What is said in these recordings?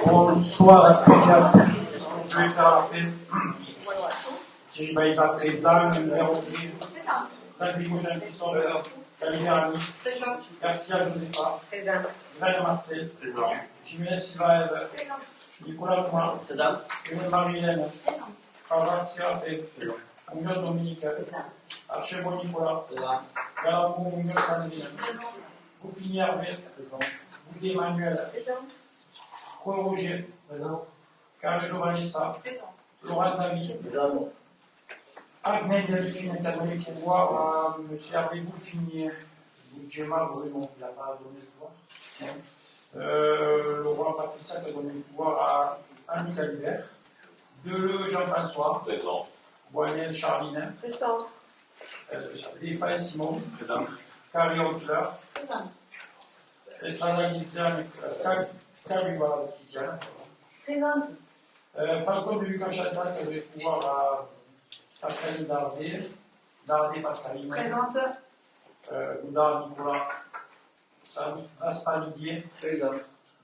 Bonsoir à toutes et à tous. Je vais faire l'appel. Thierry Baïza présent, le numéro 10. Jean Christophe, Camille Army, Garcia Josepha, Jean Marcel, Jiménez Silva, Nicolas Thomas, Marie-Hélène, Carvat Sérapé, Munoz Dominique, Archibald Nicolas, Galabou Munoz Sandrine, Bouffini Hervé, Boudé Emmanuel, Croix Roger, Carlo Vanessa, Laurent David, Agnès Delphine, Catholique Pouvoir, M. Hervé Bouffinier, Boudjema, vraiment, il n'a pas donné le pouvoir. Laurent Patricia qui a donné le pouvoir à Annie Calibert. Deleu Jean-François. Présent. Boignel Charlinin. Présent. Défay Simon. Présent. Carrion Fleur. Présent. Estrada Gisèle, Caluba Gisèle. Présent. Falcon de Lucas Chantal qui a donné le pouvoir à Pascaline Dardé Pascaline. Présente. Goudard Nicolas. Gaspard Didier. Présent.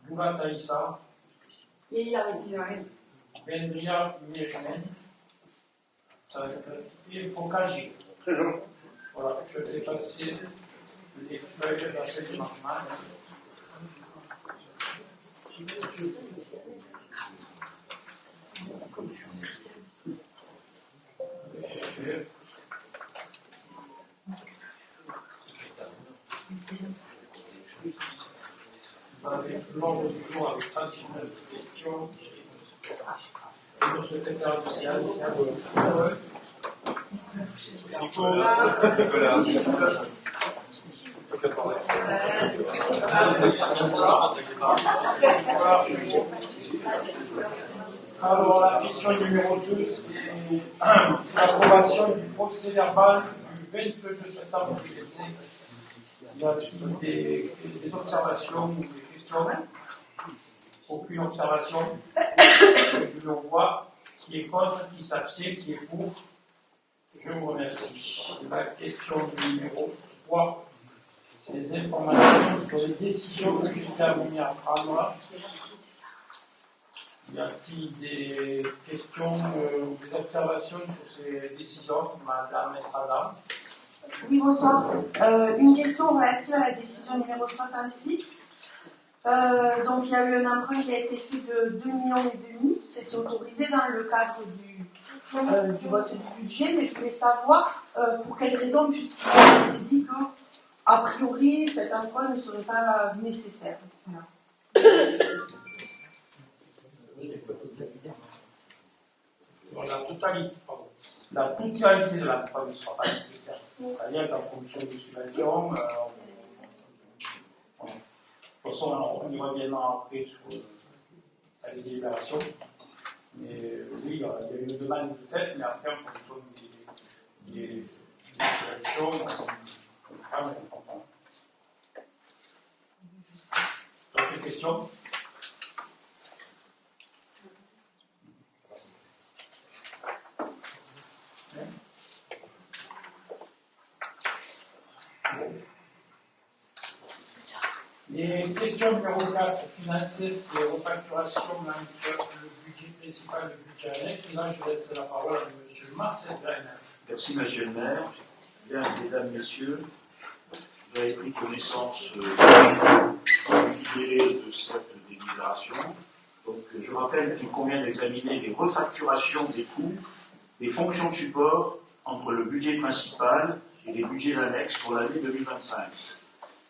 Boula Taïssa. Bendria Myriam. Et Focage. Présent. Voilà, je vais passer les feuilles de la feuille de marchement. Avec l'ordre du jour avec 39 questions. Le secrétaire du service. Alors, la question numéro 2, c'est l'approbation du procès verbal du 22 septembre 2017. Y a-t-il des observations ou des questions? Aucune observation. Je le vois. Qui est contre, qui s'abstient, qui est pour? Je vous remercie. La question numéro 3, c'est les informations sur les décisions que j'étais amené à prendre. Y a-t-il des questions ou des observations sur ces décisions, Madame Estrada? Oui, bonsoir. Une question relative à la décision numéro 66. Donc, il y a eu un emprunt qui a été fait de 2,5 millions. C'était autorisé dans le cadre du vote du budget, mais je voulais savoir pour quelles raisons, puisqu'il a été dit que, a priori, cet emprunt ne serait pas nécessaire. Voilà. La totalité de l'emprunt ne sera pas nécessaire. C'est-à-dire qu'en fonction des subventions, de toute façon, on y reviendra après sur la délibération. Mais oui, il y a eu une demande de fait, mais après, en fonction des subventions, on fera, on comprend. D'autres questions? Les questions numéro 4, financer, c'est les refacturations entre le budget principal et le budget annexe. Et là, je laisse la parole à M. Marcel Grainer. Merci, M. le maire. Bien, mesdames, messieurs, vous avez pris connaissance du délai de cette délibération. Donc, je rappelle qu'il convient d'examiner les refacturations des coûts des fonctions support entre le budget principal et les budgets annexes pour l'année 2025.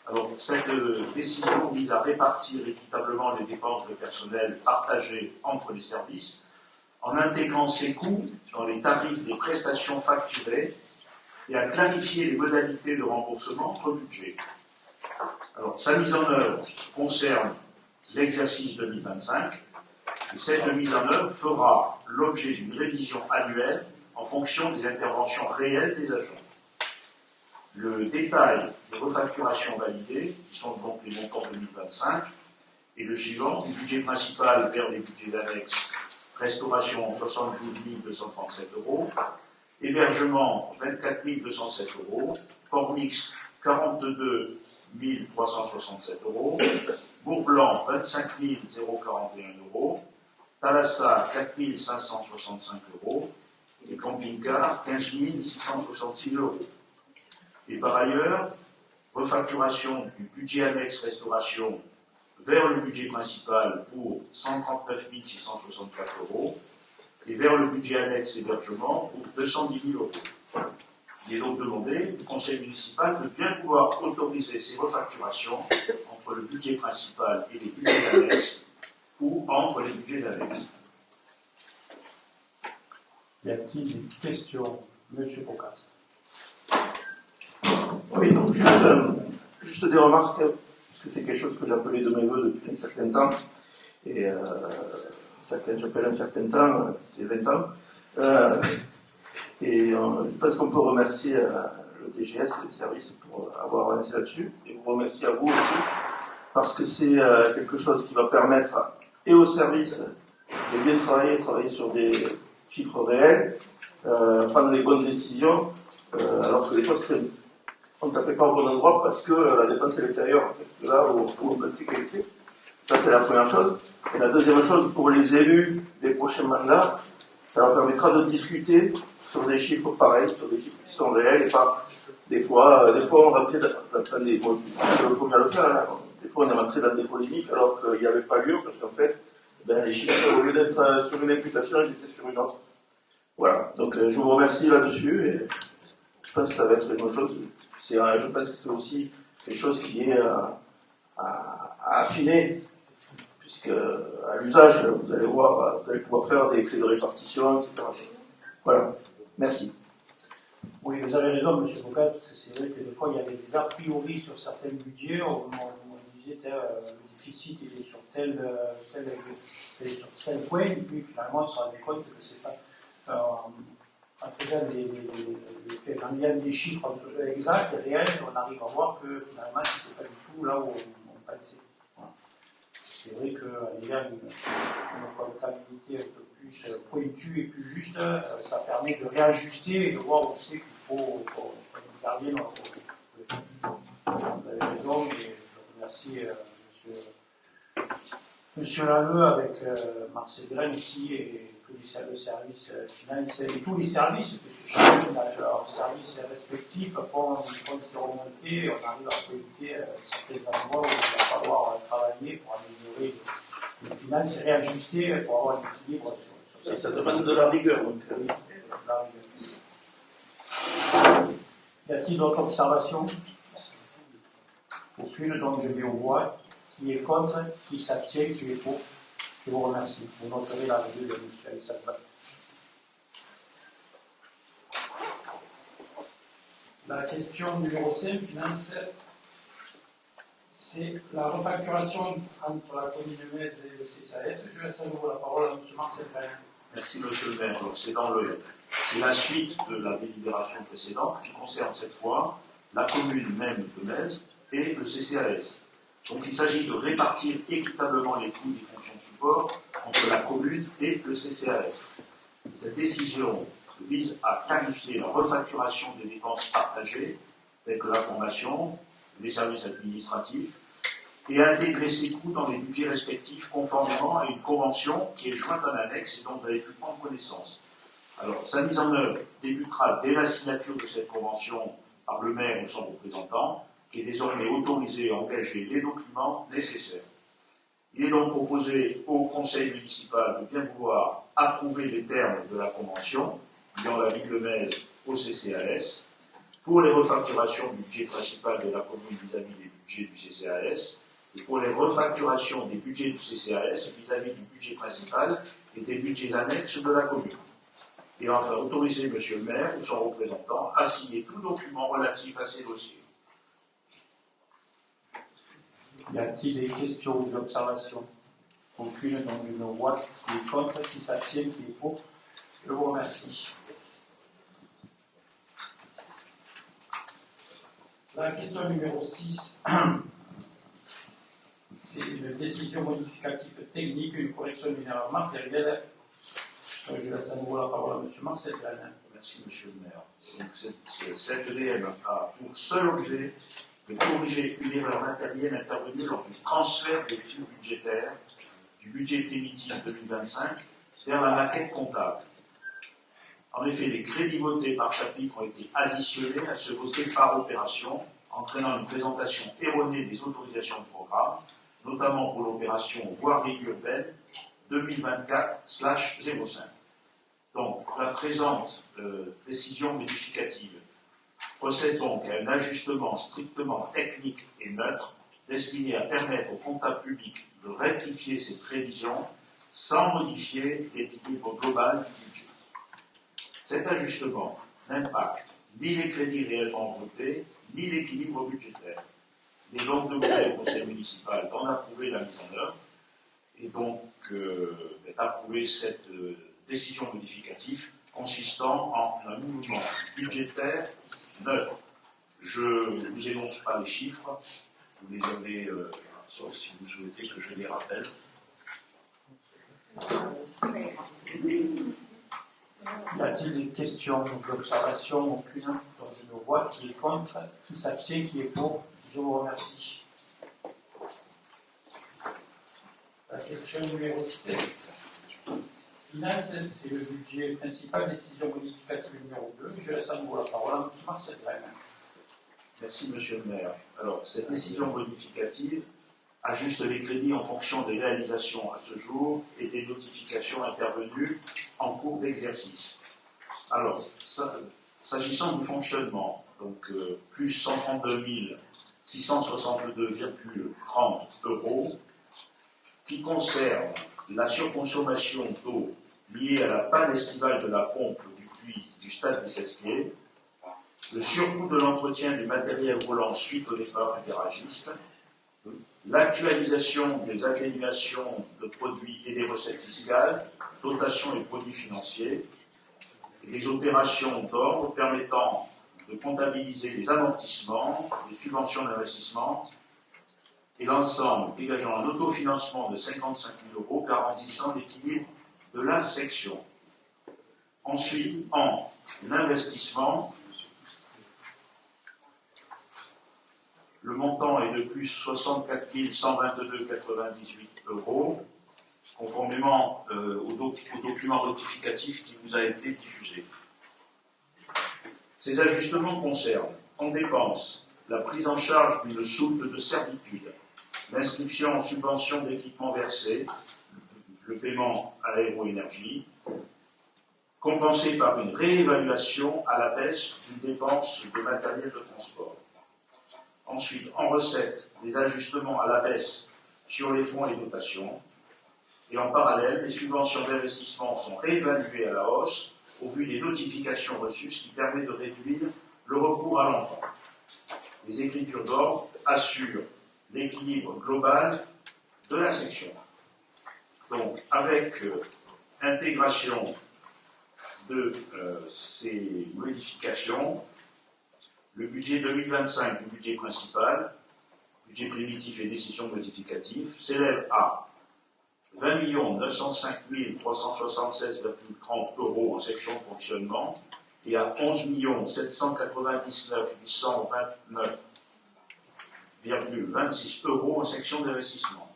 Alors, cette décision vise à répartir équitablement les dépenses de personnel partagées entre les services en intégrant ces coûts dans les tarifs des prestations facturées et à clarifier les modalités de remboursement entre budgets. Alors, sa mise en œuvre concerne l'exercice 2025 et cette mise en œuvre fera l'objet d'une révision annuelle en fonction des interventions réelles des agents. Le détail des refacturations validées, qui sont donc les montants 2025, et le suivant, du budget principal vers les budgets d'annexe, restauration 72 237 €, hébergement 24 207 €, port mixte 42 367 €, Bourg-Blanc 25 041 €, Thalassa 4 565 € et camping-car 15 666 €. Et par ailleurs, refacturation du budget annexe restauration vers le budget principal pour 139 664 € et vers le budget annexe hébergement pour 210 000 €. Il est donc demandé au conseil municipal de bien vouloir autoriser ces refacturations entre le budget principal et les budgets annexes ou entre les budgets annexes. Y a-t-il des questions, Monsieur Pocas? Oui, donc juste des remarques, puisque c'est quelque chose que j'appelais de mes voeux depuis un certain temps, et j'appelle un certain temps, c'est 20 ans, et je pense qu'on peut remercier le DGS et les services pour avoir avancé là-dessus, et vous remercier à vous aussi, parce que c'est quelque chose qui va permettre et aux services de bien travailler sur des chiffres réels, prendre les bonnes décisions, alors que des fois on ne tapait pas au bon endroit parce que la dépense est l'intérieur, en fait, de là où on pensait qu'elle était. Ça, c'est la première chose. Et la deuxième chose, pour les élus des prochains mandats, ça leur permettra de discuter sur des chiffres pareils, sur des chiffres qui sont réels et pas des fois on rentrait dans des... Moi, je suis le premier à le faire, hein. Des fois, on est rentré dans des polémiques alors qu'il n'y avait pas lieu parce qu'en fait, les chiffres, au lieu d'être sur une imputation, ils étaient sur une autre. Voilà. Donc, je vous remercie là-dessus et je pense que ça va être une bonne chose. Je pense que c'est aussi quelque chose qui est à affiner, puisque à l'usage, vous allez pouvoir faire des clés de répartition, etc. Voilà. Merci. Oui, vous avez raison, M. Foucault, parce que c'est vrai que des fois, il y avait des a priori sur certains budgets. On disait le déficit il est sur tel point, et puis finalement, on se rendait compte que c'est pas. En faisant en ayant des chiffres exacts et réels, on arrive à voir que finalement, ce n'était pas du tout là où on pensait. Voilà. C'est vrai qu'en ayant une comptabilité un peu plus pointue et plus juste, ça permet de réajuster et de voir où c'est qu'il faut garder notre. Vous avez raison, et je remercie Monsieur Lalleux avec Marcel Grain ici et tous les services financiers et tous les services, puisque chacun dans leurs services respectifs font ces remontées, on arrive à pointer certains endroits où il va falloir travailler pour améliorer les finances et réajuster pour avoir un équilibre. Ça demande de la rigueur. Donc, Y a-t-il d'autres observations? Aucune, donc je vais au voie. Qui est contre, qui s'abstient, qui est pour. Je vous remercie. Vous noterez la revue de M. Alissabbat. La question numéro 5, finance, c'est la refacturation entre la commune de Metz et le CCAS. Je laisse à nouveau la parole à M. Marcel Grain. Merci, Monsieur le maire. C'est la suite de la délibération précédente qui concerne cette fois la commune même de Metz et le CCAS. Donc il s'agit de répartir équitablement les coûts des fonctions support entre la commune et le CCAS. Cette décision vise à clarifier la refacturation des dépenses partagées, telles que la formation, les services administratifs, et à intégrer ces coûts dans les budgets respectifs conformément à une convention qui est jointe en annexe et dont vous avez pu prendre connaissance. Alors, sa mise en œuvre débutera dès la signature de cette convention par le maire ou son représentant, qui est désormais autorisé à engager les documents nécessaires. Il est donc proposé au conseil municipal de bien vouloir approuver les termes de la convention liant la ville de Metz au CCAS pour les refacturations du budget principal de la commune vis-à-vis des budgets du CCAS et pour les refacturations des budgets du CCAS vis-à-vis du budget principal et des budgets annexes de la commune. Et enfin, autoriser M. le maire ou son représentant à signer tout document relatif à ces dossiers. Y a-t-il des questions ou des observations? Aucune, donc je me vois qui est contre, qui s'abstient, qui est pour. Je vous remercie. La question numéro 6, c'est une décision modificative technique, une correction d'une erreur matérielle. Je laisse à nouveau la parole à M. Marcel Granin. Merci, M. le maire. Donc, cette EDM a pour seul objet de corriger une erreur matérielle intervenue lors du transfert des flux budgétaires du budget primitif 2025 vers la maquette comptable. En effet, les crédits votés par chapitre ont été additionnés à ceux votés par opération, entraînant une présentation erronée des autorisations de programme, notamment pour l'opération voirie urbaine 2024/05. Donc, la présente décision modificative procède donc à un ajustement strictement technique et neutre destiné à permettre au comptable public de rectifier ses prévisions sans modifier l'équilibre global du budget. Cet ajustement n'impacte ni les crédits réellement votés, ni l'équilibre budgétaire. Il est donc demandé au conseil municipal d'en approuver la mise en œuvre et donc d'approuver cette décision modificative consistant en un mouvement budgétaire neutre. Je ne vous énonce pas les chiffres, vous les avez, sauf si vous souhaitez que je les rappelle. Y a-t-il des questions, d'observations? Aucune. Donc je me vois qui est contre, qui s'abstient, qui est pour. Je vous remercie. La question numéro 7. Finance, c'est le budget principal, décision modificative numéro 2. Je laisse à nouveau la parole à M. Marcel Granin. Merci, Monsieur le maire. Alors, cette décision modificative ajuste les crédits en fonction des réalisations à ce jour et des notifications intervenues en cours d'exercice. Alors, s'agissant du fonctionnement, donc plus 132 662,30 €, qui concerne la surconsommation d'eau liée à la panne estivale de la pompe du puits du stade des Cesquiers, le surcoût de l'entretien du matériel roulant suite au départ du garagiste, l'actualisation des atténuations de produits et des recettes fiscales, dotations et produits financiers, et des opérations d'ordre permettant de comptabiliser les amortissements, les subventions d'investissement et l'ensemble dégageant un autofinancement de 55 000 € garantissant l'équilibre de la section. Ensuite, en investissement, le montant est de plus 64 122,98 €, conformément au document notificatif qui vous a été diffusé. Ces ajustements concernent, en dépenses, la prise en charge d'une soulte de servitude, l'inscription en subvention d'équipement versé, le paiement à l'aéroénergie, compensé par une réévaluation à la baisse d'une dépense de matériel de transport. Ensuite, en recettes, des ajustements à la baisse sur les fonds et dotations. Et en parallèle, les subventions d'investissement sont réévaluées à la hausse au vu des notifications reçues, ce qui permet de réduire le recours à l'emprunt. Les écritures d'ordre assurent l'équilibre global de la section. Donc, avec intégration de ces modifications, le budget 2025 du budget principal, budget primitif et décision modificative, s'élève à 20 905 376,30 € en section de fonctionnement et à 11 799 829,26 € en section d'investissement.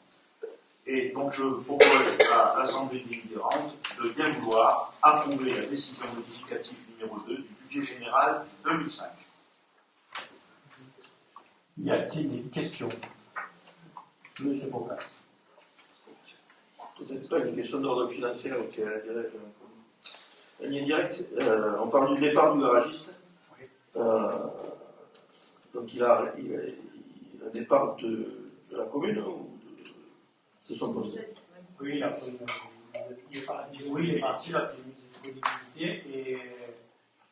Et donc je propose à l'Assemblée délibérante de bien vouloir approuver la décision modificative numéro 2 du budget général 2005. Y a-t-il des questions? Monsieur Foucault. Peut-être pas une question d'ordre financier avec un lien direct. On parle du départ du garagiste. Donc il a un départ de la commune ou de son poste? Oui, il est parti, il a pris une disponibilité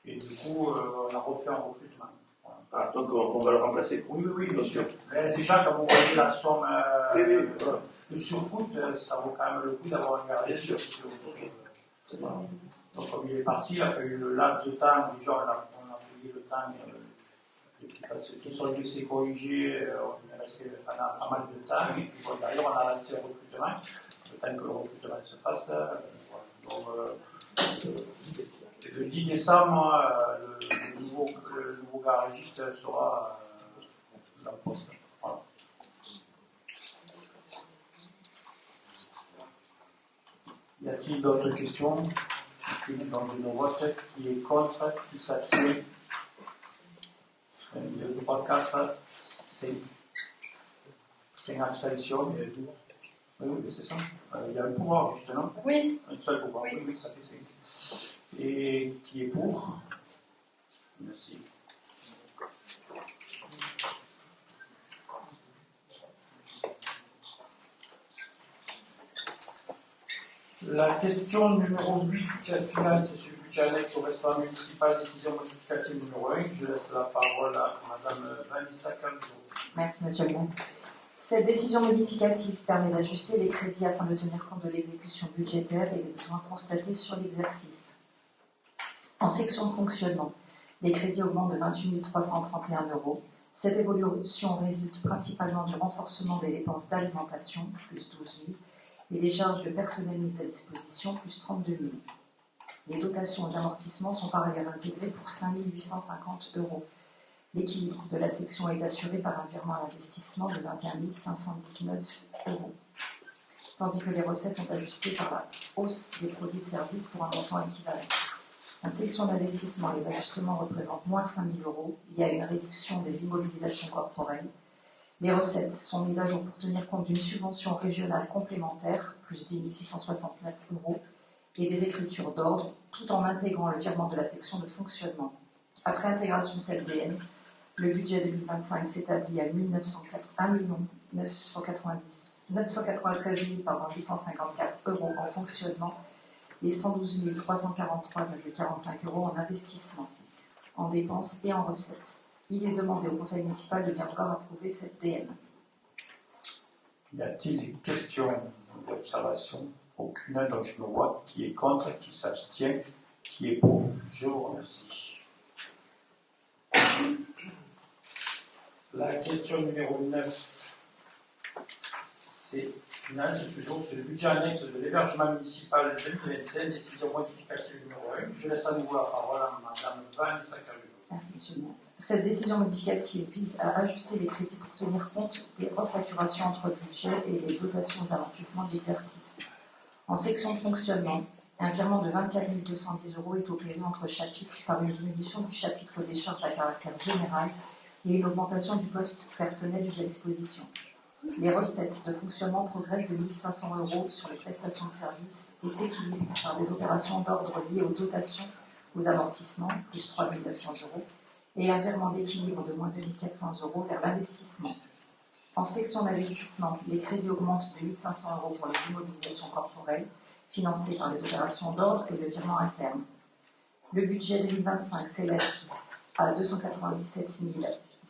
et du coup, on a refait un recrutement. Voilà. Ah, donc on va le remplacer. Oui, bien sûr. Mais déjà, comme vous voyez la somme voilà. de surcoût, ça vaut quand même le coup d'avoir un garagiste. Bien sûr. Okay. Voilà. Donc comme il est parti, il a fallu le laps de temps, déjà on a payé le temps qu'il fasse tout son dossier corrigé, on a resté pendant pas mal de temps. Et puis, bon, derrière, on a lancé un recrutement. Le temps que le recrutement se fasse. Donc, le 10 décembre, le nouveau garagiste sera dans le poste. Voilà. Y a-t-il d'autres questions? Donc, je vote qui est contre, qui s'abstient. 1, 2, 3, 4, 5 abstentions. Oui, c'est ça. Il y a un pouvoir, justement. Oui. Un seul pouvoir. Oui, oui, ça fait 5. Et qui est pour? Merci. La question numéro 8, finance sur le budget annexe au restaurant municipal, décision modificative numéro 1. Je laisse la parole à Mme Vanessa Calvo. Merci, Monsieur le maire. Cette décision modificative permet d'ajuster les crédits afin de tenir compte de l'exécution budgétaire et des besoins constatés sur l'exercice. En section de fonctionnement, les crédits augmentent de 28 331 €. Cette évolution résulte principalement du renforcement des dépenses d'alimentation, plus 12 000, et des charges de personnel mises à disposition, plus 32 000. Les dotations aux amortissements sont par ailleurs intégrées pour 5 850 €. L'équilibre de la section est assuré par un virement à l'investissement de 21 519 €, tandis que les recettes sont ajustées par la hausse des produits de service pour un montant équivalent. En section d'investissement, les ajustements représentent moins 5 000 €. Il y a une réduction des immobilisations corporelles. Les recettes sont mises à jour pour tenir compte d'une subvention régionale complémentaire, plus 10 669 €, et des écritures d'ordre, tout en intégrant le virement de la section de fonctionnement. Après intégration de cette DM, le budget 2025 s'établit à 1 993 854 € en fonctionnement et 112 343,45 € en investissement, en dépenses et en recettes. Il est demandé au Conseil municipal de bien vouloir approuver cette DM. Y a-t-il des questions ou observations? Aucune, donc je me vois. Qui est contre, qui s'abstient, qui est pour? Je vous remercie. La question numéro 9, c'est finance, toujours sur le budget annexe de l'hébergement municipal 2025, décision modificative numéro 1. Je laisse à nouveau la parole à Mme Vanessa Calvo. Merci, Monsieur le maire. Cette décision modificative vise à ajuster les crédits pour tenir compte des refacturations entre budget et les dotations aux amortissements d'exercice. En section de fonctionnement, un virement de 24 210 € est opéré entre chapitres par une diminution du chapitre des charges à caractère général et une augmentation du poste personnel mis à disposition. Les recettes de fonctionnement progressent de 1 500 € sur les prestations de services et s'équilibrent par des opérations d'ordre liées aux dotations aux amortissements, plus 3 900 €, et un virement d'équilibre de moins 2 400 € vers l'investissement. En section d'investissement, les crédits augmentent de 1 500 € pour les immobilisations corporelles, financées par les opérations d'ordre et le virement interne. Le budget 2025 s'élève à 297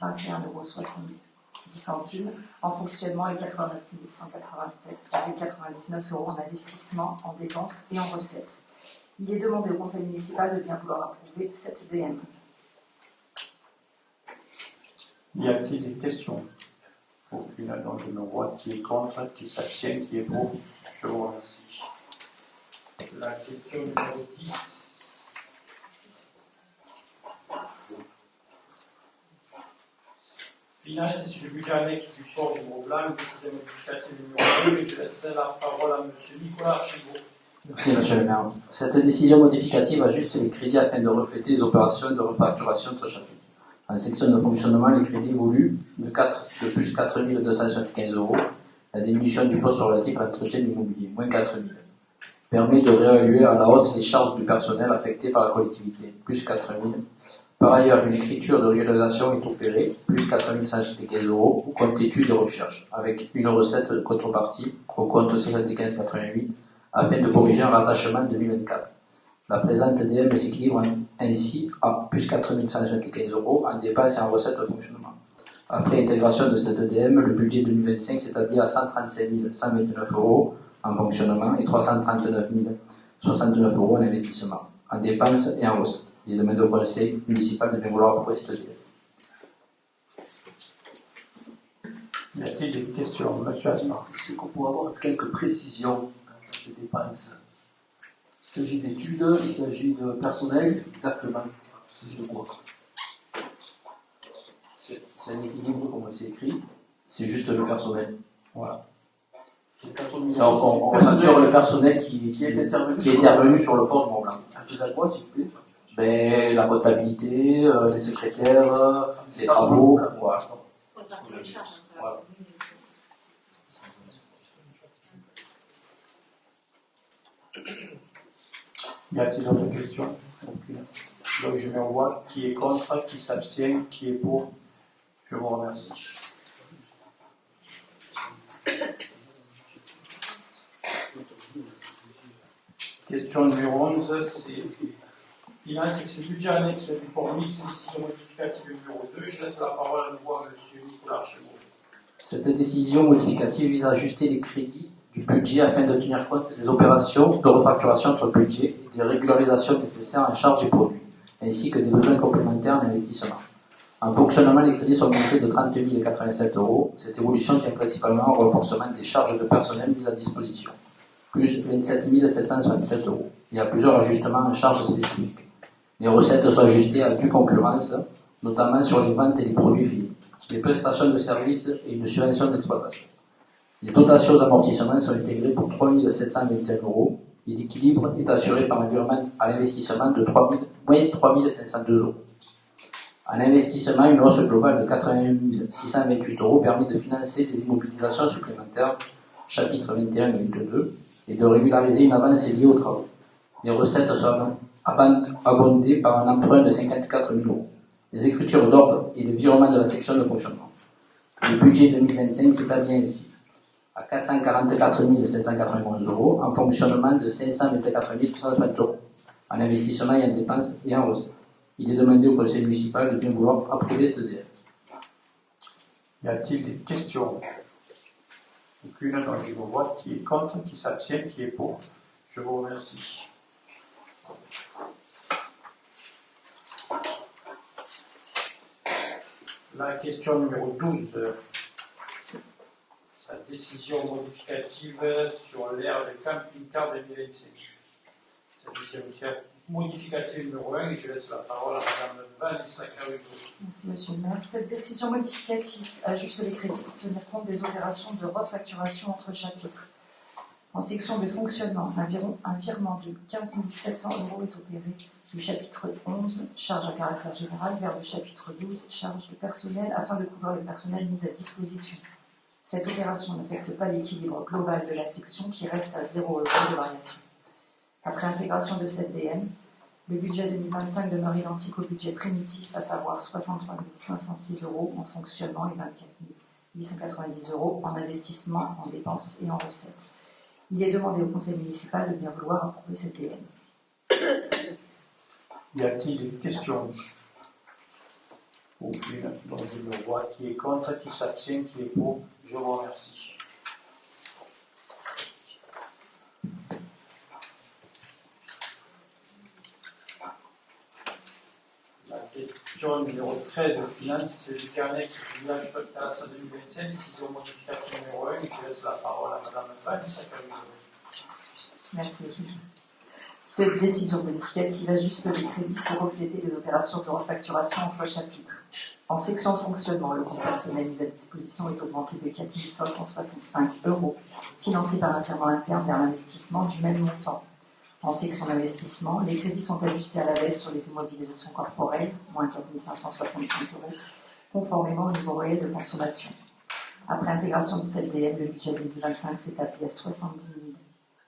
021,70 € en fonctionnement et 89 187,99 € en investissement, en dépenses et en recettes. Il est demandé au Conseil municipal de bien vouloir approuver cette DM. Y a-t-il des questions? Aucune, donc je me vois. Qui est contre, qui s'abstient, qui est pour? Je vous remercie. La question numéro 10. Finance sur le budget annexe du port du Gros-Blanc, décision modificative numéro 2, et je laisse la parole à M. Nicolas Archibald. Merci, Monsieur le maire. Cette décision modificative ajuste les crédits afin de refléter les opérations de refacturation entre chapitres. En section de fonctionnement, les crédits évoluent de plus 4 275 €. La diminution du poste relatif à l'entretien de l'immobilier, moins 4 000, permet de réévaluer à la hausse les charges du personnel affecté par la collectivité, plus 4 000. Par ailleurs, une écriture de régularisation est opérée, plus 4 175 € au compte études et recherches, avec une recette de contrepartie au compte 75,88 afin de corriger un rattachement 2024. La présente DM s'équilibre ainsi à plus 4 175 € en dépenses et en recettes de fonctionnement. Après intégration de cette DM, le budget 2025 s'établit à 135 129 € en fonctionnement et 339 069 € en investissement, en dépenses et en recettes. Il est demandé au Conseil municipal de bien vouloir approuver cette DM. Y a-t-il des questions? Monsieur Asmar. Est-ce qu'on pourrait avoir quelques précisions dans ces dépenses? Il s'agit d'études, il s'agit de personnel, exactement. Il s'agit de quoi? C'est un équilibre, comme c'est écrit. C'est juste le personnel. Voilà. Ça, on facture le personnel qui est intervenu sur le port de Mont-Blanc. À quoi, s'il vous plaît? Ben, la comptabilité, les secrétaires, les travaux, voilà. Voilà. Y a-t-il d'autres questions? Aucune. Donc je mets en voix qui est contre, qui s'abstient, qui est pour. Je vous remercie. Question numéro 11, c'est finance et ce budget annexe du port mix, décision modificative numéro 2. Je laisse la parole à nouveau à M. Nicolas Archegos. Cette décision modificative vise à ajuster les crédits du budget afin de tenir compte des opérations de refacturation entre budget et des régularisations nécessaires en charges et produits, ainsi que des besoins complémentaires d'investissement. En fonctionnement, les crédits sont montés de 30 087 €. Cette évolution tient principalement au renforcement des charges de personnel mises à disposition, plus 27 767 €. Il y a plusieurs ajustements en charges spécifiques. Les recettes sont ajustées à due concurrence, notamment sur les ventes et les produits finis, les prestations de services et une subvention d'exploitation. Les dotations aux amortissements sont intégrées pour 3 721 € et l'équilibre est assuré par un virement à l'investissement de moins 3 502 €. En investissement, une hausse globale de 81 628 € permet de financer des immobilisations supplémentaires, chapitres 21 et 22, et de régulariser une avance liée aux travaux. Les recettes sont abondées par un emprunt de 54 000 €. Les écritures d'ordre et le virement de la section de fonctionnement. Le budget 2025 s'établit ainsi à 444 791 € en fonctionnement de 524 260 €, en investissement et en dépenses et en recettes. Il est demandé au conseil municipal de bien vouloir approuver ce DL. Y a-t-il des questions? Aucune, donc je vous vois qui est contre, qui s'abstient, qui est pour. Je vous remercie. La question numéro 12, la décision modificative sur l'aire de camping-car 2025. C'est la décision modificative numéro 1 et je laisse la parole à Mme Vanessa Caruso. Merci, Monsieur le maire. Cette décision modificative ajuste les crédits pour tenir compte des opérations de refacturation entre chapitres. En section de fonctionnement, un virement de 15 700 € est opéré du chapitre 11, charges à caractère général, vers le chapitre 12, charges de personnel, afin de couvrir les personnels mis à disposition. Cette opération n'affecte pas l'équilibre global de la section qui reste à 0 € de variation. Après intégration de cette DM, le budget 2025 demeure identique au budget primitif, à savoir 63 506 € en fonctionnement et 24 890 € en investissement, en dépenses et en recettes. Il est demandé au conseil municipal de bien vouloir approuver cette DM. Y a-t-il des questions? Aucune. Donc je me vois qui est contre, qui s'abstient, qui est pour. Je vous remercie. La question numéro 13, finance, c'est le budget annexe du village total 2025, décision modificative numéro 1. Je laisse la parole à Mme Vanessa Caruso. Merci, monsieur. Cette décision modificative ajuste les crédits pour refléter les opérations de refacturation entre chapitres. En section de fonctionnement, le compte personnel mis à disposition est augmenté de 4 565 €, financé par un virement interne vers l'investissement du même montant. En section d'investissement, les crédits sont ajustés à la baisse sur les immobilisations corporelles, moins 4 565 €, conformément au niveau réel de consommation. Après intégration de cette DM, le budget 2025 s'établit à 70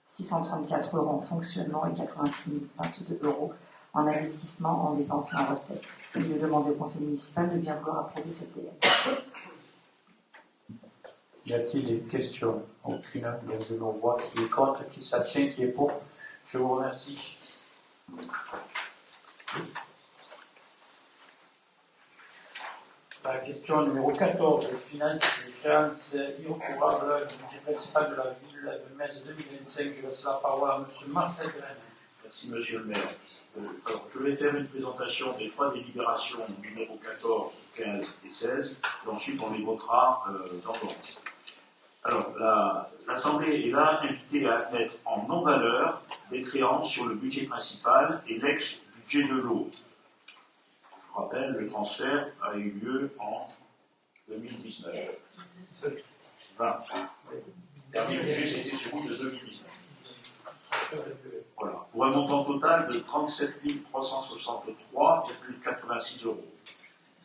634 € en fonctionnement et 86 022 € en investissement, en dépenses et en recettes. Il est demandé au conseil municipal de bien vouloir approuver cette DM. Y a-t-il des questions? Aucune. Donc je me vois qui est contre, qui s'abstient, qui est pour. Je vous remercie. La question numéro 14, finances et créances irrecouvrable du budget principal de la ville de Metz 2025. Je laisse la parole à M. Marcel Grain. Merci, Monsieur le maire. Alors, je vais faire une présentation des 3 délibérations numéro 14, 15 et 16, et ensuite on les votera dans l'ordre. Alors, l'Assemblée est là invitée à admettre en non-valeur des créances sur le budget principal et l'ex-budget de l'eau. Je vous rappelle, le transfert a eu lieu en 2019. 20. Le dernier budget, c'était celui de 2019. Voilà. Pour un montant total de 37 363,86 €.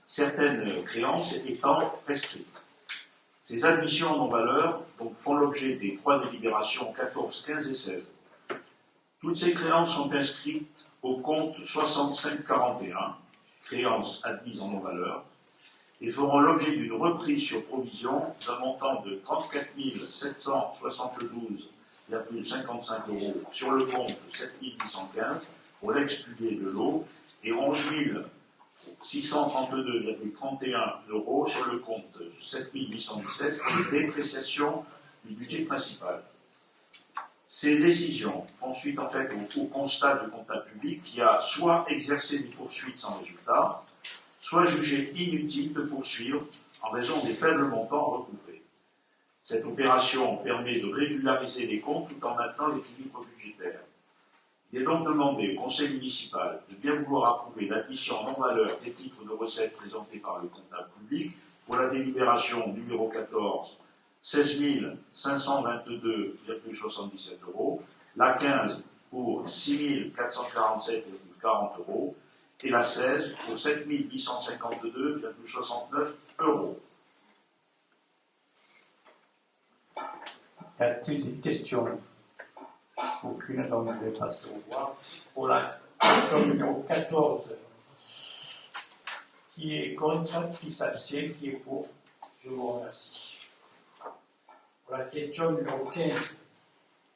Certaines créances étant prescrites. Ces admissions en non-valeur font l'objet des 3 délibérations 14, 15 et 16. Toutes ces créances sont inscrites au compte 6541, créances admises en non-valeur, et feront l'objet d'une reprise sur provision d'un montant de 34 772,55 € sur le compte 7815 pour l'ex-budget de l'eau et 11 632,31 € sur le compte 7817 pour les dépréciations du budget principal. Ces décisions font suite en fait au constat du comptable public qui a soit exercé des poursuites sans résultat, soit jugé inutile de poursuivre en raison des faibles montants recouvrés. Cette opération permet de régulariser les comptes tout en maintenant l'équilibre budgétaire. Il est donc demandé au Conseil municipal de bien vouloir approuver l'admission en non-valeur des titres de recettes présentés par le comptable public pour la délibération numéro 14, 16 522,77 €, la 15 pour 6 447,40 € et la 16 pour 7 852,69 €. Y a-t-il des questions? Aucune, donc je vais passer au voix. Pour la question numéro 14, qui est contre, qui s'abstient, qui est pour? Je vous remercie. Pour la question numéro 15,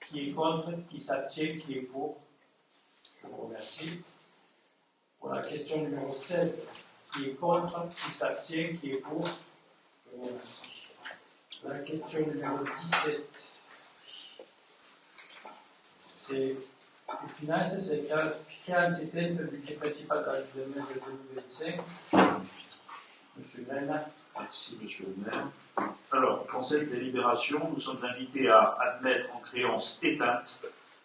qui est contre, qui s'abstient, qui est pour? Je vous remercie. Pour la question numéro 16, qui est contre, qui s'abstient, qui est pour? Je vous remercie. Pour la question numéro 17, c'est les finances, c'est quel c'était le budget principal de l'année 2025. Monsieur le maire. Merci, Monsieur le maire. Alors, Conseil de délibération, nous sommes invités à admettre en créance éteinte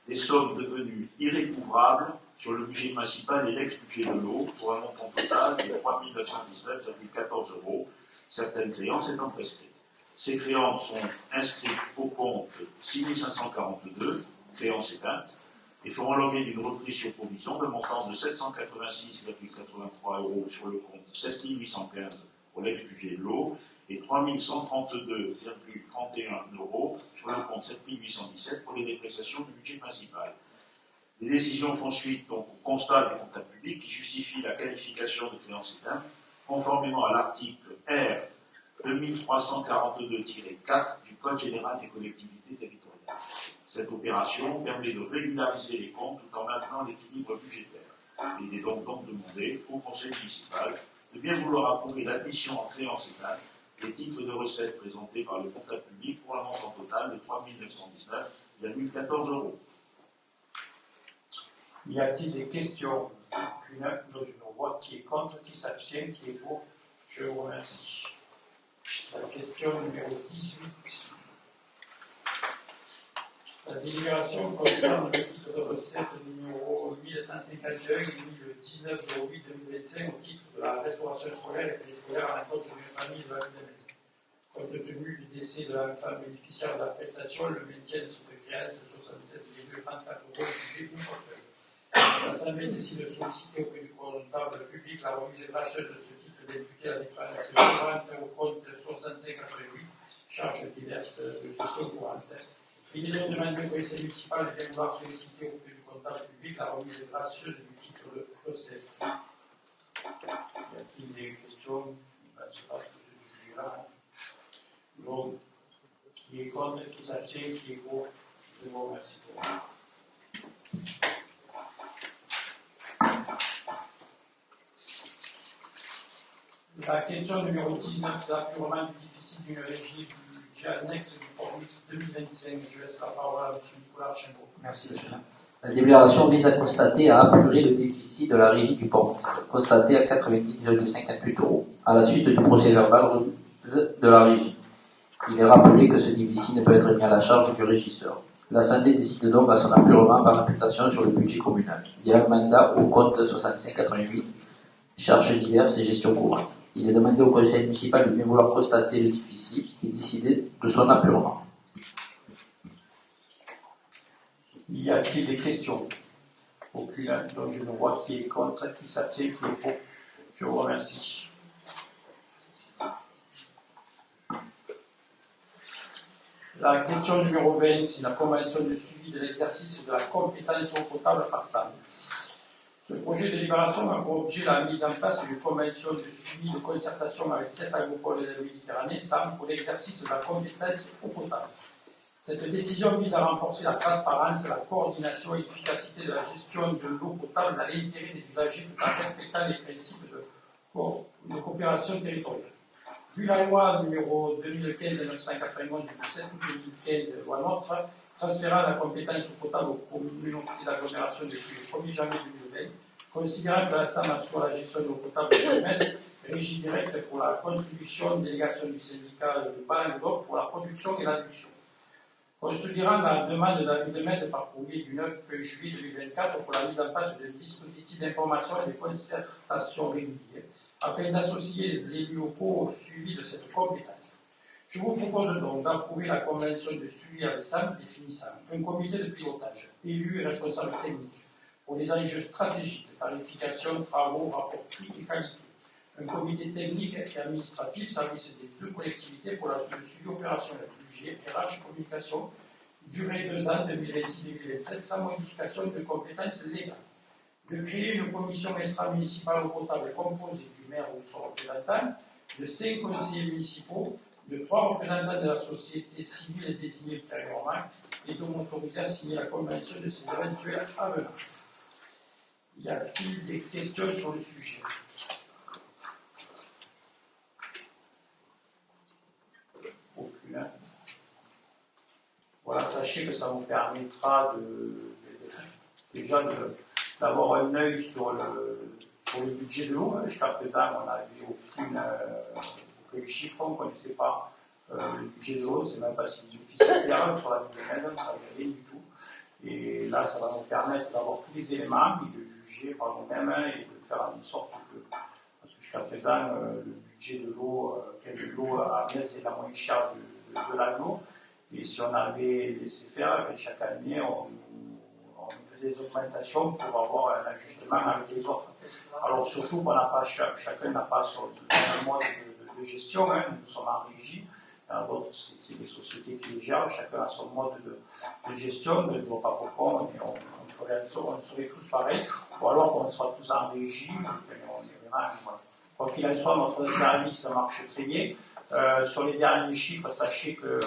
des sommes devenues irrécouvrables sur le budget principal et l'ex-budget de l'eau pour un montant total de 3 919,14 €, certaines créances étant prescrites. Ces créances sont inscrites au compte 6 542, créances éteintes, et feront l'objet d'une reprise sur provision d'un montant de 786,83 € sur le compte 7815 pour l'ex-budget de l'eau et 3 132,31 € sur le compte 7817 pour les dépréciations du budget principal. Les décisions font suite donc au constat du comptable public qui justifie la qualification de créance éteinte conformément à l'article R 2342-4 du Code général des collectivités territoriales. Cette opération permet de régulariser les comptes tout en maintenant l'équilibre budgétaire. Il est donc demandé au Conseil municipal de bien vouloir approuver l'admission en créance éteinte des titres de recettes présentés par le comptable public pour un montant total de 3 919,14 €. Y a-t-il des questions? Aucune. Donc je me vois qui est contre, qui s'abstient, qui est pour? Je vous remercie. La question numéro 18. La délibération concerne le titre de recette numéro 1151 émis le 19/08/2025 au titre de la restauration scolaire et préscolaire à l'encontre d'une famille de la ville de Metz. Compte tenu du décès de la femme bénéficiaire de la prestation, le maintien de cette créance 67,34 € du budget du portefeuille. L'Assemblée décide de solliciter auprès du comptable public la remise gracieuse de ce titre d'imputer à la déclaration courante au compte 6588, charges diverses de gestion courante. Il est donc demandé au Conseil municipal de bien vouloir solliciter auprès du comptable public la remise gracieuse du titre de recette. Y a-t-il des questions? Je ne sais pas sur ce sujet-là. Donc, qui est contre, qui s'abstient, qui est pour? Je vous remercie pour ça. La question numéro 19, c'est l'apurement du déficit d'une régie du budget annexe du Cormix 2025. Je laisse la parole à M. Nicolas Archambault. Merci, monsieur. La délibération vise à constater et à apurer le déficit de la régie du port mixte, constaté à 90,58 € à la suite du procès verbal remise de la régie. Il est rappelé que ce déficit ne peut être mis à la charge du régisseur. L'Assemblée décide donc à son apurement par imputation sur le budget communal. Il y a un mandat au compte 6588, charges diverses et gestion courante. Il est demandé au conseil municipal de bien vouloir constater le déficit et décider de son apurement. Y a-t-il des questions? Aucune. Donc je ne vois qui est contre, qui s'abstient, qui est pour. Je vous remercie. La question numéro 20, c'est la convention de suivi de l'exercice de la compétence eau potable par SAM. Ce projet de délibération a pour objet la mise en place d'une convention de suivi de concertation avec 7 agropoles de la Méditerranée, SAM, pour l'exercice de la compétence eau potable. Cette décision vise à renforcer la transparence, la coordination et l'efficacité de la gestion de l'eau potable dans l'intérêt des usagers tout en respectant les principes de coopération territoriale. Vu la loi numéro 2015-991 du 7 août 2015, loi NOTRe, transférant la compétence eau potable aux communautés d'agglomération depuis le 1er janvier 2020, considérant que la SAM assure la gestion de l'eau potable de Metz, régie directe pour la contribution, délégation du syndicat de Balanguedoc pour la production et l'adduction. Considérant la demande de la ville de Metz par courrier du 9 juillet 2024 pour la mise en place d'un dispositif d'information et de concertation régulier, afin d'associer les élus locaux au suivi de cette compétence. Je vous propose donc d'approuver la convention de suivi avec SAM définissant un comité de pilotage, élus et responsables techniques, pour des enjeux stratégiques, tarification, travaux, rapports prix et qualité. Un comité technique et administratif, service des deux collectivités pour le suivi opérationnel, budget, RH, communication, durée 2 ans, 2026-2027, sans modification de compétences légales. De créer une commission extra-municipale eau potable composée du maire ou son représentant, de 5 conseillers municipaux, de 3 représentants de la société civile désignés ultérieurement, et de m'autoriser à signer la convention de ces éventuels avenants. Y a-t-il des questions sur le sujet? Aucune. Voilà, sachez que ça vous permettra déjà d'avoir un œil sur le budget de l'eau. Jusqu'à présent, on n'avait aucun chiffre, on ne connaissait pas le budget de l'eau, c'est même pas si officiel sur la ville de Metz, ça ne rien du tout. Et là, ça va nous permettre d'avoir tous les éléments et de juger par nous-mêmes et de faire en sorte que, parce que jusqu'à présent, le budget de l'eau à Metz est la moins chère de l'agneau. Et si on avait laissé faire, chaque année, on faisait des augmentations pour avoir un ajustement avec les autres. Alors surtout qu'on n'a pas, chacun n'a pas son mode de gestion, hein. Nous sommes en régie, d'autres c'est des sociétés qui les gèrent, chacun a son mode de gestion, mais je ne vois pas pourquoi on serait tous pareils, ou alors qu'on soit tous en régie, on est vraiment, voilà. Quoi qu'il en soit, notre service marche très bien. Sur les derniers chiffres, sachez que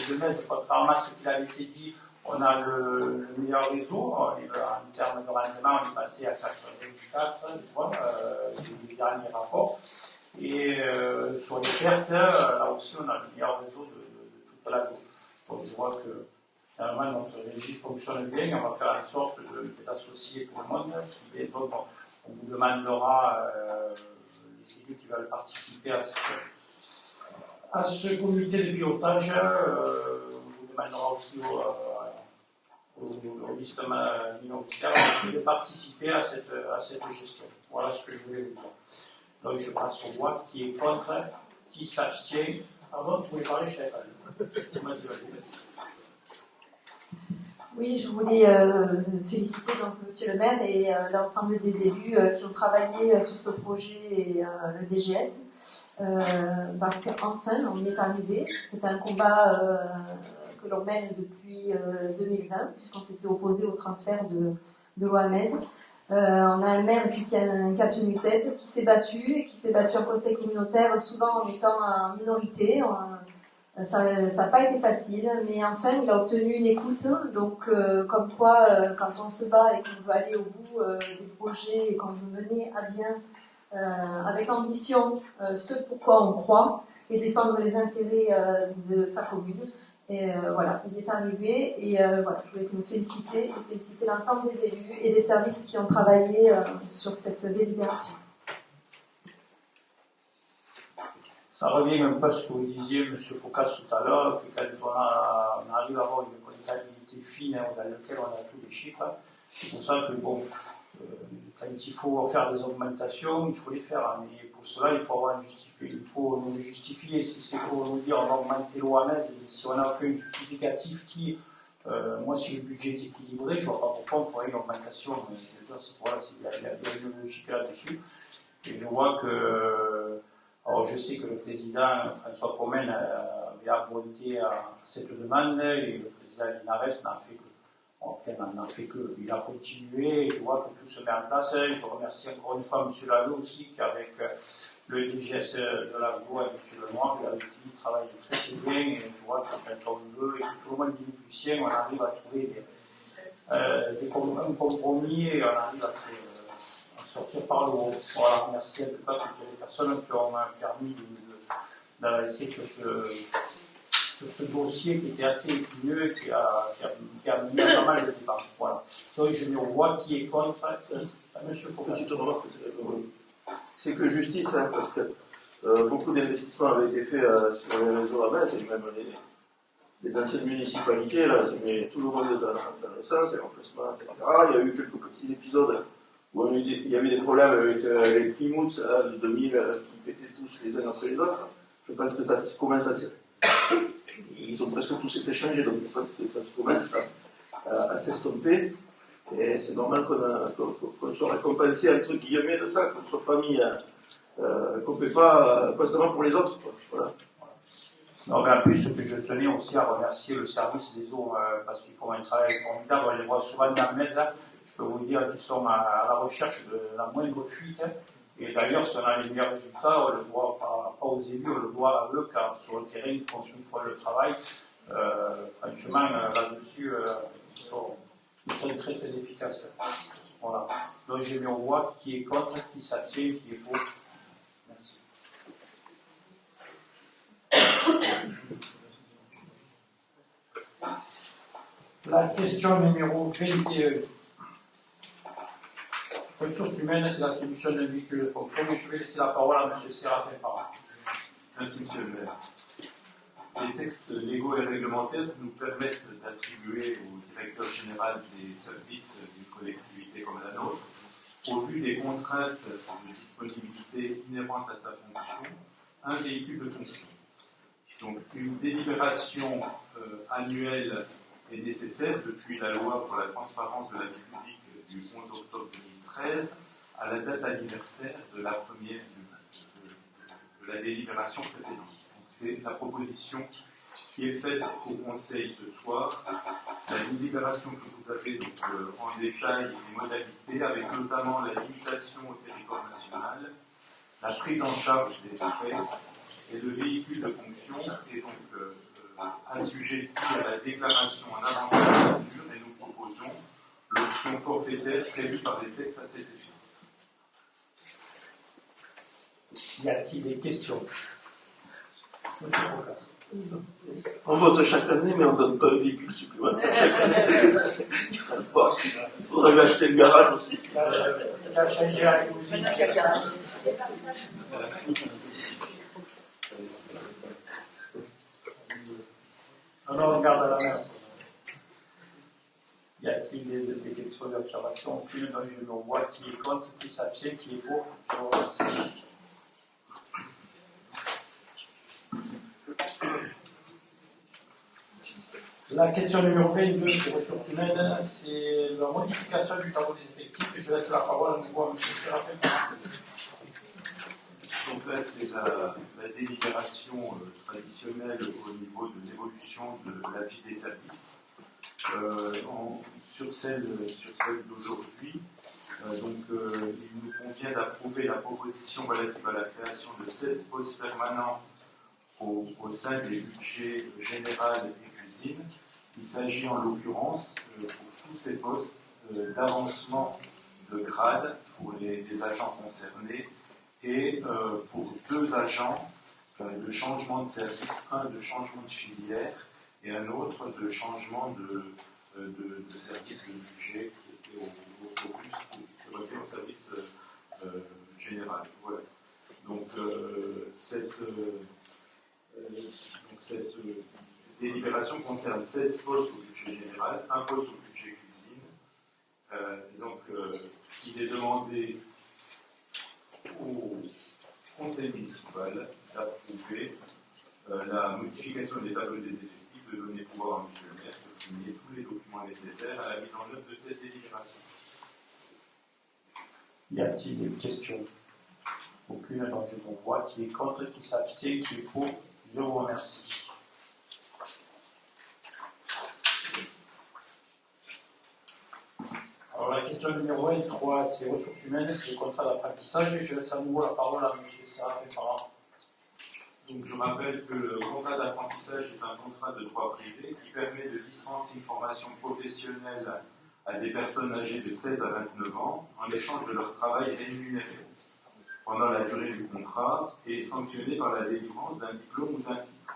le Metz, contrairement à ce qu'il avait été dit, on a le meilleur réseau. En termes de rendement, on est passé à 4,4, je vois, les derniers rapports. Et sur les pertes, là aussi, on a le meilleur réseau de toute la zone. Donc je vois que finalement, notre régie fonctionne bien et on va faire en sorte d'associer tout le monde. Donc, on vous demandera les élus qui veulent participer à ce comité de pilotage, on vous demandera aussi au liste minoritaire de participer à cette gestion. Voilà ce que je voulais vous dire. Donc je passe au vote. Qui est contre? Qui s'abstient? Pardon, vous voulez parler? Je ne savais pas. Oui, je voulais féliciter donc Monsieur le maire et l'ensemble des élus qui ont travaillé sur ce projet et le DGS. Parce qu'enfin, on y est arrivé. C'est un combat que l'on mène depuis 2020, puisqu'on s'était opposé au transfert de l'eau à Metz. On a un maire qui a tenu tête, qui s'est battu en conseil communautaire, souvent en étant en minorité. Ça n'a pas été facile, mais enfin, il a obtenu une écoute. Donc, comme quoi, quand on se bat et qu'on veut aller au bout des projets et qu'on veut mener à bien avec ambition ce pourquoi on croit et défendre les intérêts de sa commune, Et voilà, il est arrivé et voilà, je voulais me féliciter et féliciter l'ensemble des élus et des services qui ont travaillé sur cette délibération. Ça revient un peu à ce que vous disiez, M. Foucault, tout à l'heure, que quand on arrive à avoir une comptabilité fine dans laquelle on a tous les chiffres, c'est pour ça que, bon, quand il faut faire des augmentations, il faut les faire. Mais pour cela, il faut avoir il faut nous justifier. Si c'est pour nous dire on va augmenter l'OMS, si on n'a aucun justificatif moi, si le budget est équilibré, je ne vois pas pourquoi on ferait une augmentation. Voilà, il y a une logique là-dessus. Et je vois que. Alors, je sais que le président François Comène avait abondé à cette demande et le président Linares n'en fait que. Il a continué et je vois que tout se met en place. Je remercie encore une fois M. Lalot aussi, qu'avec le DGS de l'Aglo et M. Lenoir, avec qui il travaille très bien. Et je vois que quand on veut et que tout le monde dit du sien, on arrive à trouver un compromis et on arrive à sortir par le haut. Voilà, merci à toutes les personnes qui ont permis d'avancer sur ce dossier qui était assez épineux et qui a mis pas mal de débats. Voilà. Donc je mets au voix qui est contre. Monsieur Foucault. Petite remarque, c'est que justice, hein, parce que beaucoup d'investissements avaient été faits sur les réseaux à main, et même les anciennes municipalités, là, ça met tout le monde dans l'essence, les remplacements, etc. Il y a eu quelques petits épisodes où il y a eu des problèmes avec les Plymouth de 2000 qui pétaient tous les uns après les autres. Je pense que ça commence à... Ils ont presque tous été changés, donc je pense que ça commence à s'estomper. Et c'est normal qu'on soit récompensé, entre guillemets, de ça, qu'on ne soit pas mis... qu'on ne paie pas constamment pour les autres. Quoi. Voilà. Non, mais en plus, ce que je tenais aussi à remercier le service des eaux, parce qu'ils font un travail formidable. On les voit souvent dans la messe, là. Je peux vous dire qu'ils sont à la recherche de la moindre fuite. Et d'ailleurs, si on a les meilleurs résultats, on le doit pas aux élus, on le doit à eux, car sur le terrain, ils font une fois le travail. Franchement, là-dessus, ils sont très très efficaces. Voilà. Donc j'ai mis en voix qui est contre, qui s'abstient, qui est pour. Merci. La question numéro 21. Ressources humaines, c'est l'attribution d'un véhicule de fonction, et je vais laisser la parole à M. Séraphin Parent. Merci, M. le maire. Les textes légaux et réglementaires nous permettent d'attribuer au directeur général des services d'une collectivité comme la nôtre, au vu des contraintes de disponibilité inhérentes à sa fonction, un véhicule de fonction. Donc, une délibération annuelle est nécessaire depuis la loi pour la transparence de la vie publique du 11 octobre 2013 à la date anniversaire de la première de la délibération précédente. Donc, c'est la proposition qui est faite au Conseil ce soir. La délibération que vous avez donc, en détail les modalités, avec notamment la limitation au territoire national, la prise en charge des frais et le véhicule de fonction est donc assujetti à la déclaration en avance de la nature, et nous proposons l'option forfaitaire prévue par les textes à cet effet. Y a-t-il des questions? Monsieur Foucault. On vote chaque année, mais on ne donne pas un véhicule supplémentaire chaque année. Il faudrait lui acheter le garage aussi. Il a changé à aussi. Alors, on regarde à la main. Y a-t-il des questions d'observation? Aucune, donc je me vois qui est contre, qui s'abstient, qui est pour. Je vous remercie. La question numéro 22 sur ressources humaines, c'est la modification du tableau des effectifs. Et je laisse la parole à M. Séraphin. Donc là, c'est la délibération traditionnelle au niveau de l'évolution de la vie des services. Sur celle d'aujourd'hui, il nous convient d'approuver la proposition relative à la création de 16 postes permanents au sein des budgets général et cuisine. Il s'agit en l'occurrence, pour tous ces postes, d'avancement de grade pour les agents concernés et pour 2 agents de changement de service, un de changement de filière et un autre de changement de service de budget qui était au focus, qui était au service général. Voilà. Donc cette délibération concerne 16 postes au budget général, un poste au budget cuisine. Il est demandé au conseil municipal d'approuver la modification des tableaux des effectifs, de donner pouvoir à M. le maire de signer tous les documents nécessaires à la mise en œuvre de cette délibération. Y a-t-il des questions? Aucune, donc je vous vois qui est contre, qui s'abstient, qui est pour. Je vous remercie. Alors la question numéro 1 et 3, c'est ressources humaines, c'est les contrats d'apprentissage. Et je laisse à nouveau la parole à M. Séraphin Parent. Donc je rappelle que le contrat d'apprentissage est un contrat de droit privé qui permet de dispenser une formation professionnelle à des personnes âgées de 16 à 29 ans en échange de leur travail rémunéré pendant la durée du contrat et sanctionné par la délivrance d'un diplôme ou d'un titre.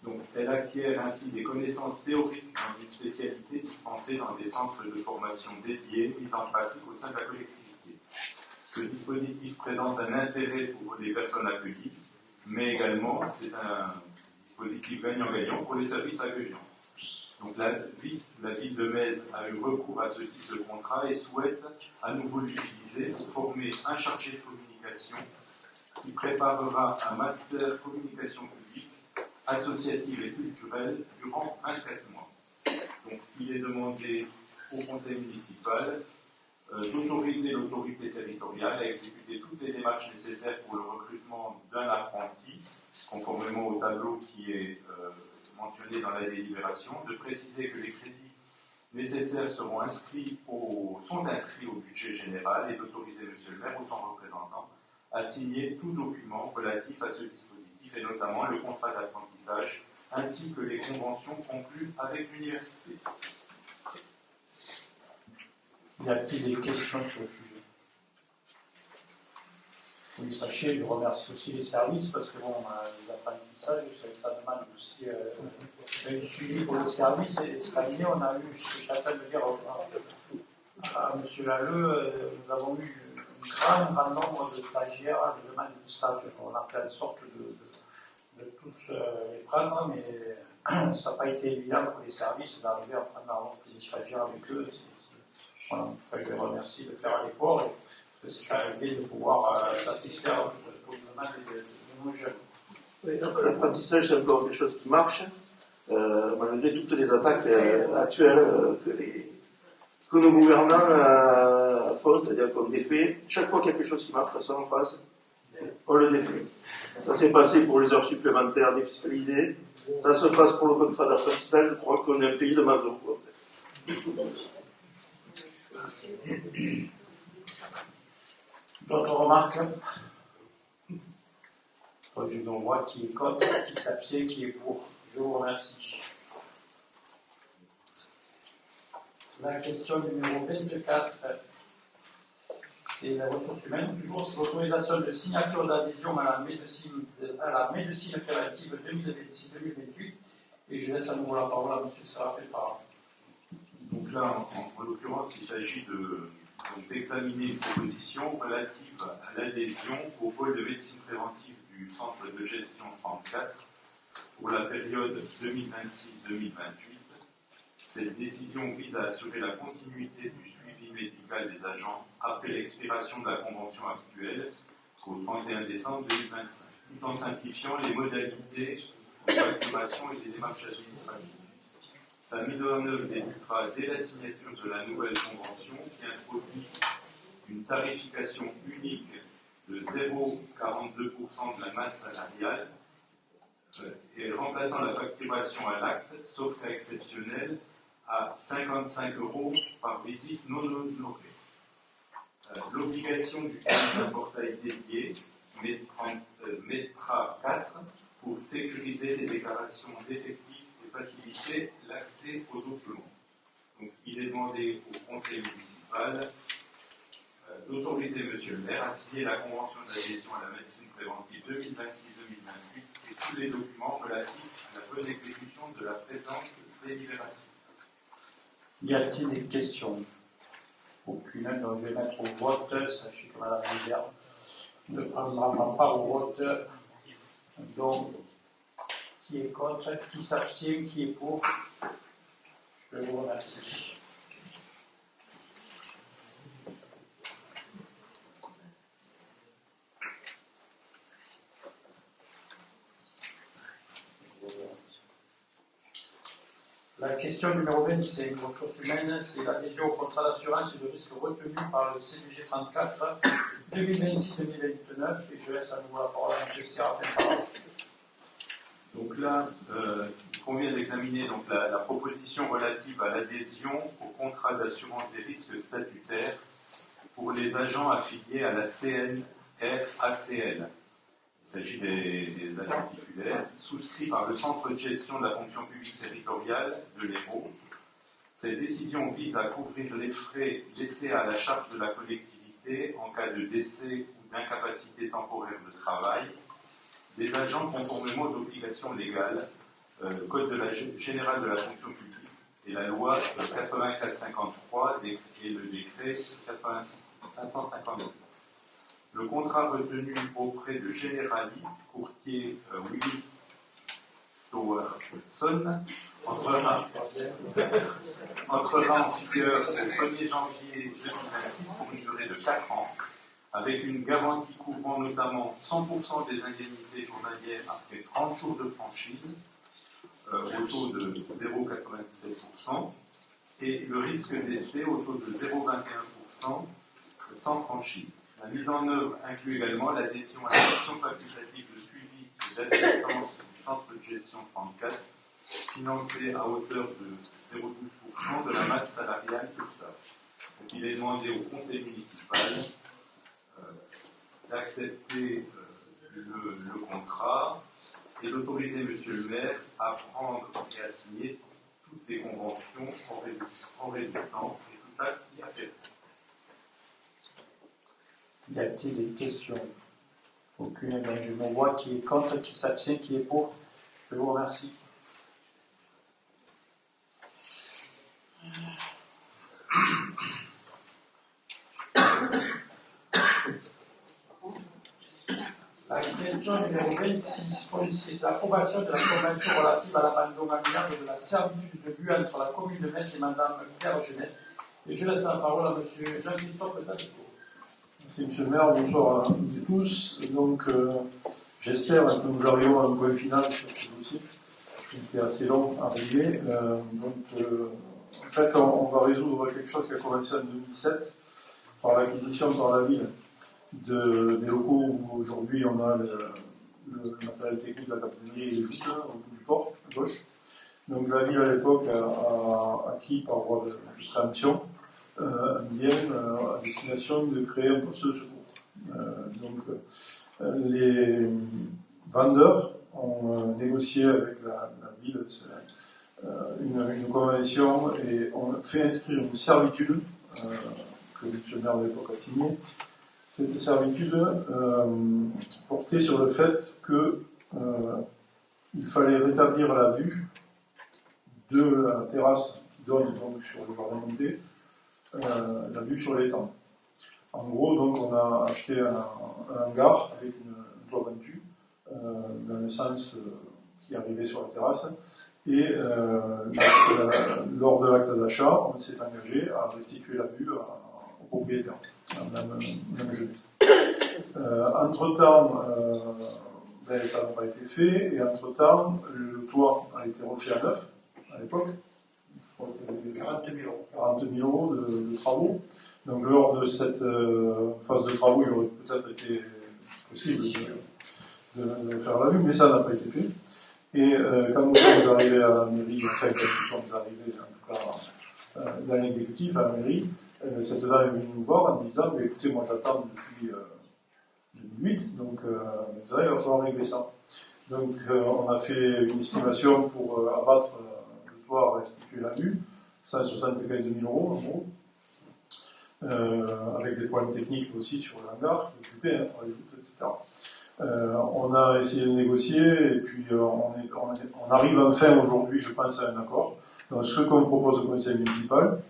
Donc, elle acquiert ainsi des connaissances théoriques dans une spécialité dispensée dans des centres de formation dédiés, mis en pratique au sein de la collectivité. Ce dispositif présente un intérêt pour les personnes accueillies, mais également c'est un dispositif gagnant-gagnant pour les services accueillants. Donc, la ville de Metz a eu recours à ce type de contrat et souhaite à nouveau l'utiliser pour former un chargé de communication qui préparera un master communication publique, associative et culturelle durant 24 mois. Donc, il est demandé au conseil municipal d'autoriser l'autorité territoriale à exécuter toutes les démarches nécessaires pour le recrutement d'un apprenti, conformément au tableau qui est mentionné dans la délibération, de préciser que les crédits nécessaires sont inscrits au budget général et d'autoriser M. le maire ou son représentant à signer tout document relatif à ce dispositif et notamment le contrat d'apprentissage ainsi que les conventions conclues avec l'université. Y a-t-il des questions sur le sujet? Oui, sachez, je remercie aussi les services parce que bon, les apprentissages, ça demande aussi un suivi pour les services. Et cette année, on a eu, ce que j'appelle de dire à M. Lalleux, nous avons eu un grand nombre de stagiaires, de demandes de stage. On a fait en sorte de tous les prendre, mais ça n'a pas été évident pour les services d'arriver à prendre des stagiaires avec eux. Voilà, je les remercie de faire l'effort et de c'est arrivé de pouvoir satisfaire aux demandes de nos jeunes. Oui, l'apprentissage, c'est encore quelque chose qui marche, malgré toutes les attaques actuelles que nos gouvernants font, c'est-à-dire qu'on défait. Chaque fois qu'il y a quelque chose qui marche, ça en face, on le défait. Ça s'est passé pour les heures supplémentaires défiscalisées, ça se passe pour le contrat d'apprentissage, je crois qu'on est un pays de Mazur. D'autres remarques? Je vous vois qui est contre, qui s'abstient, qui est pour. Je vous remercie. La question numéro 24, c'est la ressource humaine. Toujours, c'est l'autorisation de signature d'adhésion à la médecine préventive 2026-2028. Et je laisse à nouveau la parole à M. Séraphin Parent. Donc là, en l'occurrence, il s'agit d'examiner une proposition relative à l'adhésion au pôle de médecine préventive du centre de gestion 34 pour la période 2026-2028. Cette décision vise à assurer la continuité du suivi médical des agents après l'expiration de la convention actuelle au 31 décembre 2025, tout en simplifiant les modalités de facturation et des démarches administratives. Sa mise en œuvre débutera dès la signature de la nouvelle convention qui introduit une tarification unique de 0,42% de la masse salariale et remplaçant la facturation à l'acte, sauf cas exceptionnel, à 55 € par visite non honorée. L'obligation d'utiliser un portail dédié mettra 4 pour sécuriser les déclarations d'effectifs et faciliter l'accès aux documents. Donc, il est demandé au conseil municipal d'autoriser M. le maire à signer la convention d'adhésion à la médecine préventive 2026-2028 et tous les documents relatifs à la bonne exécution de la présente délibération. Y a-t-il des questions? Aucune, donc je vais mettre au vote. Sachez que Mme Hubert ne prendra pas part au vote. Donc, qui est contre, qui s'abstient, qui est pour? Je vous remercie. La question numéro 25, ressources humaines, c'est l'adhésion au contrat d'assurance et de risque retenu par le CDG 34 2026-2029. Et je laisse à nouveau la parole à M. Séraphin. Donc là, il convient d'examiner donc la proposition relative à l'adhésion au contrat d'assurance des risques statutaires pour les agents affiliés à la CNRACL. Il s'agit des agents titulaires souscrits par le Centre de gestion de la fonction publique territoriale de l'Hérault. Cette décision vise à couvrir les frais laissés à la charge de la collectivité en cas de décès ou d'incapacité temporaire de travail des agents conformément aux obligations légales, Code général de la fonction publique et la loi 8453 et le décret 552. Le contrat retenu auprès de Generali, courtier Willis Tower Hudson, entrera en vigueur au 1er janvier 2026 pour une durée de 4 ans, avec une garantie couvrant notamment 100% des indemnités journalières après 30 jours de franchise, au taux de 0,97%, et le risque d'essai au taux de 0,21% sans franchise. La mise en œuvre inclut également l'adhésion à la mission facultative de suivi et d'assistance du Centre de gestion 34, financée à hauteur de 0,12% de la masse salariale URSSAF. Il est demandé au conseil municipal d'accepter le contrat et d'autoriser M. le maire à prendre et à signer toutes les conventions en résultant et tout acte y afférent. Y a-t-il des questions? Aucune. Donc je me vois qui est contre, qui s'abstient, qui est pour. Je vous remercie. La question numéro 26, foncier, l'approbation de la convention relative à l'abandon amiable de la servitude de but entre la commune de Metz et Mme Pierre Jeunesse. Et je laisse la parole à M. Jean-Christophe Talico. Merci Monsieur le maire, bonsoir à toutes et tous. Donc j'espère que nous arriverons à un point final sur ce dossier, qui était assez long à régler. En fait, on va résoudre quelque chose qui a commencé en 2007 par l'acquisition par la ville des locaux où aujourd'hui on a le matériel technique de la capitainerie juste au bout du port, à gauche. Donc la ville à l'époque a acquis par voie de préemption un bien à destination de créer un poste de secours. Les vendeurs ont négocié avec la ville une convention et ont fait inscrire une servitude que le M. le maire de l'époque a signée. Cette servitude portait sur le fait qu'il fallait rétablir la vue de la terrasse qui donne donc sur le jardin monté, la vue sur l'étang. En gros, donc, on a acheté un hangar avec une toit battue dans le sens qui arrivait sur la terrasse. Et lors de l'acte d'achat, on s'est engagé à restituer la vue au propriétaire, même jeunesse. Entre-temps, ça n'a pas été fait, et entre-temps, le toit a été refait à neuf à l'époque. 40 000 euros. 40 000 euros de travaux. Donc lors de cette phase de travaux, il aurait peut-être été possible de faire la vue, mais ça n'a pas été fait. Et quand nous sommes arrivés à la mairie, enfin quand nous sommes arrivés en tout cas dans l'exécutif, à la mairie, cette dame est venue nous voir en disant « Écoutez, moi j'attends depuis 2008, donc il va falloir régler ça ». Donc on a fait une estimation pour abattre le toit, restituer la vue, 175 000 euros en gros, avec des problèmes techniques aussi sur le hangar, qui est occupé, etc. On a essayé de négocier et puis on arrive enfin aujourd'hui, je pense, à un accord. Donc ce qu'on propose au conseil municipal,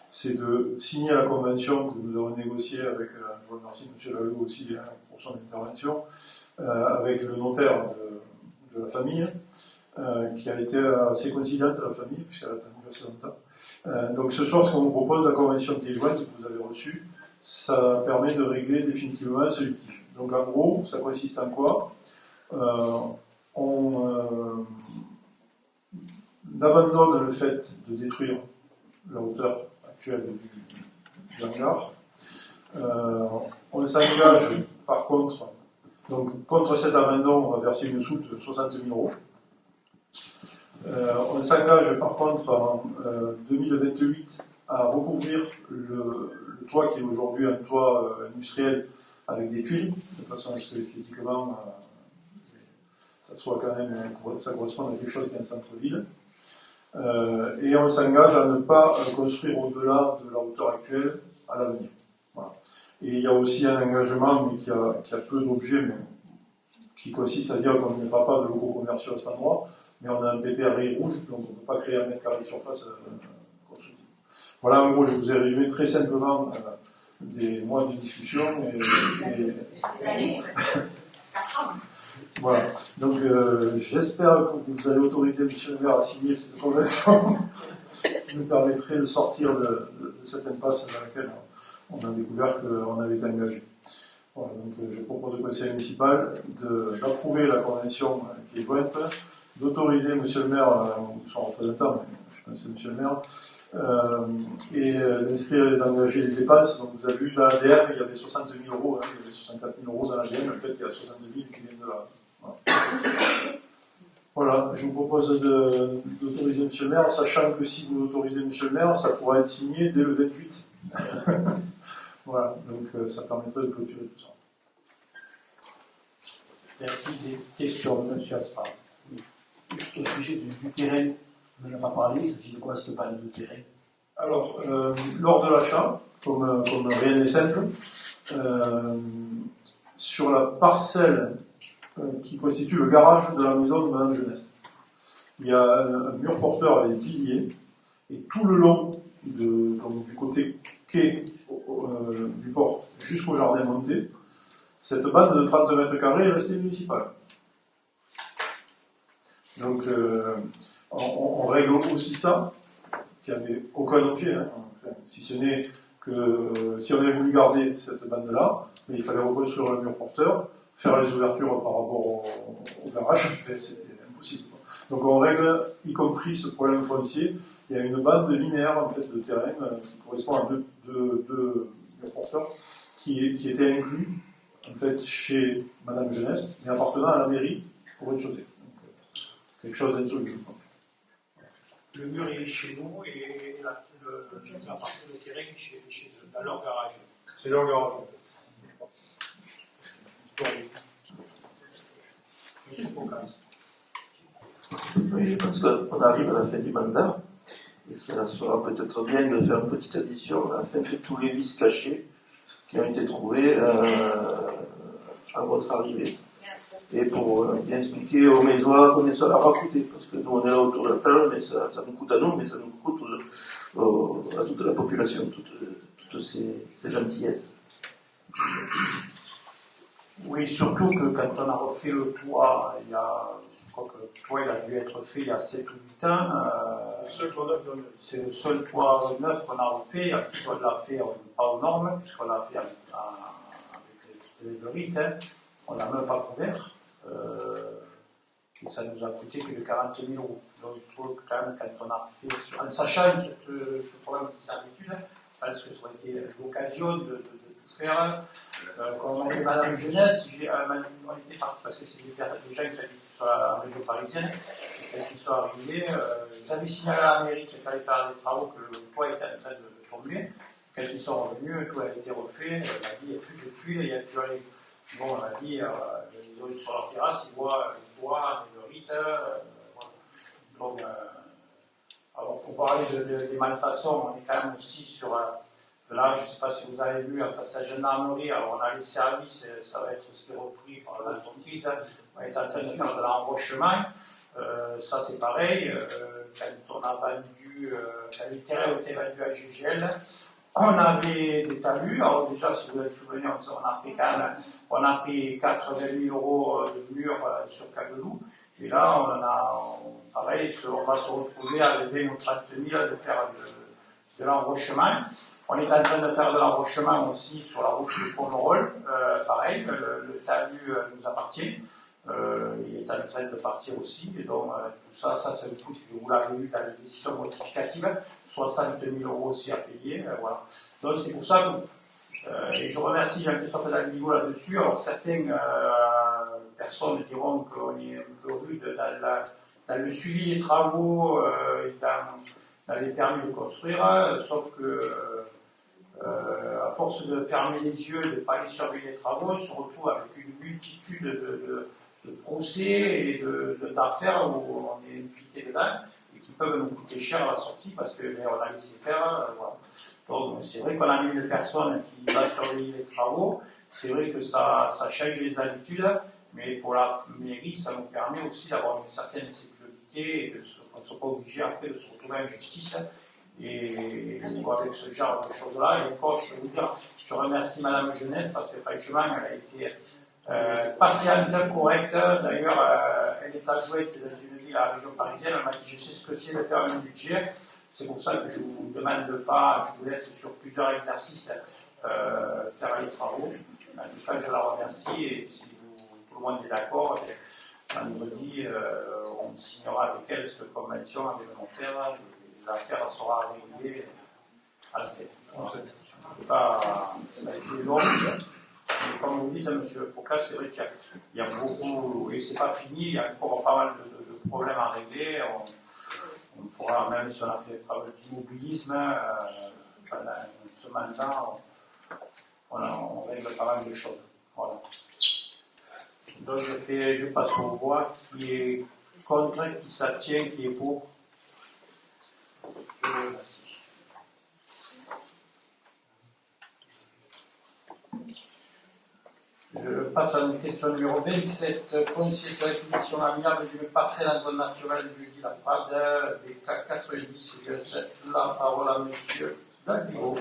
c'est de signer la convention que nous avons négociée avec, je remercie M. Lajou aussi pour son intervention, avec le notaire de la famille, qui a été assez conciliante à la famille, puisqu'elle a attendu assez longtemps. Donc ce soir, ce qu'on vous propose, la convention qui est jointe, que vous avez reçue, ça permet de régler définitivement ce litige. Donc en gros, ça consiste en quoi? On abandonne le fait de détruire la hauteur actuelle du hangar. On s'engage par contre, donc contre cet abandon, on va verser une soulte de 60 000 euros. On s'engage par contre en 2028 à recouvrir le toit qui est aujourd'hui un toit industriel avec des tuiles, de façon à ce que esthétiquement ça soit quand même, ça corresponde à quelque chose qui est un centre-ville. Et on s'engage à ne pas construire au-delà de la hauteur actuelle à l'avenir. Voilà. Et il y a aussi un engagement, mais qui a peu d'objets, mais qui consiste à dire qu'on ne mettra pas de locaux commerciaux à cet endroit, mais on a un PPRI rouge, donc on ne peut pas créer un mètre carré de surface constructible. Voilà, en gros, je vous ai résumé très simplement des mois de discussion Voilà. Donc, j'espère que vous allez autoriser M. le maire à signer cette convention qui nous permettrait de sortir de cette impasse dans laquelle on a découvert qu'on avait été engagé. Voilà, donc, je propose au conseil municipal d'approuver la convention qui est jointe, d'autoriser M. le maire, ou son représentant, mais je pense que c'est M. le maire, et d'inscrire et d'engager les dépenses. Donc vous avez vu dans l'ADN, il y avait 60 000 euros, il y avait 64 000 euros dans l'ADN, en fait il y a 62 000 qui viennent de là. Voilà, je vous propose d'autoriser M. le maire, sachant que si vous autorisez M. le maire, ça pourra être signé dès le 28. Voilà, donc ça permettrait de clôturer tout ça. Y a-t-il des questions, M. Aspar? Juste au sujet du terrain, on n'en a pas parlé, il s'agit de quoi ce panneau de terrain? Alors, lors de l'achat, comme rien n'est simple, sur la parcelle qui constitue le garage de la maison de Mme Jeunesse, il y a un mur porteur avec des piliers, et tout le long donc, du côté quai du port jusqu'au jardin monté, cette bande de 30 mètres carrés est restée municipale. Donc, on règle aussi ça, qui n'avait aucun objet, hein, enfin, si ce n'est que si on est venu garder cette bande-là, mais il fallait reconstruire le mur porteur, faire les ouvertures par rapport au garage, c'était impossible. Donc on règle, y compris ce problème foncier, il y a une bande linéaire en fait, de terrain qui correspond à deux murs porteurs qui était inclus en fait, chez Madame Jeunesse, mais appartenant à la mairie pour rez-de-chaussée. Quelque chose d'insoluble. Le mur est chez nous et la partie de terrain est chez eux, dans leur garage. C'est leur garage. Oui, je pense qu'on arrive à la fin du mandat et ça sera peut-être bien de faire une petite addition afin que tous les vices cachés qui ont été trouvés à votre arrivée. Et pour bien expliquer aux Mésois combien ça leur a coûté, parce que nous on est là autour de la table, mais ça nous coûte à nous, mais ça nous coûte à toute la population, toutes ces gentillesses. Oui, surtout que quand on a refait le toit, je crois que le toit il a dû être fait il y a 7 ou 8 ans. C'est le seul toit neuf qu'on a refait. On l'a fait pas aux normes, puisqu'on l'a fait avec les rites. Hein. On n'a même pas couvert. Et ça nous a coûté plus de 40 000 euros. Donc je trouve que quand même, quand on a fait, en sachant ce problème de servitude, je pense que ça aurait été l'occasion de tout faire. Quand on était Madame Jeunesse, on était parti parce que c'est des gens qui habitent sur la région parisienne, et quand ils sont arrivés, j'avais signalé à la mairie qu'il fallait faire des travaux, que le toit était en train de tomber. Quand ils sont revenus, tout a été refait, on a dit il n'y a plus de tuiles, il n'y a plus rien. Bon, on a dit, ils ont eu sur leur terrasse, ils voient le rite. Voilà. Donc, alors, pour parler des malfaçons, on est quand même aussi sur là, je ne sais pas si vous avez vu, en face à la gendarmerie, alors on a les services, ça va être aussi repris par l'entreprise, on est en train de faire de l'enrochement. Ça c'est pareil, quand on a vendu, quand les terrains ont été vendus à GGL, on avait des talus. Alors déjà, si vous avez souvenir, on a pris 80 000 euros de mur sur Cagelou. Et là, pareil, on va se retrouver avec 20 ou 30 000 de faire de l'enrochement. On est en train de faire de l'enrochement aussi sur la route de Pomerol. Pareil, le talus nous appartient. Il est en train de partir aussi. Et donc, tout ça c'est le coût que vous l'avez eu dans les décisions modificatives. 60 000 euros aussi à payer. Voilà. Donc, c'est pour ça que et je remercie Jean-Christophe Dalmigo là-dessus. Alors, certaines personnes diront qu'on est un peu rude dans le suivi des travaux et dans les permis de construire, sauf que à force de fermer les yeux, de ne pas aller surveiller les travaux, on se retrouve avec une multitude de procès et d'affaires où on est impliqué dedans et qui peuvent nous coûter cher à la sortie parce qu'on a laissé faire. Voilà. Donc c'est vrai qu'on a mis une personne qui va surveiller les travaux, c'est vrai que ça change les habitudes, mais pour la mairie, ça nous permet aussi d'avoir une certaine sécurité et qu'on ne soit pas obligé après de se retrouver en justice. Et avec ce genre de choses-là, et encore, je peux vous dire, je remercie Madame Jeunesse parce que franchement, elle a été patiente, correcte. D'ailleurs, elle est adjointe dans une ville à la région parisienne. Elle m'a dit, je sais ce que c'est de faire un budget. C'est pour ça que je ne vous demande pas, je vous laisse sur plusieurs exercices faire les travaux. En tout cas, je la remercie et si tout le monde est d'accord, vendredi, on signera avec elle cette convention avec le notaire. L'affaire sera réglée à la scène. Ça a été long. Mais comme vous dites, M. Foucault, c'est vrai qu'il y a beaucoup, et c'est pas fini, il y a encore pas mal de problèmes à régler. On fera, même si on a fait des travaux d'immobilisme, pendant ce mandat, on règle pas mal de choses. Voilà. Donc je passe au voix qui est contre, qui s'abstient, qui est pour. Je passe à une question numéro 27. Foncier sur l'acquisition amiable d'une parcelle en zone naturelle du dit la Prade, des cas 90 et 7. La parole à M. Dalmigo.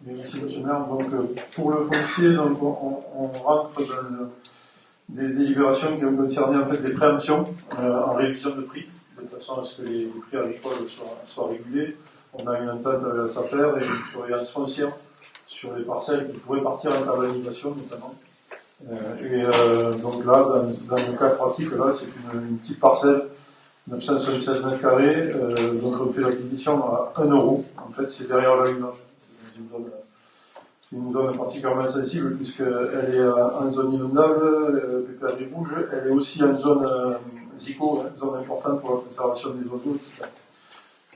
Merci, M. le maire. Donc, pour le foncier, donc, on rentre dans des délibérations qui ont concerné en fait des préemptions en révision de prix, de façon à ce que les prix agricoles soient régulés. On a une entente avec la SAFER et une surveillance foncière sur les parcelles qui pourraient partir en carbonisation notamment. Donc là, dans le cas pratique, là, c'est une petite parcelle, 976 mètres carrés, donc on fait l'acquisition à 1 €. En fait, c'est derrière la Lune. C'est une zone particulièrement sensible puisqu'elle est en zone inondable, PPRI rouge, elle est aussi en zone ZICO, zone importante pour la conservation des oiseaux, etc.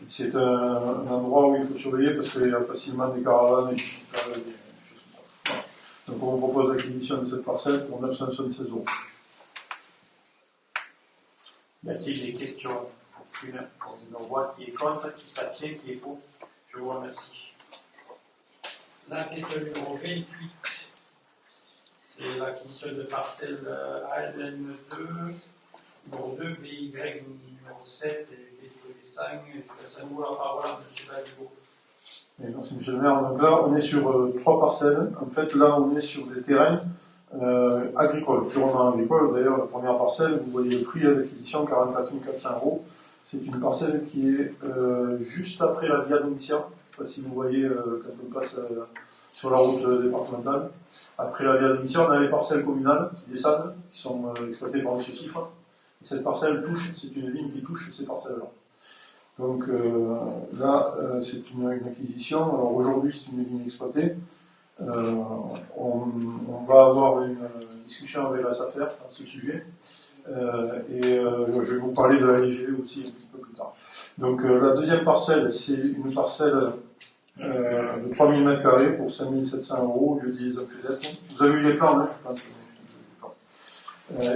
C'est un endroit où il faut surveiller parce qu'il y a facilement des caravanes et des choses comme ça. Voilà. Donc on vous propose l'acquisition de cette parcelle pour 976 €. Y a-t-il des questions? On voit qui est contre, qui s'abstient, qui est pour. Je vous remercie. La question numéro 28, c'est l'acquisition de parcelles ALN2, numéro 2, BY numéro 7 et BY5. Je laisse à nouveau la parole à M. Dalmigo. Merci, M. le maire. Donc là, on est sur 3 parcelles. En fait, là, on est sur des terrains agricoles, purement agricoles. D'ailleurs, la première parcelle, vous voyez le prix à l'acquisition, 44 400 €. C'est une parcelle qui est juste après la Via Domitia. Je ne sais pas si vous voyez quand on passe sur la route départementale. Après la Via Domitia, on a les parcelles communales qui descendent, qui sont exploitées par M. Chiffre. Et cette parcelle touche, c'est une ligne qui touche ces parcelles-là. Donc là, c'est une acquisition. Alors aujourd'hui, c'est une ligne exploitée. On va avoir une discussion avec la SAFER à ce sujet. Je vais vous parler de la LGE aussi un petit peu plus tard. Donc la deuxième parcelle, c'est une parcelle de 3000 m² pour 5700 € au lieu des amphithéâtres. Vous avez eu les plans, hein, je pense.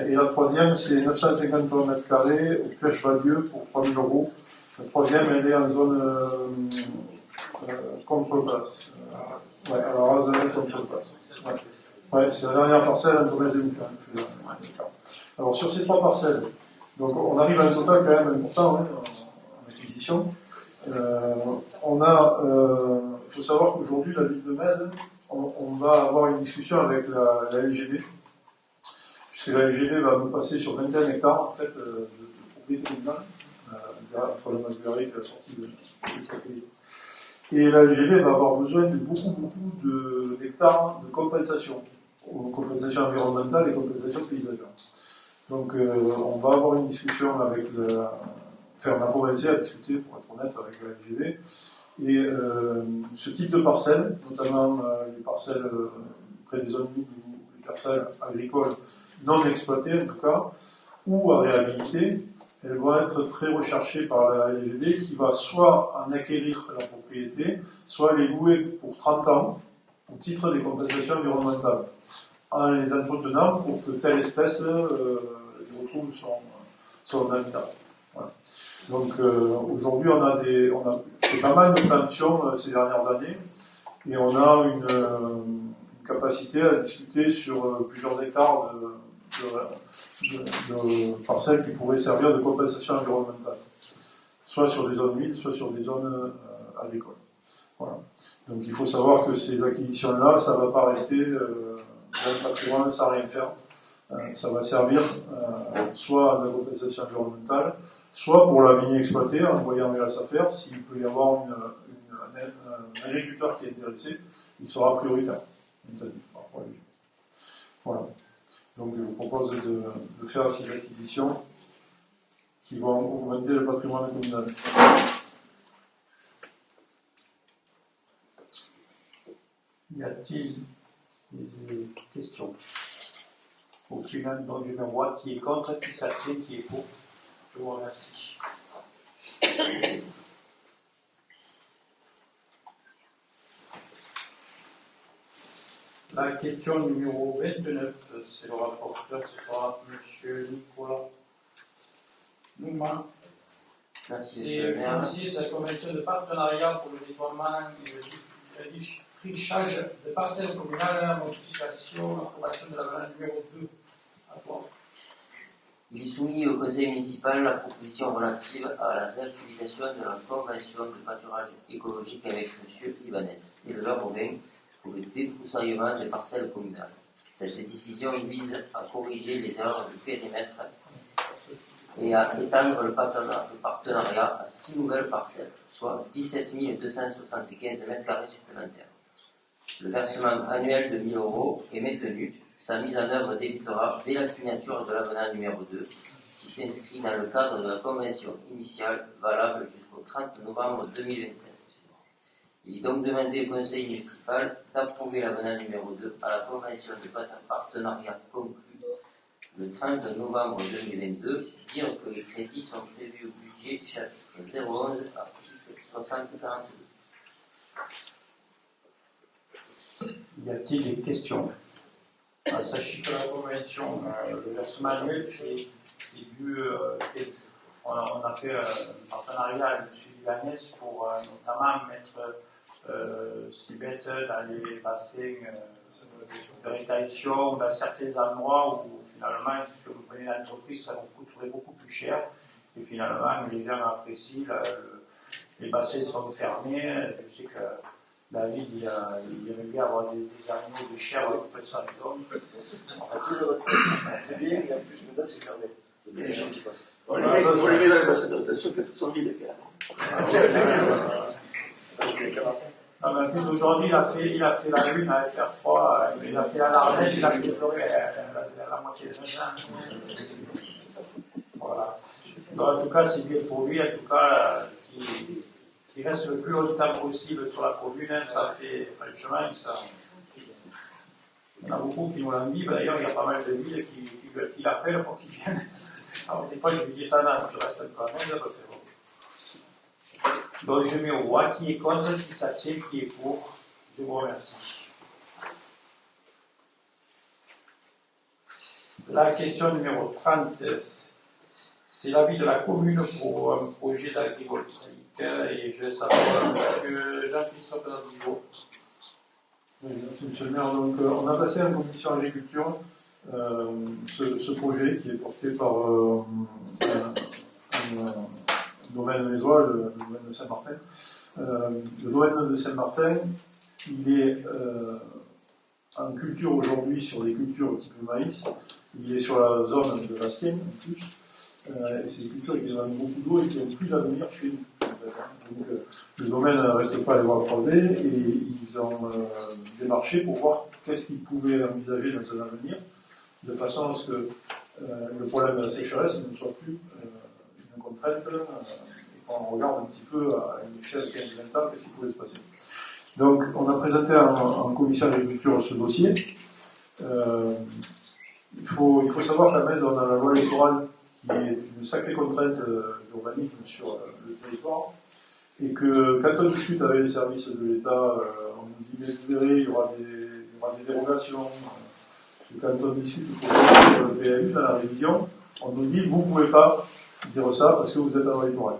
Et la troisième, c'est 950 m² au Pêche-Valieu pour 3000 €. La troisième, elle est en zone contrepasse. Ouais, alors Azanet contrepasse. Ouais. Ouais, c'est la dernière parcelle, Andromède et Lupin. Alors sur ces 3 parcelles, donc on arrive à un total quand même important en acquisition. Il faut savoir qu'aujourd'hui, la ville de Metz, on va avoir une discussion avec la LGD, puisque la LGD va nous passer sur 21 hectares en fait, de propriété communale, entre le Masberic et la sortie de propriété. Et la LGD va avoir besoin de beaucoup d'hectares de compensation environnementale et compensation paysagère. Donc on va avoir une discussion avec on a commencé à discuter, pour être honnête, avec la LGD. Et ce type de parcelles, notamment les parcelles près des zones humides ou les parcelles agricoles non exploitées en tout cas, ou à réhabiliter, elles vont être très recherchées par la LGD qui va soit en acquérir la propriété, soit les louer pour 30 ans au titre des compensations environnementales, en les entretenant pour que telle espèce retrouve son habitat. Voilà. Donc aujourd'hui on a fait pas mal de plantations ces dernières années et on a une capacité à discuter sur plusieurs hectares de parcelles qui pourraient servir de compensation environnementale, soit sur des zones humides, soit sur des zones agricoles. Voilà. Donc il faut savoir que ces acquisitions-là, ça ne va pas rester dans le patrimoine sans rien faire. Ça va servir soit à la compensation environnementale, soit pour la vigne exploitée, en envoyant vers la SAFER, s'il peut y avoir un agriculteur qui est intéressé, il sera prioritaire. Voilà. Donc je vous propose de faire ces acquisitions qui vont augmenter le patrimoine communal. Y a-t-il des questions? Aucune, donc je me vois qui est contre, qui s'abstient, qui est pour. Je vous remercie. La question numéro 29, c'est le rapporteur, ce sera M. Nicolas Nouma. C'est foncier, c'est la convention de partenariat pour le déploiement et le défrichage de parcelles communales, modification, approbation de la loi numéro 2. À toi. Il est soumis au conseil municipal la proposition relative à la réactualisation de la convention de pâturage écologique avec M. Ibanez, éleveur bovin, pour le débroussaillement des parcelles communales. Cette décision vise à corriger les erreurs de périmètre et à étendre le partenariat à 6 nouvelles parcelles, soit 17 275 m² supplémentaires. Le versement annuel de 1 000 € est maintenu. Sa mise en œuvre débutera dès la signature de l'avenant numéro 2, qui s'inscrit dans le cadre de la convention initiale valable jusqu'au 30 novembre 2027. Il est donc demandé au conseil municipal d'approuver l'avenant numéro 2 à la convention de partenariat conclue le 30 novembre 2022, dire que les crédits sont prévus au budget chapitre 011, article 6042. Y a-t-il des questions? Sachez que la convention, le versement annuel, c'est dû. On a fait un partenariat avec M. Ibanez pour notamment mettre ces bêtes dans les bassins de rétention, dans certains endroits où finalement, puisque vous prenez l'entreprise, ça vous coûterait beaucoup plus cher. Et finalement, les gens apprécient, les bassins sont fermés. Je sais que David, il aimait bien avoir des animaux de chair à peu près 100 tonnes. Très bien, et en plus, maintenant, c'est fermé. Il y a des gens qui passent. On les met dans le bassin de rétention quand ils sont vides, les gars. En plus, aujourd'hui, il a fait la Lune avec R3, il a fait la Larnège, il a fait la moitié des gens. Voilà. Donc, en tout cas, c'est bien pour lui, en tout cas, qui reste le plus longtemps possible sur la commune. Ça fait, franchement, ça. Il y en a beaucoup qui nous l'envient. D'ailleurs, il y a pas mal de villes qui l'appellent pour qu'ils viennent. Alors, des fois, je lui dis, attends, tu restes quand même, parce que bon. Donc, je mets au roi qui est contre, qui s'abstient, qui est pour. Je vous remercie. La question numéro 30, c'est l'avis de la commune pour un projet d'agrivoltaïque. Et je laisse la parole à M. Jean-Christophe Navigo. Oui, merci Monsieur le maire. Donc, on a passé en commission agriculture ce projet qui est porté par un domaine mésois, le domaine de Saint-Martin. Le domaine de Saint-Martin, il est en culture aujourd'hui sur des cultures type maïs. Il est sur la zone de la Seine en plus. Et c'est des cultures qui demandent beaucoup d'eau et qui n'ont plus d'avenir chez nous. En fait, hein. Donc, le domaine ne reste pas les bras croisés et ils ont démarché pour voir qu'est-ce qu'ils pouvaient envisager dans un avenir, de façon à ce que le problème de la sécheresse ne soit plus une contrainte et qu'on regarde un petit peu à une échelle de 15-20 ans qu'est-ce qui pouvait se passer. Donc, on a présenté en commission d'agriculture ce dossier. Il faut savoir qu'à Metz, on a la loi électorale qui est une sacrée contrainte d'urbanisme sur le territoire, et que quand on discute avec les services de l'État, on nous dit, mais vous verrez, il y aura des dérogations. Quand on discute pour le PLU dans la révision, on nous dit, vous ne pouvez pas dire ça parce que vous êtes en loi électorale.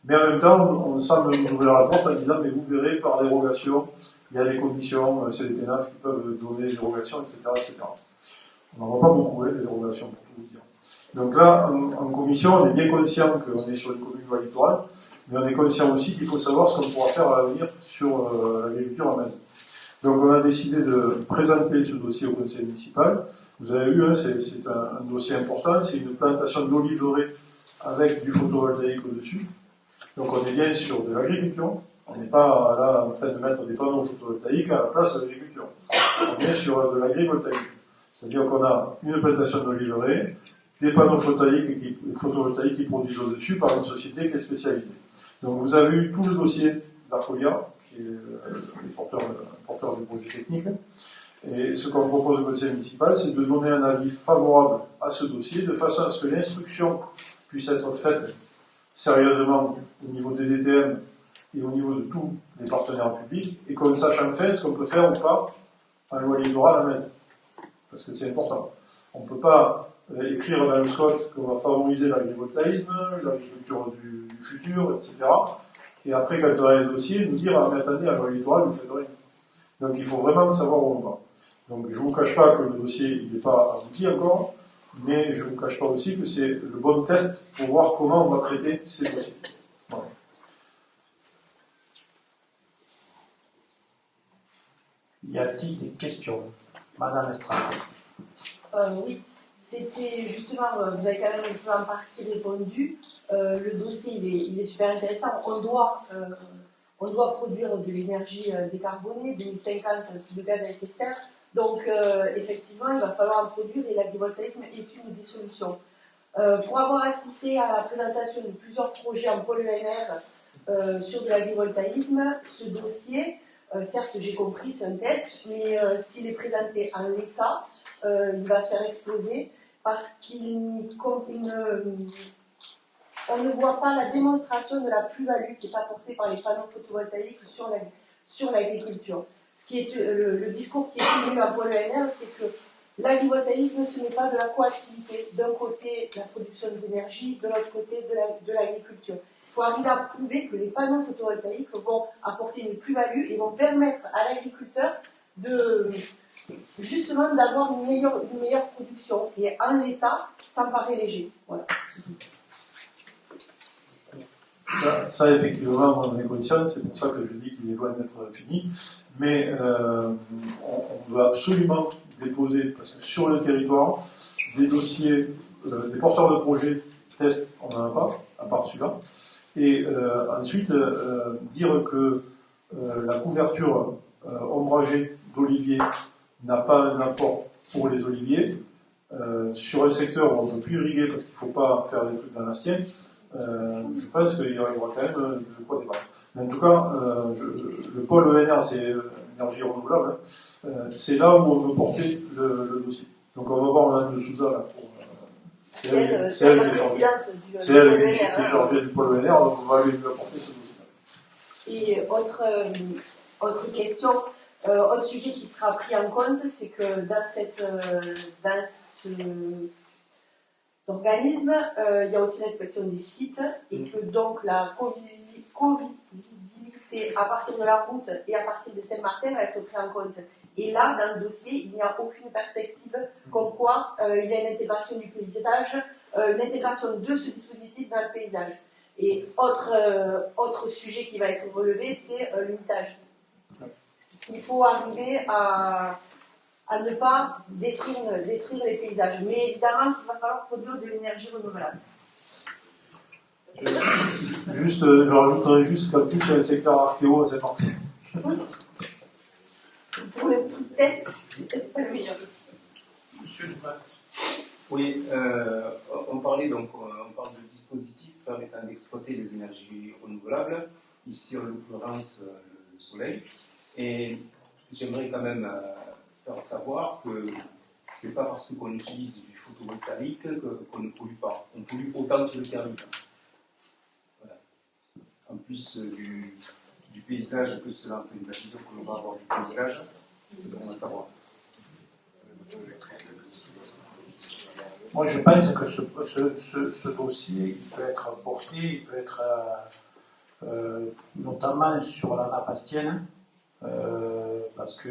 Mais en même temps, on semble nous ouvrir la porte en disant, mais vous verrez, par dérogation, il y a des conditions, c'est des pénales qui peuvent donner des dérogations, etc., etc. On n'en voit pas beaucoup, des dérogations, pour tout vous dire. Donc là, en commission, on est bien conscient qu'on est sur une commune loi littorale, mais on est conscient aussi qu'il faut savoir ce qu'on pourra faire à l'avenir sur l'agriculture à Metz. Donc on a décidé de présenter ce dossier au conseil municipal. Vous avez vu, c'est un dossier important, c'est une plantation d'oliveraies avec du photovoltaïque au-dessus. Donc on est bien sur de l'agriculture. On n'est pas là en train de mettre des panneaux photovoltaïques à la place de l'agriculture. On est sur de l'agrivoltaïque. C'est-à-dire qu'on a une plantation d'oliveraies, des panneaux photovoltaïques qui produisent au-dessus par une société qui est spécialisée. Donc vous avez eu tout le dossier d'Arcolia, qui est le porteur du projet technique. Et ce qu'on propose au conseil municipal, c'est de donner un avis favorable à ce dossier, de façon à ce que l'instruction puisse être faite sérieusement au niveau des DTM et au niveau de tous les partenaires publics, et qu'on sache enfin ce qu'on peut faire ou pas en loi littorale à Metz. Parce que c'est important. On ne peut pas écrire dans le SCOT qu'on va favoriser l'agrivoltaïsme, l'agriculture du futur, etc. Et après, quand on a les dossiers, nous dire, ah, mais attendez, à la loi littorale, vous ne faites rien. Donc il faut vraiment savoir où on va. Donc je ne vous cache pas que le dossier n'est pas abouti encore, mais je ne vous cache pas aussi que c'est le bon test pour voir comment on va traiter ces dossiers. Voilà. Y a-t-il des questions? Madame Estrada. Oui, c'était justement, vous avez quand même un peu en partie répondu. Le dossier, il est super intéressant. On doit produire de l'énergie décarbonée, 2050, plus de gaz à effet de serre. Donc, effectivement, il va falloir en produire et l'agrivoltaïsme est une des solutions. Pour avoir assisté à la présentation de plusieurs projets en pôle ENR sur de l'agrivoltaïsme, ce dossier, certes, j'ai compris, c'est un test, mais s'il est présenté en l'état, il va se faire exploser parce on ne voit pas la démonstration de la plus-value qui est apportée par les panneaux photovoltaïques sur l'agriculture. Ce qui est le discours qui est tenu à Pôle ENR, c'est que l'agrivoltaïsme, ce n'est pas de la coactivité. D'un côté, la production d'énergie, de l'autre côté, de l'agriculture. Il faut arriver à prouver que les panneaux photovoltaïques vont apporter une plus-value et vont permettre à l'agriculteur justement d'avoir une meilleure production. Et en l'état, ça me paraît léger. Voilà. Ça, effectivement, on est conscient, c'est pour ça que je dis qu'il est loin d'être fini, mais on veut absolument déposer, parce que sur le territoire, des dossiers, des porteurs de projets, tests, on n'en a pas, à part celui-là, et ensuite, dire que la couverture ombragée d'oliviers n'a pas un apport pour les oliviers, sur un secteur où on ne peut plus irriguer parce qu'il ne faut pas faire des trucs dans l'assien, je pense qu'il y aura quand même de quoi débattre. Mais en tout cas, le pôle ENR, c'est énergie renouvelable, c'est là où on veut porter le dossier. Donc on va voir Mme de Souza là, c'est elle qui est chargée du pôle ENR, donc on va lui apporter ce dossier. Et autre question, autre sujet qui sera pris en compte, c'est que dans ce organisme, il y a aussi l'inspection des sites et que donc la corrigibilité à partir de la route et à partir de Saint-Martin va être pris en compte. Et là, dans le dossier, il n'y a aucune perspective comme quoi il y a une intégration du paysage, une intégration de ce dispositif dans le paysage. Et autre sujet qui va être relevé, c'est le mitage. Il faut arriver à ne pas détruire les paysages. Mais évidemment, il va falloir produire de l'énergie renouvelable. Je rajouterais juste qu'en plus, il y a le secteur archéo à Saint-Martin. Pour le test, c'est peut-être pas le meilleur. Monsieur Dumas. Oui, on parle de dispositifs permettant d'exploiter les énergies renouvelables, ici en l'occurrence le soleil. Et j'aimerais quand même faire savoir que c'est pas parce qu'on utilise du photovoltaïque qu'on ne pollue pas. On pollue autant que le thermique. Voilà. En plus du paysage que cela, la vision que l'on va avoir du paysage, c'est bon à savoir. Moi, je pense que ce dossier, il peut être porté, il peut être notamment sur la nappe astienne, parce que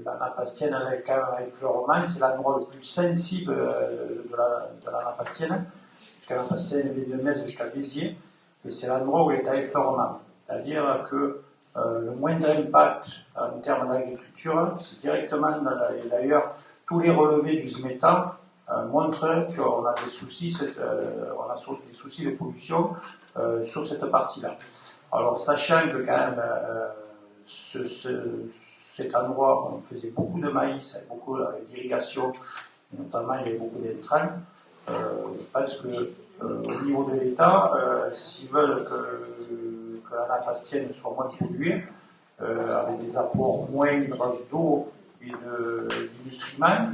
la nappe astienne avec Fleureman, c'est l'endroit le plus sensible de la nappe astienne, puisque la nappe astienne est de Metz jusqu'à Béziers, et c'est l'endroit où est avec Fleureman. C'est-à-dire que le moindre impact en termes d'agriculture, c'est directement, et d'ailleurs, tous les relevés du SMETA montrent qu'on a des soucis, des soucis de pollution sur cette partie-là. Alors, sachant que quand même, cet endroit, on faisait beaucoup de maïs, beaucoup d'irrigation, notamment il y avait beaucoup d'intrants, je pense que au niveau de l'État, s'ils veulent que la nappe astienne soit moins polluée, avec des apports moindres d'eau et de nutriments,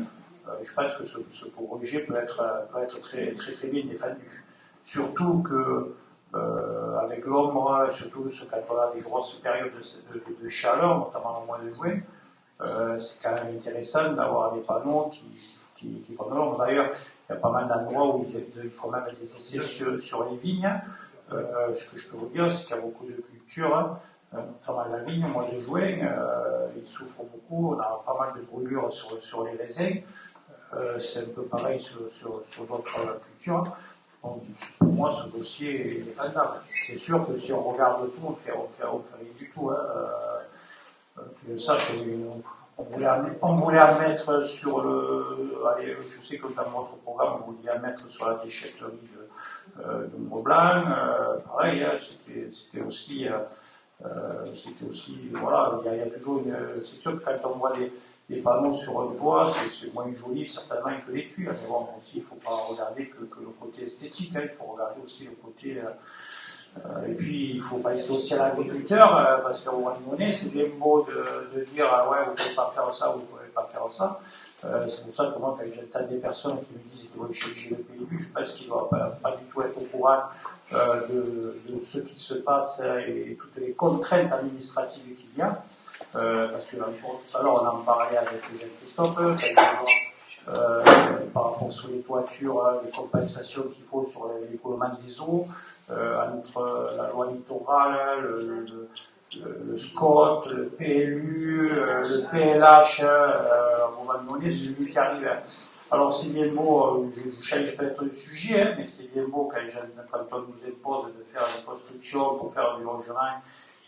je pense que ce projet peut être très, très, très bien défendu. Surtout que avec l'ombre, surtout quand on a des grosses périodes de chaleur, notamment au mois de juin, c'est quand même intéressant d'avoir des panneaux qui font de l'ombre. D'ailleurs, il y a pas mal d'endroits où il faut même des essais sur les vignes. Ce que je peux vous dire, c'est qu'il y a beaucoup de cultures, notamment la vigne au mois de juin, il souffre beaucoup, on a pas mal de brûlures sur les raisins. C'est un peu pareil sur d'autres cultures. Donc, pour moi, ce dossier est défendable. C'est sûr que si on regarde tout, on fait rien du tout. Que je sache, on voulait en mettre sur allez, je sais que dans votre programme, vous vouliez en mettre sur la déchetterie de Mont-Blanc. Pareil, c'était aussi, voilà, il y a toujours c'est sûr que quand on voit des panneaux sur un toit, c'est moins joli certainement que les tuiles. Mais bon, aussi, il ne faut pas regarder que le côté esthétique, il faut regarder aussi le côté. Et puis, il faut passer aussi à l'agriculteur, parce qu'à un moment donné, c'est bien beau de dire ouais, vous ne pouvez pas faire ça, vous ne pouvez pas faire ça. C'est pour ça que moi, quand j'entends des personnes qui me disent qu'ils vont changer le PLU, je pense qu'ils ne doivent pas du tout être au courant de ce qui se passe et toutes les contraintes administratives qu'il y a. Parce que tout à l'heure, on en parlait avec Jean-Christophe, par rapport sur les toitures, les compensations qu'il faut sur l'écoulement des eaux, entre la loi littorale, le SCOT, le PLU, le PLH, à un moment donné, c'est lui qui arrive. Alors c'est bien beau, je change peut-être de sujet, mais c'est bien beau quand on nous impose de faire une construction pour faire du logement,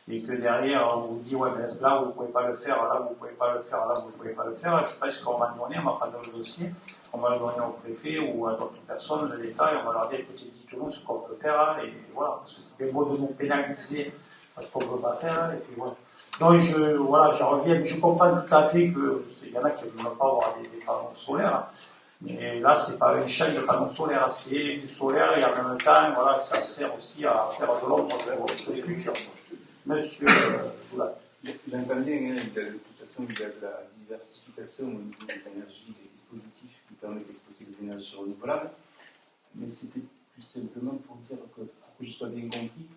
et que derrière on vous dit ouais mais là vous ne pouvez pas le faire, là vous ne pouvez pas le faire, là vous ne pouvez pas le faire. Je pense qu'on va le donner, on va prendre le dossier, on va le donner au préfet ou à d'autres personnes de l'État et on va leur dire écoutez, dites-nous ce qu'on peut faire et voilà, parce que c'est bien beau de nous pénaliser parce qu'on ne peut pas faire et puis voilà. Donc j'en reviens, je comprends tout à fait qu'il y en a qui ne veulent pas avoir des panneaux solaires. Mais là, c'est pas une chaîne de panneaux solaires, c'est du solaire et en même temps, voilà, ça sert aussi à faire de l'ombre sur les cultures. Monsieur Doula. J'entends bien, de toute façon, il y a de la diversification au niveau des énergies, des dispositifs qui permettent d'exploiter les énergies renouvelables. Mais c'était plus simplement pour dire pour que je sois bien compris,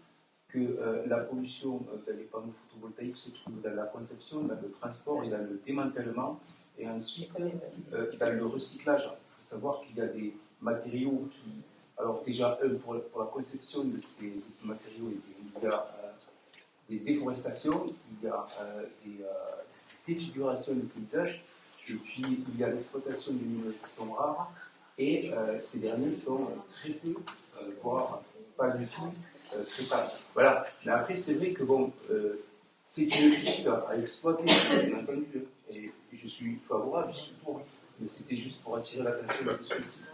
que la pollution dans les panneaux photovoltaïques se trouve dans la conception, dans le transport et dans le démantèlement, et ensuite dans le recyclage. Il faut savoir qu'il y a des matériaux qui, alors déjà, pour la conception de ces matériaux, il y a des déforestations, il y a des défigurations du paysage, et puis il y a l'exploitation des minerais qui sont rares, et ces derniers sont très peu, voire pas du tout traitables. Voilà. Mais après, c'est vrai que bon, c'est une piste à exploiter, bien entendu, et je suis favorable, je suis pour. Mais c'était juste pour attirer l'attention là-dessus.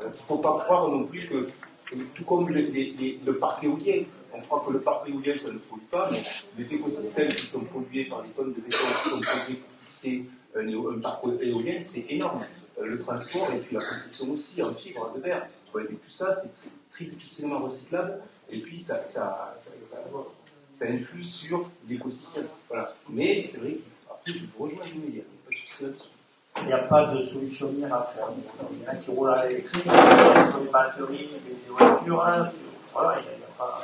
Il ne faut pas croire non plus que, tout comme le parc éolien, on croit que le parc éolien ça ne pollue pas, mais les écosystèmes qui sont pollués par les tonnes de béton qui sont posées pour fixer un parc éolien, c'est énorme. Le transport et puis la conception aussi en fibre de verre. Et tout ça, c'est très difficilement recyclable et puis ça influe sur l'écosystème. Voilà. Mais c'est vrai qu'après, je vous rejoins, il n'y a pas de souci là-dessus. Il n'y a pas de solution miracle. Il y en a qui roulent à l'électrique, sur les batteries, des voitures. Voilà, il n'y a pas.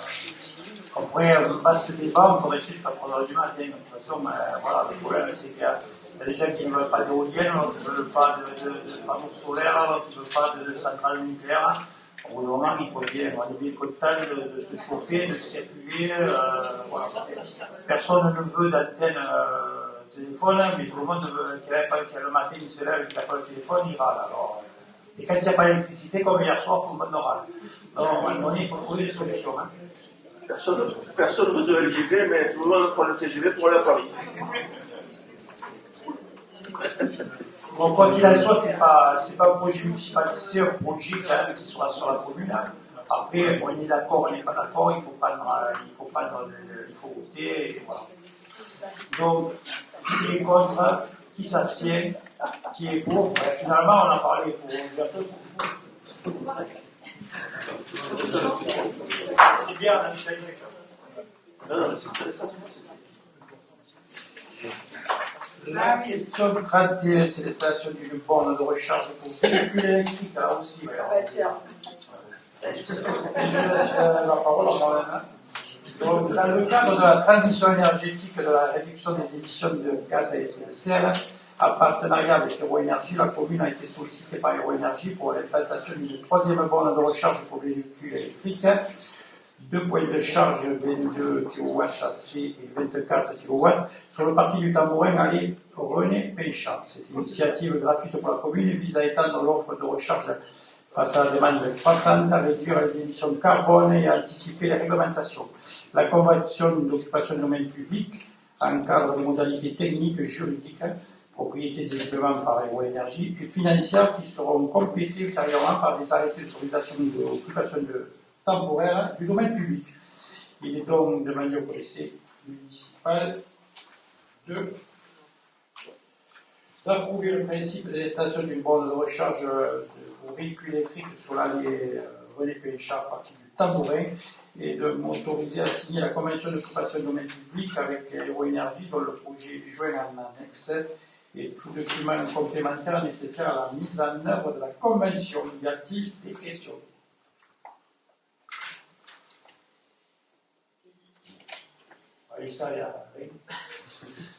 Après, on passe ce débat, on peut rester jusqu'à 3h du matin. De toute façon, voilà, le problème, c'est qu'il y a des gens qui ne veulent pas d'éoliennes, d'autres qui ne veulent pas de panneaux solaires, d'autres qui ne veulent pas de centrales nucléaires. Au bout d'un moment, il faut bien, on est bien content de se chauffer, de circuler. Voilà. Personne ne veut d'antenne téléphone, mais tout le monde veut, le matin, il se lève, il n'a pas le téléphone, il râle. Alors, et quand il n'y a pas d'électricité, comme hier soir, tout le monde râle. Donc, à un moment donné, il faut trouver des solutions. Hein. Personne ne veut de LGV, mais tout le monde prend le TGV pour aller à Paris. Bon, quoi qu'il en soit, c'est pas un projet municipal, c'est un projet quand même qui sera sur la commune. Après, on est d'accord, on n'est pas d'accord, il faut voter, et voilà. Donc, qui est contre, qui s'abstient, qui est pour. Finalement, on a parlé pour bientôt. C'est bien, on a dit non, c'est intéressant. La question 31, c'est l'installation d'une borne de recharge pour véhicules électriques, là aussi. Je laisse la parole à moi-même. Donc, dans le cadre de la transition énergétique et de la réduction des émissions de gaz à effet de serre, en partenariat avec Euroénergie, la commune a été sollicitée par Euroénergie pour l'implantation d'une troisième borne de recharge pour véhicules électriques, 2 points de charge 22 kW AC et 24 kW sur le parti du Tambourin allé René-Péchard. Cette initiative gratuite pour la commune vise à étendre l'offre de recharge face à la demande croissante, à réduire les émissions de carbone et à anticiper les réglementations. La convention d'occupation de domaine public encadre les modalités techniques, juridiques, propriété des équipements par Euroénergie et financières qui seront complétées ultérieurement par des arrêtés d'autorisation d'occupation temporaire du domaine public. Il est donc demandé au conseil municipal d'approuver le principe de l'installation d'une borne de recharge pour véhicules électriques sur l'allée René-Péchard, partie du Tambourin, et de m'autoriser à signer la convention d'occupation de domaine public avec Euroénergie, dont le projet est joint en annexe, et tout document complémentaire nécessaire à la mise en œuvre de la convention. Y a-t-il des questions?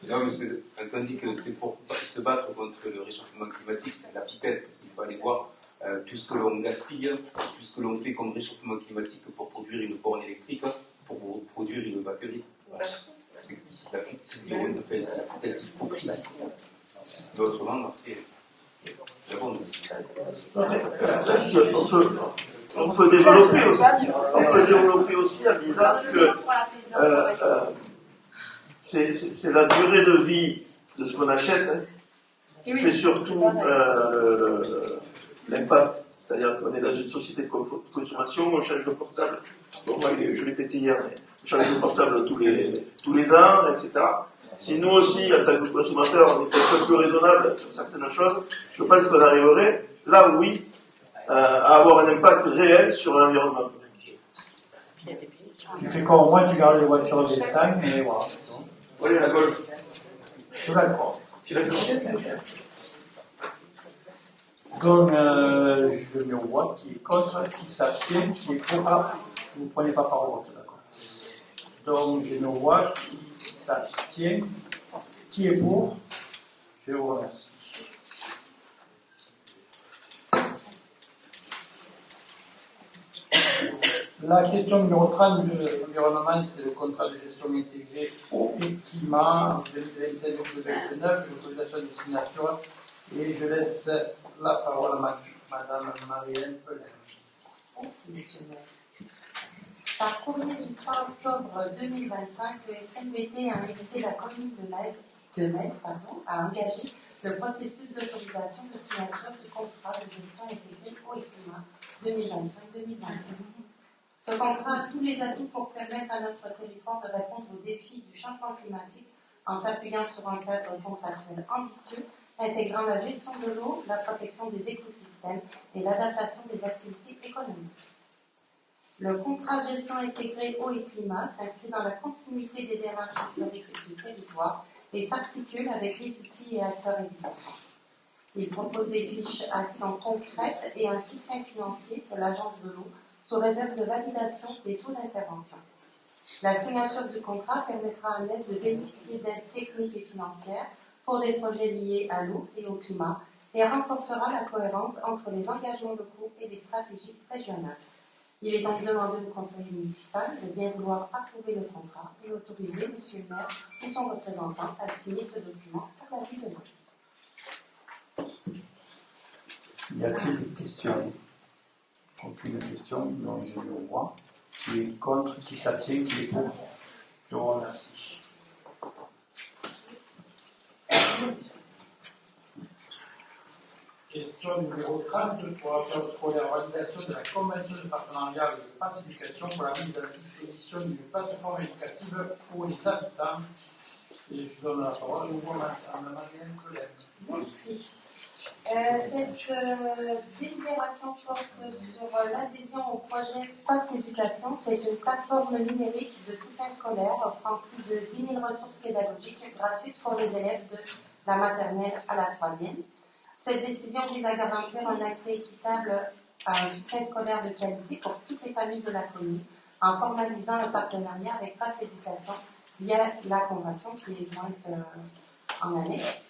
Non, mais tandis que c'est pour se battre contre le réchauffement climatique, c'est la vitesse, parce qu'il faut aller voir tout ce que l'on gaspille, tout ce que l'on fait comme réchauffement climatique pour produire une borne électrique, pour produire une batterie. C'est la vitesse hypocrisie. Autrement, c'est bon. On peut développer aussi en disant que c'est la durée de vie de ce qu'on achète qui fait surtout l'impact. C'est-à-dire qu'on est dans une société de consommation, on change de portable. Bon, moi, je l'ai pété hier, mais on change de portable tous les ans, etc. Si nous aussi, en tant que consommateurs, on était un peu plus raisonnable sur certaines choses, je pense qu'on arriverait, là oui, à avoir un impact réel sur l'environnement. Tu fais quoi? Au moins, tu gardes les voitures des temps, mais voilà. Oui, la Golf. Je suis d'accord. Tu l'as dit. Donc, je mets au vote qui est contre, qui s'abstient, qui est pour. Ah, vous ne prenez pas par vote, d'accord. Donc, je mets au vote qui s'abstient, qui est pour. Je vous remercie. La question numéro 30 de l'environnement, c'est le contrat de gestion intégré eau et climat 2025-2029, l'autorisation de signature. Et je laisse la parole à Madame Marielle Pelin. Merci, Monsieur le maire. Par courrier du 3 octobre 2025, le SMBT a invité la commune de Metz à engager le processus d'autorisation de signature du contrat de gestion intégrée eau et climat 2025-2029. Ce contrat a tous les atouts pour permettre à notre territoire de répondre aux défis du changement climatique en s'appuyant sur un cadre contractuel ambitieux, intégrant la gestion de l'eau, la protection des écosystèmes et l'adaptation des activités économiques. Le contrat de gestion intégrée eau et climat s'inscrit dans la continuité des démarches historiques du territoire et s'articule avec les outils et acteurs existants. Il propose des fiches actions concrètes et un soutien financier de l'Agence de l'eau sous réserve de validation des taux d'intervention. La signature du contrat permettra à Metz de bénéficier d'aides techniques et financières pour des projets liés à l'eau et au climat et renforcera la cohérence entre les engagements locaux et les stratégies régionales. Il est donc demandé au conseil municipal de bien vouloir approuver le contrat et autoriser M. le maire ou son représentant à signer ce document par la ville de Metz. Y a-t-il des questions? Aucune question, donc je le vois. Qui est contre, qui s'abstient, qui est pour? Je vous remercie. Question numéro 33, affaires scolaires, validation de la convention de partenariat et de pacification pour la mise à disposition d'une plateforme éducative pour les habitants. Et je donne la parole à Marielle Pelin. Merci. Cette délibération porte sur l'adhésion au projet Pass Éducation. C'est une plateforme numérique de soutien scolaire offrant plus de 10 000 ressources pédagogiques gratuites pour les élèves de la maternelle à la 3e. Cette décision vise à garantir un accès équitable à un soutien scolaire de qualité pour toutes les familles de la commune en formalisant un partenariat avec Pass Éducation via la convention qui est jointe en annexe.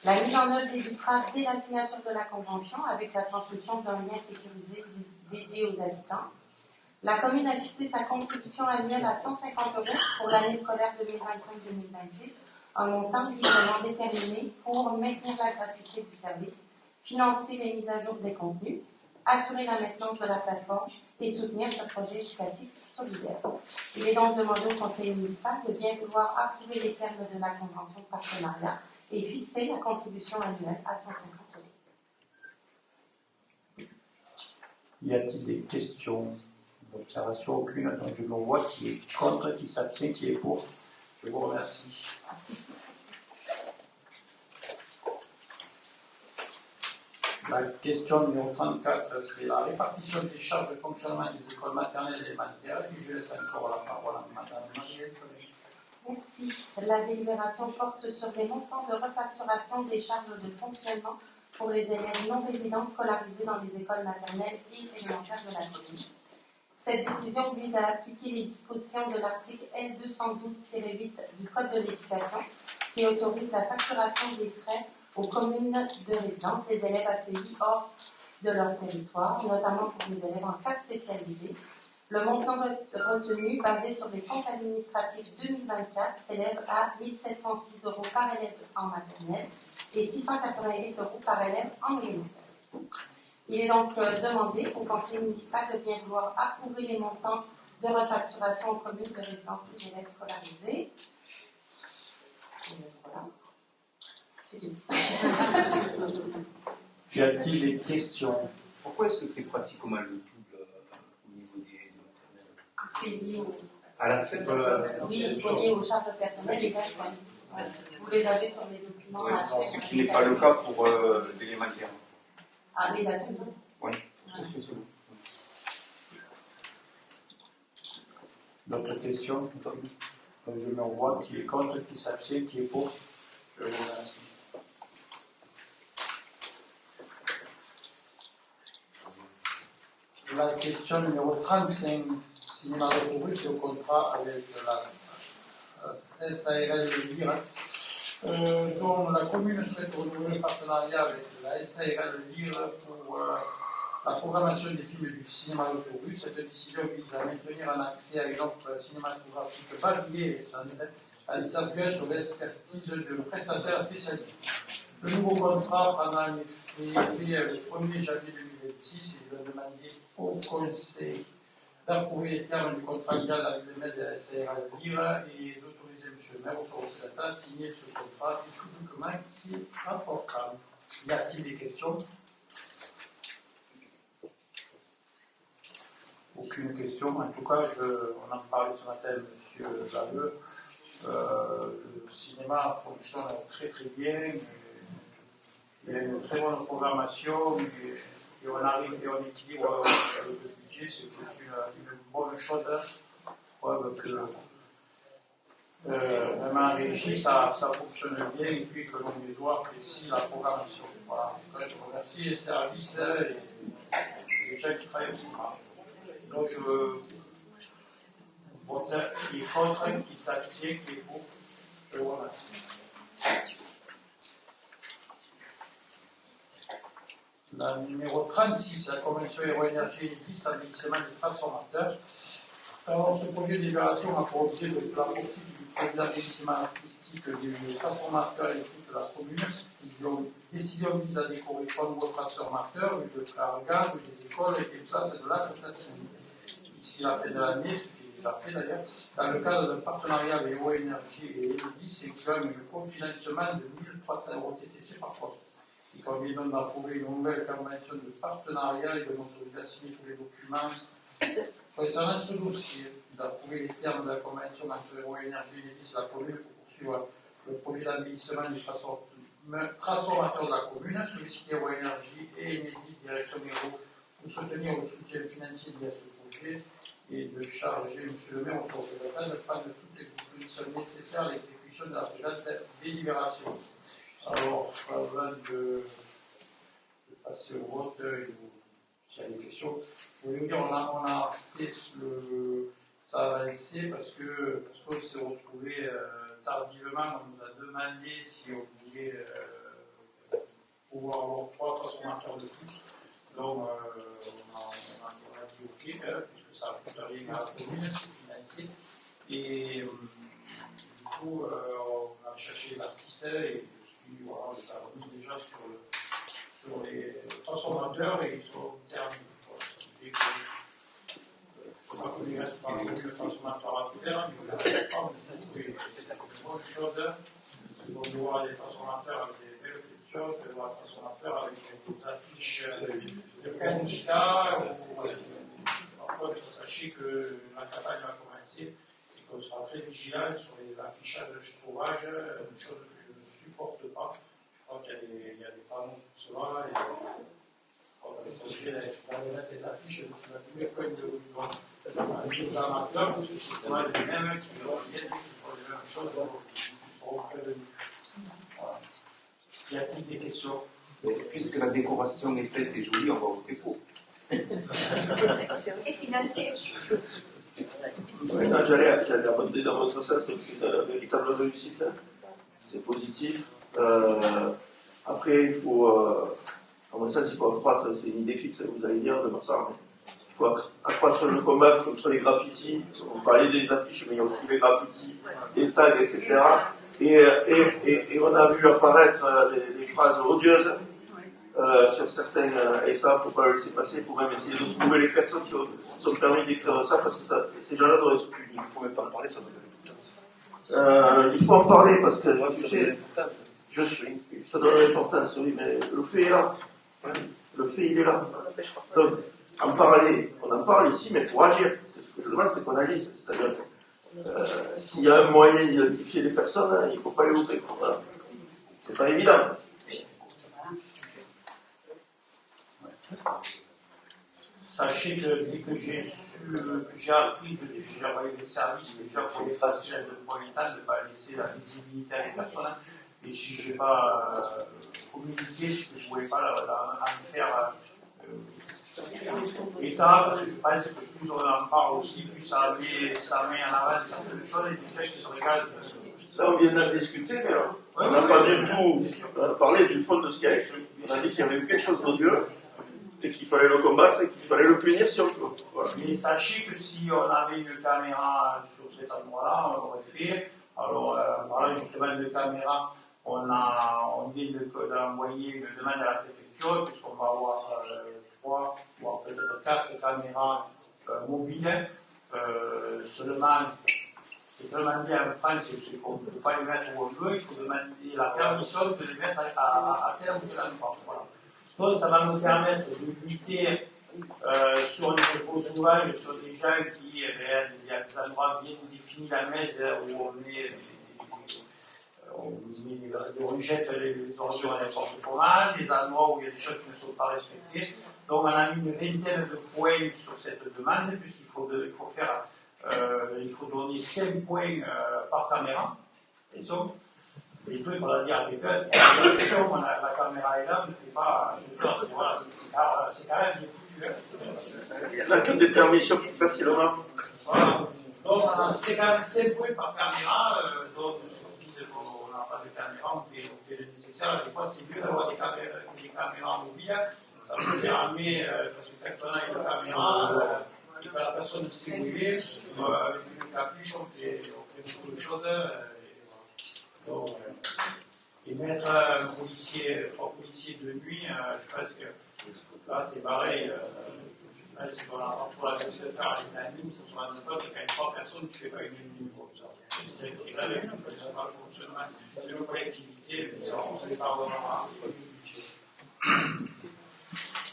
La mise en œuvre débutera dès la signature de la convention avec la transmission d'un lien sécurisé dédié aux habitants. La commune a fixé sa contribution annuelle à 150 € pour l'année scolaire 2025-2026, un montant librement déterminé pour maintenir la gratuité du service, financer les mises à jour des contenus, assurer la maintenance de la plateforme et soutenir ce projet éducatif solidaire. Il est donc demandé au conseil municipal de bien vouloir approuver les termes de la convention de partenariat et fixer la contribution annuelle à 150 €. Y a-t-il des questions, d'observation? Aucune, donc je me vois qui est contre, qui s'abstient, qui est pour. Je vous remercie. La question numéro 34, c'est la répartition des charges de fonctionnement des écoles maternelles et élémentaires. Et je laisse encore la parole à Madame Marielle Pelin. Merci. La délibération porte sur les montants de refacturation des charges de fonctionnement pour les élèves non résidents scolarisés dans les écoles maternelles et élémentaires de la commune. Cette décision vise à appliquer les dispositions de l'article L212-8 du Code de l'éducation qui autorise la facturation des frais aux communes de résidence des élèves accueillis hors de leur territoire, notamment pour les élèves en cas spécialisés. Le montant retenu, basé sur les comptes administratifs 2024, s'élève à 1 706 € par élève en maternelle et 688 € par élève en élémentaire. Il est donc demandé au conseil municipal de bien vouloir approuver les montants de refacturation aux communes de résidence des élèves scolarisés. Voilà. Y a-t-il des questions? Pourquoi est-ce que c'est pratiquement le double au niveau des maternelles? C'est lié à l'accès Oui, c'est lié aux charges personnelles et d'accès. Ouais. Vous les avez sur les documents. Oui, ce qui n'est pas le cas pour l'élémentaire. Ah, les accès. Oui. D'autres questions? Je me vois qui est contre, qui s'abstient, qui est pour. Je vous remercie. La question numéro 35, cinéma d'autobus et au contrat avec la SARL Lire. dont la commune souhaite renouveler le partenariat avec la SARL Lire pour la programmation des films du cinéma autobus. Cette décision vise à maintenir un accès à une offre cinématographique variée et en s'appuyant sur l'expertise de prestataires spécialisés. Le nouveau contrat prendra en effet le 1er janvier 2026 et il va demander au Conseil d'approuver les termes du contrat légal avec le maître de la SAR Livre et d'autoriser M. le maire ou son représentant à signer ce contrat et tout document s'y rapportera. Y a-t-il des questions? Aucune question. En tout cas, on en parlait ce matin, M. Laveux. Le cinéma fonctionne très très bien. Il y a une très bonne programmation et on arrive et on équilibre le budget. C'est une bonne chose. Preuve que même en régie, ça fonctionne bien et puis que l'on les voit apprécie la programmation. Voilà. Je remercie les services et les gens qui travaillent au cinéma. Donc je vote qui est contre, qui s'abstient, qui est pour. Je vous remercie. La numéro 36, la Convention Héros-Énergie et l'établissement des transformateurs. Alors, ce projet de libération a pour objet de la poursuite du projet d'établissement artistique des transformateurs électriques de la commune. Décision vise à décorer 3 nouveaux transformateurs, de Clarga, des écoles et des places de la Cotation. Ici, la fin de l'année, ce qui est déjà fait d'ailleurs, dans le cadre d'un partenariat avec Héros-Énergie et Enedis, incluant le cofinancement de 1 300 € TTC par poste. Il convient donc d'approuver une nouvelle convention de partenariat et de m'autoriser à signer tous les documents concernant ce dossier, d'approuver les termes de la convention entre Héros-Énergie et Enedis et la commune pour poursuivre le projet d'embellissement des transformateurs de la commune, solliciter Héros-Énergie et Enedis, direction Héros, pour soutenir le soutien financier lié à ce projet et de charger M. le maire au son représentant de prendre toutes les dispositions nécessaires à l'exécution de la présente délibération. Alors, avant de passer au vote, s'il y a des questions, je voulais vous dire, on a fait ça avancé parce qu'on s'est retrouvé tardivement, on nous a demandé si on voulait pouvoir avoir 3 transformateurs de plus. Donc, on a dit OK, puisque ça ne coûte rien à la commune, c'est financé. Et du coup, on a cherché l'artiste et puis voilà, on les a remis déjà sur les transformateurs et ils sont terminés. Voilà, ce qui fait que je ne sais pas combien il reste par le transformateur à faire, mais on a trouvé une bonne chose. Ils vont voir des transformateurs avec des belles choses, ils vont voir des transformateurs avec des affiches de candidats. Parfois, sachez que la campagne va commencer et qu'on sera très vigilant sur les affichages sauvages, une chose que je ne supporte pas. Je crois qu'il y a des panneaux pour cela. Et on est obligé d'aller mettre des affiches sur tous les coins de l'amateurs, parce que c'est souvent les mêmes qui reviennent, qui font les mêmes choses, qui seront prévenus. Voilà. Y a-t-il des questions? Puisque la décoration est faite et jolie, on va voter pour. Et financé. J'allais abonder dans votre sens, donc c'est une véritable réussite. C'est positif. Après, il faut, à mon sens, il faut accroître, c'est une idée fixe, vous allez dire de ma part, mais il faut accroître le combat contre les graffitis. On parlait des affiches, mais il y a aussi les graffitis, les tags, etc. Et on a vu apparaître des phrases odieuses sur certains, et ça, il ne faut pas le laisser passer, il faut même essayer de trouver les personnes qui sont permis d'écrire ça, parce que ces gens-là doivent être punis. Il ne faut même pas en parler, ça donne de l'importance. Il faut en parler, parce que, tu sais, ça donne de l'importance, oui, mais le fait est là. Le fait, il est là. Donc, en parler, on en parle ici, mais pour agir. C'est ce que je demande, c'est qu'on agisse. C'est-à-dire s'il y a un moyen d'identifier les personnes, il ne faut pas les louper. Voilà. C'est pas évident. Sachez que dès que j'ai appris que j'ai envoyé des services déjà pour les faciles de premier temps, de ne pas laisser la visibilité à des personnes. Et si je n'ai pas communiqué, c'est que je ne voulais pas en faire état, parce que je pense que plus on en parle aussi, plus ça met en avant certaines choses et des choses qui sont légales. Là, on vient d'en discuter, mais on n'a pas du tout parlé du fond de ce qu'il y a écrit. On a dit qu'il y avait quelque chose d'odieux. et qu'il fallait le combattre et qu'il fallait le punir si on peut. Voilà. Mais sachez que si on avait une caméra sur cet endroit-là, on l'aurait fait. Alors, voilà, justement, une caméra, on vient d'envoyer une demande à la préfecture, puisqu'on va avoir 3, voire peut-être 4 caméras mobiles. Seulement, c'est tellement bien en France, c'est qu'on ne peut pas les mettre où on veut, il faut demander la permission de les mettre à tel ou tel endroit. Voilà. Donc, ça va nous permettre de lutter sur les dépôts sauvages, sur des gens qui, il y a des endroits bien définis, la messe, où on rejette les ordures n'importe comment, des endroits où il y a des choses qui ne sont pas respectées. Donc, on a mis une vingtaine de points sur cette demande, puisqu'il faut donner 5 points par caméra. Et donc, il faudra dire à quelqu'un, la caméra est là, ne fais pas de peur. Voilà, c'est quand même foutu. Il y en a qui ont des permissions plus facilement. Voilà. Donc, c'est quand même 5 points par caméra. Donc, ceux qui disent qu'on n'a pas de caméra, on fait le nécessaire. Des fois, c'est mieux d'avoir des caméras mobiles. Ça peut permettre, parce que quand on a une caméra, et que la personne sait où il est, avec une capuche, on fait beaucoup de choses. Donc, et mettre un policier de nuit, je pense que là c'est pareil. Si on a pour la possibilité de faire une ligne, pour se rendre compte qu'à 3 personnes, tu ne fais pas une ligne comme ça. C'est très grave, on ne connaît pas le fonctionnement de nos collectivités, mais on ne sait pas vraiment le budget.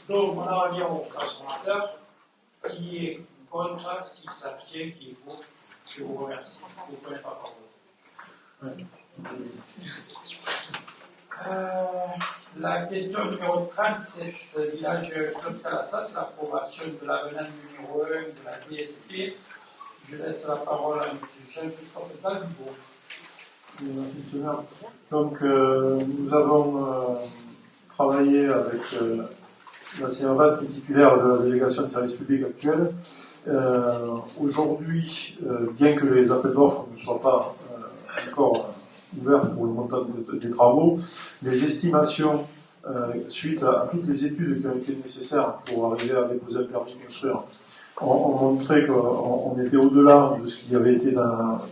Donc, on va revenir au transformateur qui est contre, qui s'abstient, qui est pour. Je vous remercie. Vous ne prenez pas parole. La question numéro 37, village Club Thalassa, c'est l'approbation de l'avenant numéro 1 de la DSP. Je laisse la parole à M. Jean-Christophe Dalbibo. Merci, M. le maire. Donc, nous avons travaillé avec la CMAVAT, qui est titulaire de la délégation de service public actuelle. Aujourd'hui, bien que les appels d'offres ne soient pas encore ouverts pour le montant des travaux, les estimations suite à toutes les études qui ont été nécessaires pour arriver à déposer un permis de construire ont montré qu'on était au-delà de ce qui avait été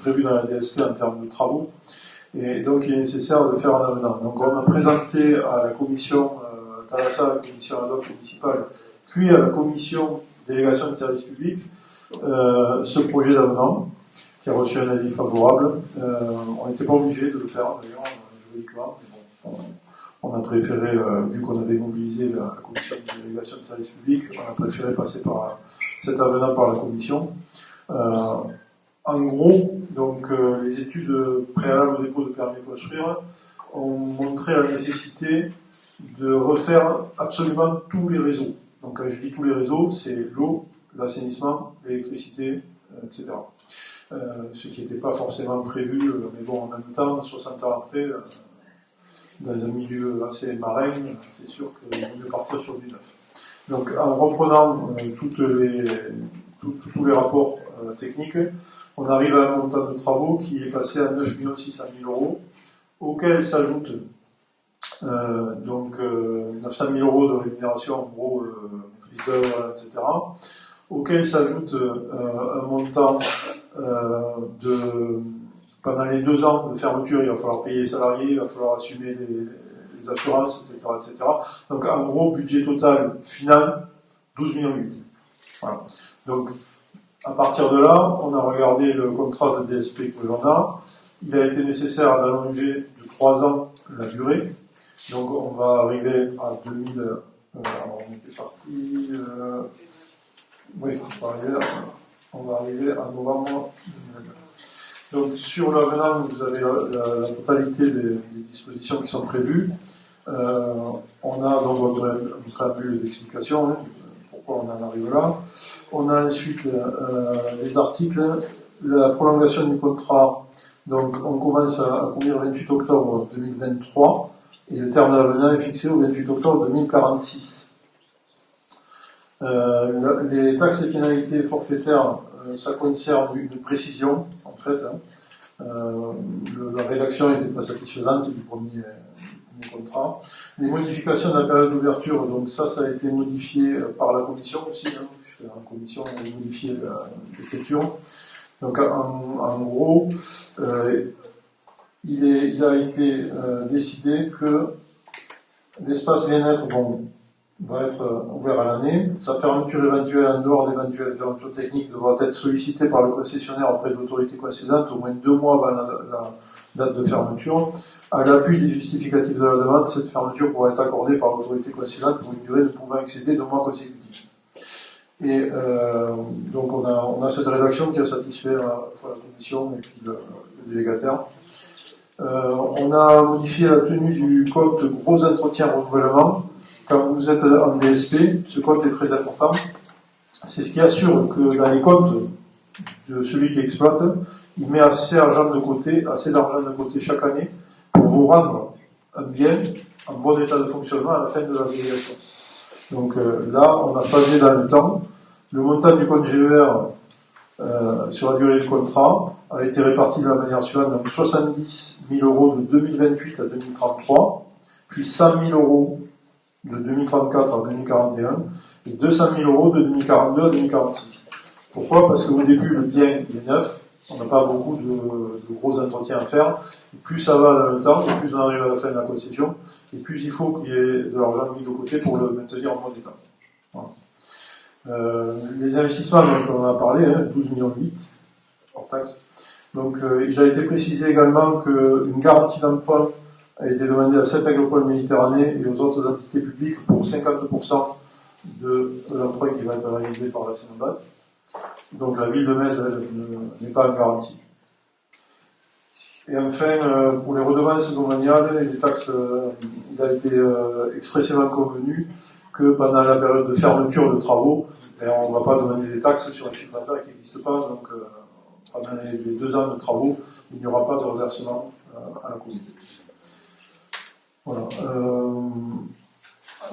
prévu dans la DSP en termes de travaux, et donc il est nécessaire de faire un avenant. Donc on a présenté à la commission Thalassa, à la commission ad hoc municipale, puis à la commission délégation de service public, ce projet d'avenant, qui a reçu un avis favorable. On n'était pas obligé de le faire, d'ailleurs, juridiquement, mais bon, on a préféré, vu qu'on avait mobilisé la commission de délégation de service public, on a préféré passer par cet avenant par la commission. En gros, donc, les études préalables au dépôt de permis de construire ont montré la nécessité de refaire absolument tous les réseaux. Donc quand je dis tous les réseaux, c'est l'eau, l'assainissement, l'électricité, etc. Ce qui n'était pas forcément prévu, mais bon, en même temps, 60 ans après, dans un milieu assez marin, c'est sûr qu'il vaut mieux partir sur du neuf. Donc en reprenant tous les rapports techniques, on arrive à un montant de travaux qui est passé à 9 600 000 euros, auquel s'ajoute donc 900 000 euros de rémunération, en gros, maîtrise d'œuvre, etc., auquel s'ajoute un montant pendant les 2 ans de fermeture, il va falloir payer les salariés, il va falloir assumer les assurances, etc., etc. Donc en gros, budget total final, 12,8 millions. Voilà. Donc à partir de là, on a regardé le contrat de DSP que l'on a. Il a été nécessaire d'allonger de 3 ans la durée. Donc on va arriver à 2000. Alors on était parti. Oui, on va arriver à novembre 2009. Donc sur l'avenant, vous avez la totalité des dispositions qui sont prévues. On a donc votre préambule d'explication, hein, pourquoi on en arrive là. On a ensuite les articles, la prolongation du contrat. Donc on commence à courir le 28 octobre 2023 et le terme de l'avenant est fixé au 28 octobre 2046. Les taxes et pénalités forfaitaires, ça concerne une précision, en fait. La rédaction n'était pas satisfaisante du des contrats. Les modifications de la période d'ouverture, donc ça a été modifié par la commission aussi, puisque la commission a modifié l'écriture. Donc en gros, il a été décidé que l'espace bien-être va être ouvert à l'année. Sa fermeture éventuelle en dehors d'éventuelles fermetures techniques devra être sollicitée par le concessionnaire auprès de l'autorité concédante au moins 2 mois avant la date de fermeture. À l'appui des justificatifs de la demande, cette fermeture pourra être accordée par l'autorité concédante pour une durée ne pouvant excéder 2 mois consécutifs. Et donc on a cette rédaction qui a satisfait à la fois la commission et puis le délégataire. On a modifié la tenue du compte gros entretien renouvellement. Quand vous êtes en DSP, ce compte est très important. C'est ce qui assure que dans les comptes de celui qui exploite, il met assez d'argent de côté chaque année pour vous rendre un bien en bon état de fonctionnement à la fin de la délégation. Donc là, on a phasé dans le temps. Le montant du compte GER sur la durée du contrat a été réparti de la manière suivante, donc 70 000 euros de 2028 à 2033, puis 100 000 euros de 2034 à 2041 et 200 000 euros de 2042 à 2046. Pourquoi ? Parce qu'au début, le bien est neuf, on n'a pas beaucoup de gros entretiens à faire. Et plus ça va dans le temps, et plus on arrive à la fin de la concession, et plus il faut qu'il y ait de l'argent mis de côté pour le maintenir en bon état. Voilà. Les investissements, donc on en a parlé, 12,8 millions hors taxe. Donc il a été précisé également qu'une garantie d'emprunt a été demandée à Saint-Agricole Méditerranée et aux autres entités publiques pour 50% de l'emprunt qui va être réalisé par la Sénobat. Donc la ville de Metz n'est pas en garantie. Et enfin, pour les redevances domaniales et les taxes, il a été expressément convenu que pendant la période de fermeture de travaux, on ne va pas demander des taxes sur un chiffre d'affaires qui n'existe pas, donc pendant les 2 ans de travaux, il n'y aura pas de reversement à la commune. Voilà.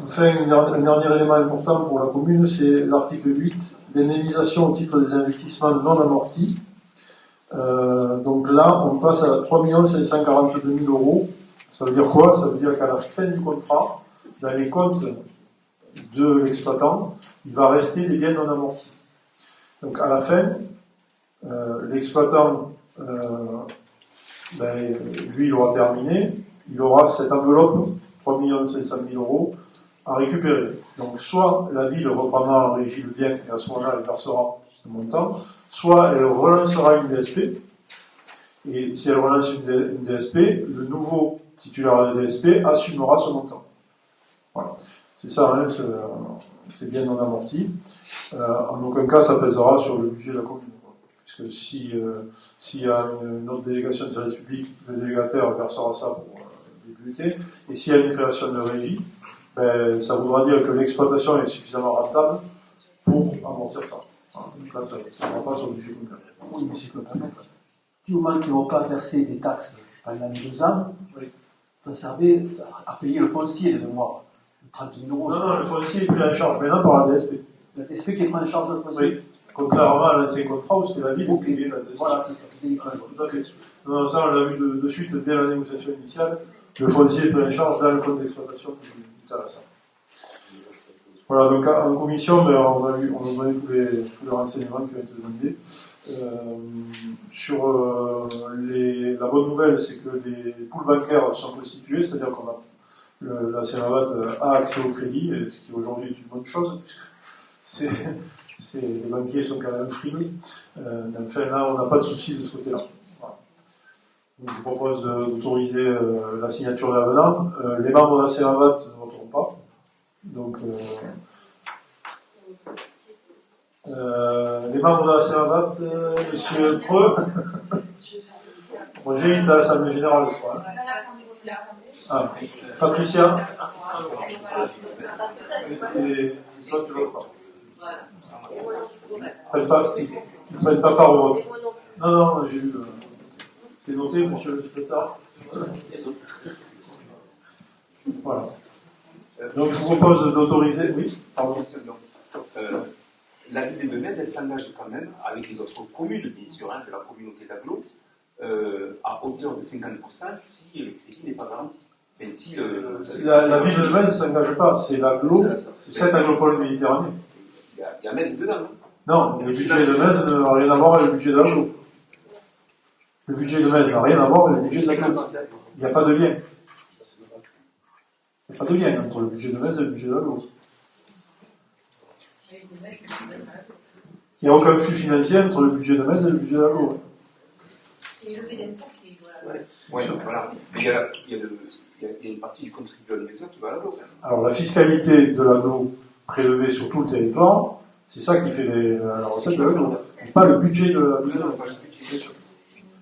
Enfin, un dernier élément important pour la commune, c'est l'article 8, l'indemnisation au titre des investissements non amortis. Donc là, on passe à 3 542 000 euros. Ça veut dire quoi ? Ça veut dire qu'à la fin du contrat, dans les comptes de l'exploitant, il va rester des biens non amortis. Donc à la fin, l'exploitant, lui, il aura terminé, il aura cette enveloppe, 3 500 000 euros, à récupérer. Donc soit la ville reprendra en régie le bien et à ce moment-là, elle versera le montant, soit elle relancera une DSP, et si elle relance une DSP, le nouveau titulaire de DSP assumera ce montant. Voilà. C'est ça, hein, c'est bien non amorti. En aucun cas, ça pèsera sur le budget de la commune. Puisque s'il y a une autre délégation de service public, le délégataire versera ça pour débuter. Et s'il y a une création de régie, ça voudra dire que l'exploitation est suffisamment rentable pour amortir ça. Donc là, ça ne sera pas sur le budget communal. Oui, mais si je peux me permettre. Du moment qu'ils n'ont pas versé des taxes pendant 2 ans, oui, ça servait à payer le foncier de mémoire. 30 000 euros. Non, le foncier est pris en charge maintenant par la DSP. La DSP qui prend en charge le foncier. Oui. Contrairement à l'ancien contrat où c'était la ville qui payait la DSP. Voilà, c'est ça. Tout à fait. Non, ça, on l'a vu de suite dès la négociation initiale. Le foncier est pris en charge dans le compte d'exploitation du Thalassa. Voilà, donc en commission, on a eu tous les renseignements qui ont été demandés. Sur la bonne nouvelle, c'est que les poules bancaires sont constituées, c'est-à-dire qu'on a la Sénabat a accès au crédit, ce qui aujourd'hui est une bonne chose, puisque les banquiers sont quand même frileux. Enfin, là, on n'a pas de souci de ce côté-là. Voilà. Donc, je vous propose d'autoriser la signature de l'avenant. Les membres de la Sénabat ne voteront pas. Donc, les membres de la Sénabat, monsieur Preux, Roger est à l'Assemblée Générale, je crois. Ah, Patricia. Et toi, tu veux pas. Ne prennent pas part au vote. Non, j'ai eu. C'est noté, monsieur le secrétaire. Voilà. Donc, je vous propose d'autoriser. Oui, pardon. La ville de Metz, elle s'engage quand même, avec les autres communes, bien sûr, de la communauté d'Aglo, à hauteur de 50% si le crédit n'est pas garanti. Et si la ville de Metz ne s'engage pas, c'est l'agglo, c'est cette aggropole méditerranée. Il y a Metz dedans, non? Non, le budget de Metz n'a rien à voir avec le budget de l'agglo. Le budget de Metz n'a rien à voir avec le budget de l'agglo. Il n'y a pas de lien. Il n'y a pas de lien entre le budget de Metz et le budget de l'agglo. Il n'y a aucun flux financier entre le budget de Metz et le budget de l'agglo. C'est levé d'impôts qui est. Oui, voilà. Mais il y a une partie du contribuable maison qui va à l'agglo. Alors, la fiscalité de l'agglo prélevée sur tout le territoire, c'est ça qui fait la recette de l'agglo, pas le budget de l'agglo.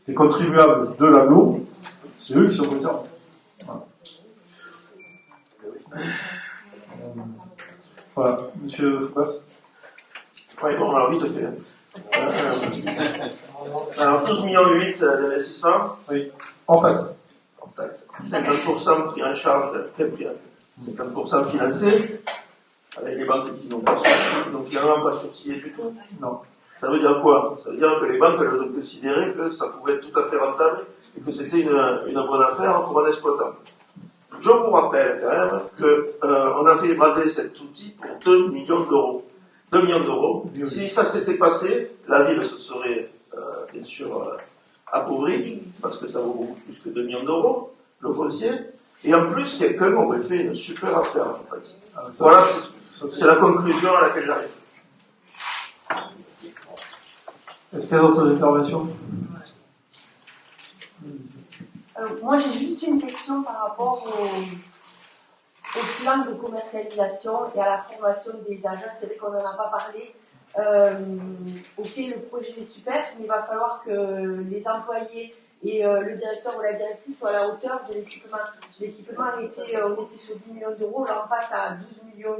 Les contribuables de l'agglo, c'est eux qui sont concernés. Voilà, monsieur Foucasse. Oui, bon, alors vite fait. Alors 12,8 millions d'investissements. Oui, hors taxe. Hors taxe. 50% pris en charge, 50% financé, avec les banques qui n'ont pas sourcillé, donc finalement pas sourcillé du tout. Non. Ça veut dire quoi? Ça veut dire que les banques, elles ont considéré que ça pouvait être tout à fait rentable et que c'était une bonne affaire pour un exploitant. Je vous rappelle quand même qu'on a fait brader cet outil pour 2 millions d'euros. 2 millions d'euros. Si ça s'était passé, la ville se serait bien sûr appauvrie, parce que ça vaut beaucoup plus que 2 millions d'euros, le foncier. Et en plus, quelqu'un aurait fait une super affaire, je pense. Voilà, c'est la conclusion à laquelle j'arrive. Est-ce qu'il y a d'autres interventions? Moi, j'ai juste une question par rapport au plan de commercialisation et à la formation des agents. C'est vrai qu'on n'en a pas parlé. Ok, le projet est super, mais il va falloir que les employés et le directeur ou la directrice soient à la hauteur de l'équipement. L'équipement, on était sur 10 millions d'euros, là on passe à 12,8 millions.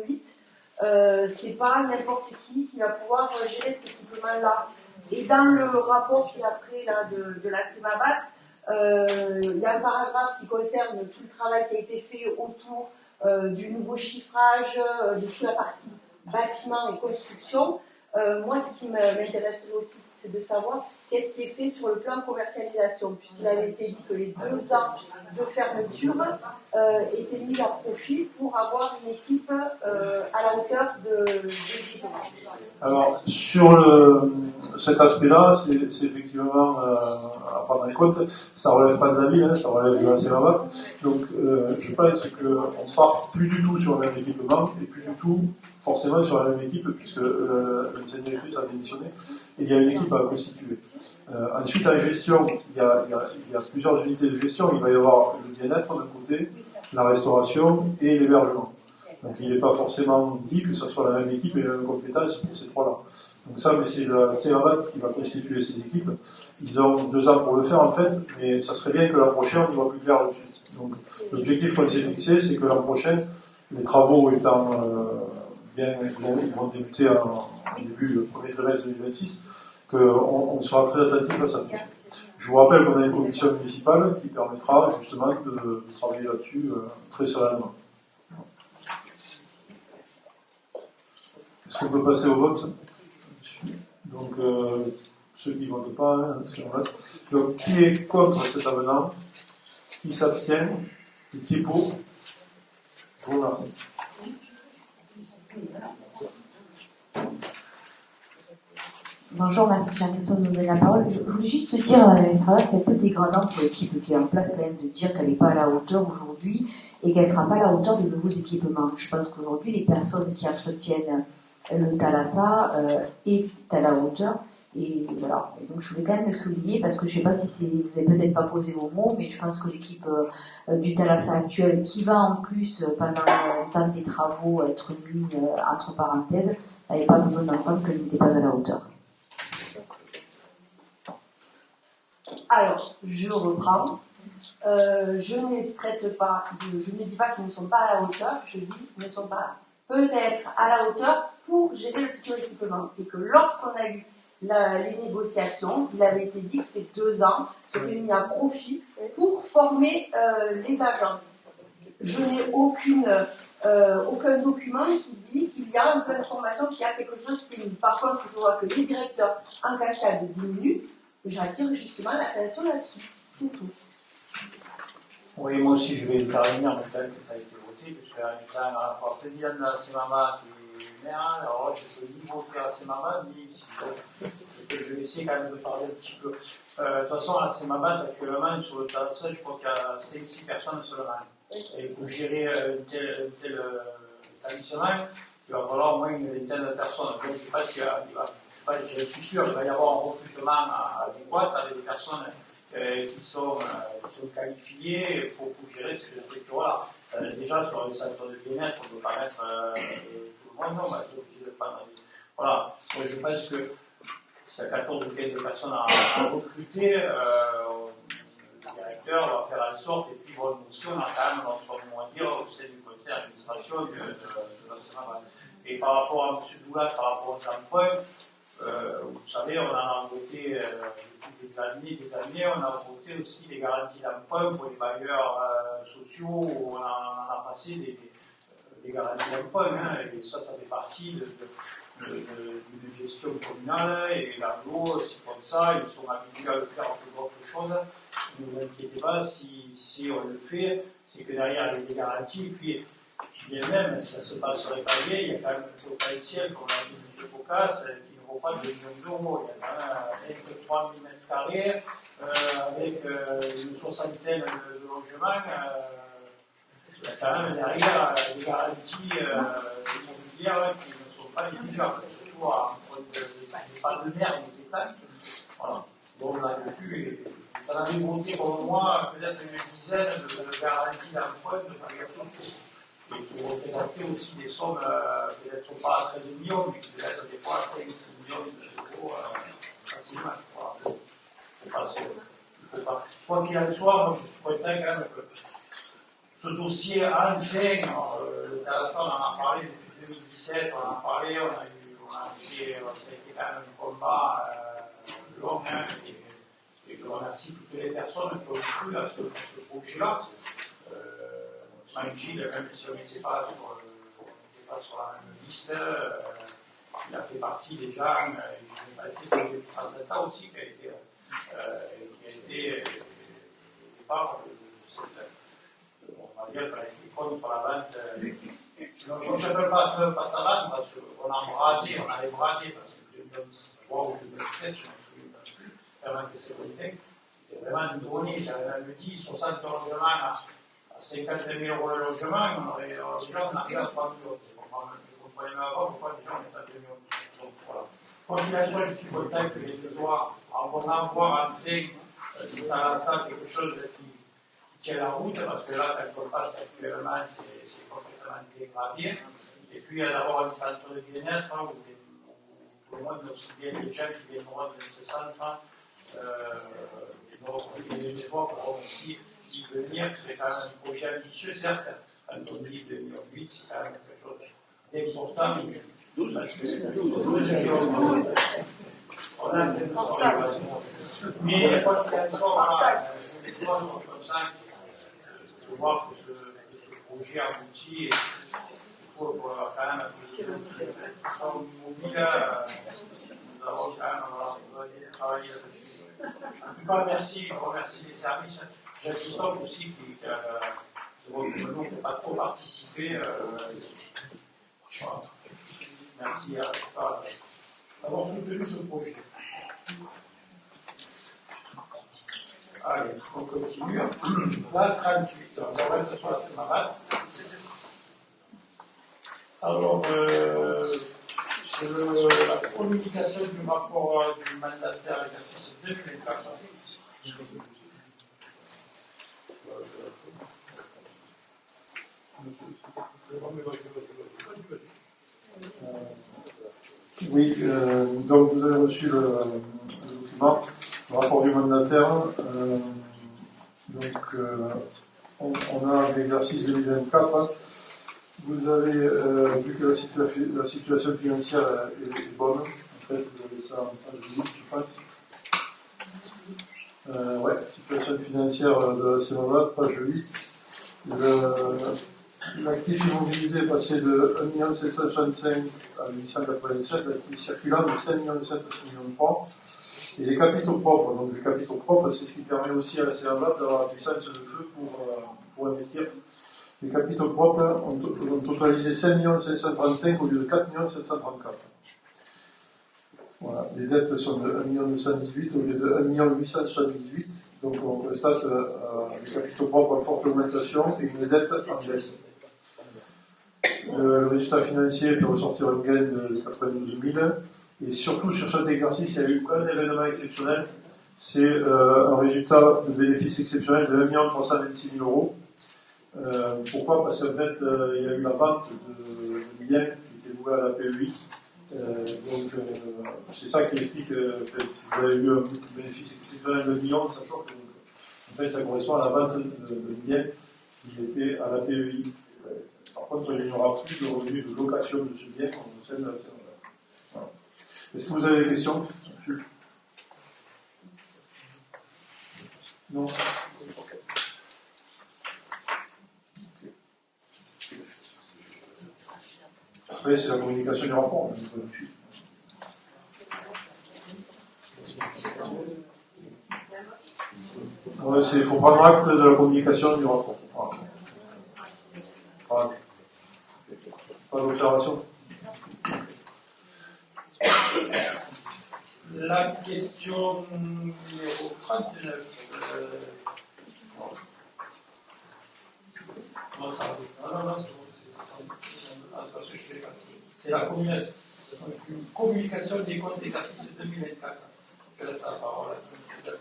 C'est pas n'importe qui va pouvoir gérer cet équipement-là. Et dans le rapport qui est après là, de la CEMABAT, il y a un paragraphe qui concerne tout le travail qui a été fait autour du nouveau chiffrage, de toute la partie bâtiment et construction. Moi, ce qui m'intéresserait aussi, c'est de savoir qu'est-ce qui est fait sur le plan commercialisation, puisqu'il avait été dit que les 2 ans de fermeture étaient mis à profit pour avoir une équipe à la hauteur de l'équipement. Alors, sur cet aspect-là, c'est effectivement à prendre en compte. Ça ne relève pas de la ville, hein, ça relève de la CEMABAT. Donc, je pense qu'on part plus du tout sur le même équipement et plus du tout forcément sur la même équipe, puisque l'ancienne directrice a démissionné et il y a une équipe à constituer. Ensuite, en gestion, il y a plusieurs unités de gestion. Il va y avoir le bien-être d'un côté, la restauration et l'hébergement. Donc il n'est pas forcément dit que ce soit la même équipe et la même compétence pour ces 3-là. Donc ça, mais c'est la CEMABAT qui va constituer ces équipes. Ils ont 2 ans pour le faire en fait, mais ça serait bien que l'an prochain on y voit plus clair dessus. Donc l'objectif qu'on s'est fixé, c'est que l'an prochain, les travaux étant ils vont débuter en début du premier trimestre 2026, qu'on sera très attentif à ça. Je vous rappelle qu'on a une commission municipale qui permettra justement de travailler là-dessus très sereinement. Est-ce qu'on peut passer au vote? Donc, ceux qui ne votent pas, hein, c'est en vote. Donc, qui est contre cet avenant? Qui s'abstient? Et qui est pour? Je vous remercie. Bonjour, merci, j'ai l'impression de me donner la parole. Je voulais juste te dire, Madame Estrada, c'est un peu dégradant pour l'équipe qui est en place quand même de dire qu'elle n'est pas à la hauteur aujourd'hui et qu'elle ne sera pas à la hauteur de nouveaux équipements. Je pense qu'aujourd'hui, les personnes qui entretiennent le Thalassa est à la hauteur. Et voilà. Et donc je voulais quand même le souligner parce que je ne sais pas si vous n'avez peut-être pas posé vos mots, mais je pense que l'équipe du Thalassa actuel, qui va en plus pendant le temps des travaux être mise entre parenthèses, n'avait pas besoin d'entendre qu'elle n'était pas à la hauteur. Alors, je reprends. Je ne dis pas qu'ils ne sont pas à la hauteur, je dis qu'ils ne sont pas peut-être à la hauteur pour gérer le futur équipement. Et que lorsqu'on a eu les négociations, il avait été dit que ces 2 ans seraient mis à profit pour former les agents. Je n'ai aucun document qui dit qu'il y a un plan de formation, qu'il y a quelque chose qui est mis. Par contre, je vois que les directeurs en cascade diminuent. J'attire justement l'attention là-dessus. C'est tout. Oui, moi aussi je vais intervenir maintenant que ça a été voté, parce qu'en étant à la fois président de la CEMAMAT et maire, alors je peux ni voter à la CEMAMAT, ni ici. Je vais essayer quand même de parler un petit peu. De toute façon, à la CEMAMAT, actuellement, sur le terrain, je crois qu'il y a 5-6 personnes seulement. Et pour gérer un tel établissement, il va falloir au moins une vingtaine de personnes. Donc je pense je suis sûr qu'il va y avoir un recrutement adéquat avec des personnes qui sont qualifiées pour gérer cette structure-là. Déjà, sur les centres de bien-être, on ne peut pas mettre tout le monde, non, on va être obligé de prendre. Voilà. Donc, je pense que c'est 14 ou 15 personnes à recruter. Le directeur va faire en sorte, et puis bon, nous aussi, on a quand même notre mot à dire au sein du conseil d'administration de la CEMAMAT. Et par rapport à M. Doulat, par rapport aux emprunts, vous savez, on en a voté depuis des années, on a voté aussi des garanties d'emprunt pour les bailleurs sociaux, où on a passé des garanties d'emprunt, hein, et ça fait partie d'une gestion communale, et l'ADO, c'est comme ça, ils sont habitués à le faire pour d'autres choses. Ne vous inquiétez pas, si on le fait, c'est que derrière il y a des garanties, et puis bien même, ça se passerait pas bien, il y a quand même un potentiel, comme l'a dit M. Focas, qui ne vaut pas 2 millions d'euros. Il y a quand même 3 000 m2, avec une soixantaine de logements, il y a quand même derrière des garanties immobilières qui ne sont pas négligeables, surtout pas de mer et des taxes. Voilà. Donc là-dessus, vous en avez voté comme moi peut-être une dizaine de garanties d'emprunt de bailleurs sociaux. Et qui représentaient aussi des sommes peut-être pas à 13 millions, mais qui peut-être des fois à 5-6 millions d'euros facilement. Voilà. Il faut pas. Quoi qu'il en soit, moi je suis content quand même que ce dossier a enfin, le Talassa, on en a parlé depuis 2017, on en a parlé, ça a été quand même un combat long, hein, et je remercie toutes les personnes qui ont cru à ce projet-là. Gilles, même si on n'était pas sur la même liste, il a fait partie des gens, je vais passer pour des Tracenta aussi, qui a été au départ on va dire, contre la vente. Je ne peux pas ça là, parce qu'on avait bradé, parce que 2003 ou 2007, je ne me souviens pas plus, avant que c'est politique, c'était vraiment une donnée, j'avais même dit 60 logements à 52 000 € le logement, on arrive à 3 millions. Je comprenais même pas pourquoi les gens étaient à 2 millions. Donc voilà. Quoi qu'il en soit, je suis content que les besoins, en voir enfin du Talassa quelque chose qui tient la route, parce que là, quand on passe actuellement, c'est complètement dégradé. Et puis, d'avoir un centre de bien-être où tout le monde, aussi bien les gens qui viendront de ce centre, les besoins pourront aussi y venir. C'est quand même un projet ambitieux, certes. Quand on dit 2008, c'est quand même quelque chose d'important. 12 on a fait mais quoi qu'il en soit, les besoins sont comme ça. Il faut voir que ce projet aboutit et il faut quand même soit au niveau mobile, nous avons quand même travaillé là-dessus. En tout cas, merci, je remercie les services. J'ai Christophe aussi qui ne peut pas trop participer. Voilà. Merci à d'avoir soutenu ce projet. Allez, on continue. Là, 38. On va mettre sur la CEMAMAT. Alors, c'est la communication du rapport du mandataire exercice 2024. Oui, donc vous avez reçu le document, le rapport du mandataire. On a l'exercice 2024. Vous avez vu que la situation financière est bonne. En fait, vous avez ça en page 8, je pense. Situation financière de la CEMAMAT, page 8. L'actif immobilisé est passé de 1 765 à 887, l'actif circulant de 5 700 à 6 3. Et les capitaux propres, donc les capitaux propres, c'est ce qui permet aussi à la CEAVAT d'avoir la puissance de feu pour investir. Les capitaux propres ont totalisé 5 535 au lieu de 4 734. Voilà. Les dettes sont de 1 218 au lieu de 1 878. Donc on constate les capitaux propres en forte augmentation et une dette en baisse. Le résultat financier fait ressortir un gain de 92 000. Et surtout sur cet exercice, il y a eu un événement exceptionnel. C'est un résultat de bénéfice exceptionnel de 1 326 000 euros. Pourquoi? Parce qu'en fait, il y a eu la vente de biens qui étaient voués à la PEI. Donc, c'est ça qui explique, en fait, si vous avez eu un bénéfice exceptionnel de 1 million, ça tourne. En fait, ça correspond à la vente de biens qui étaient à la PEI. Par contre, il n'y aura plus de revenus de location de ce bien au sein de la CEAVAT. Voilà. Est-ce que vous avez des questions? Non? Après, c'est la communication du rapport. Ouais, il faut prendre acte de la communication du rapport. Voilà. Pas d'observation. La question numéro 39. Non, c'est parce que je l'ai passé. C'est la communication. Une communication des comptes d'exercice 2024. Je laisse la parole à M. David.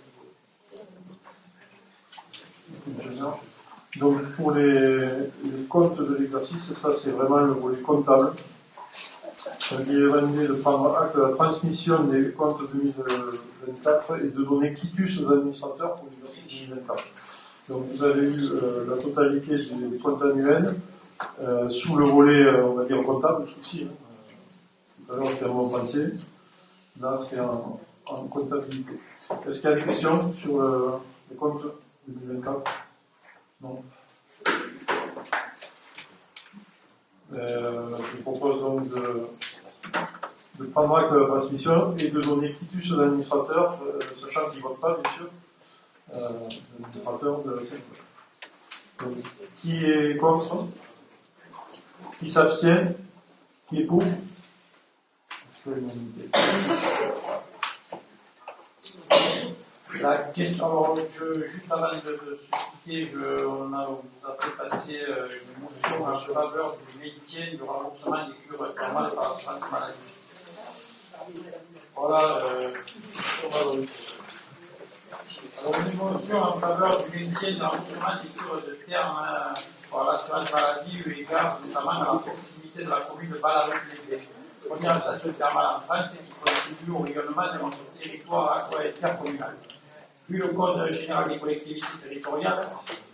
Donc pour les comptes de l'exercice, ça c'est vraiment le volet comptable. Il est demandé de prendre acte de la transmission des comptes 2024 et de donner quitus aux administrateurs pour l'exercice 2024. Donc vous avez eu la totalité des comptes annuels sous le volet, on va dire, comptable, souci. Tout à l'heure c'était un mot français, là c'est en comptabilité. Est-ce qu'il y a des questions sur les comptes 2024? Non. Je propose donc de prendre acte de la transmission et de donner quitus aux administrateurs, sachant qu'ils ne votent pas, bien sûr, l'administrateur de la CEAVAT. Donc, qui est contre? Qui s'abstient? Qui est pour? La question, alors, juste avant de se quitter, on a fait passer une motion en faveur du maintien du remboursement des cures thermales par l'assurance maladie. Voilà. Alors, une motion en faveur du maintien du remboursement des cures de terme par l'assurance maladie, eu égard notamment à la proximité de la commune de Ballaruc-les-Bains, première station thermale en France et qui contribue au rayonnement de notre territoire intercommunal. Vu le Code général des collectivités territoriales,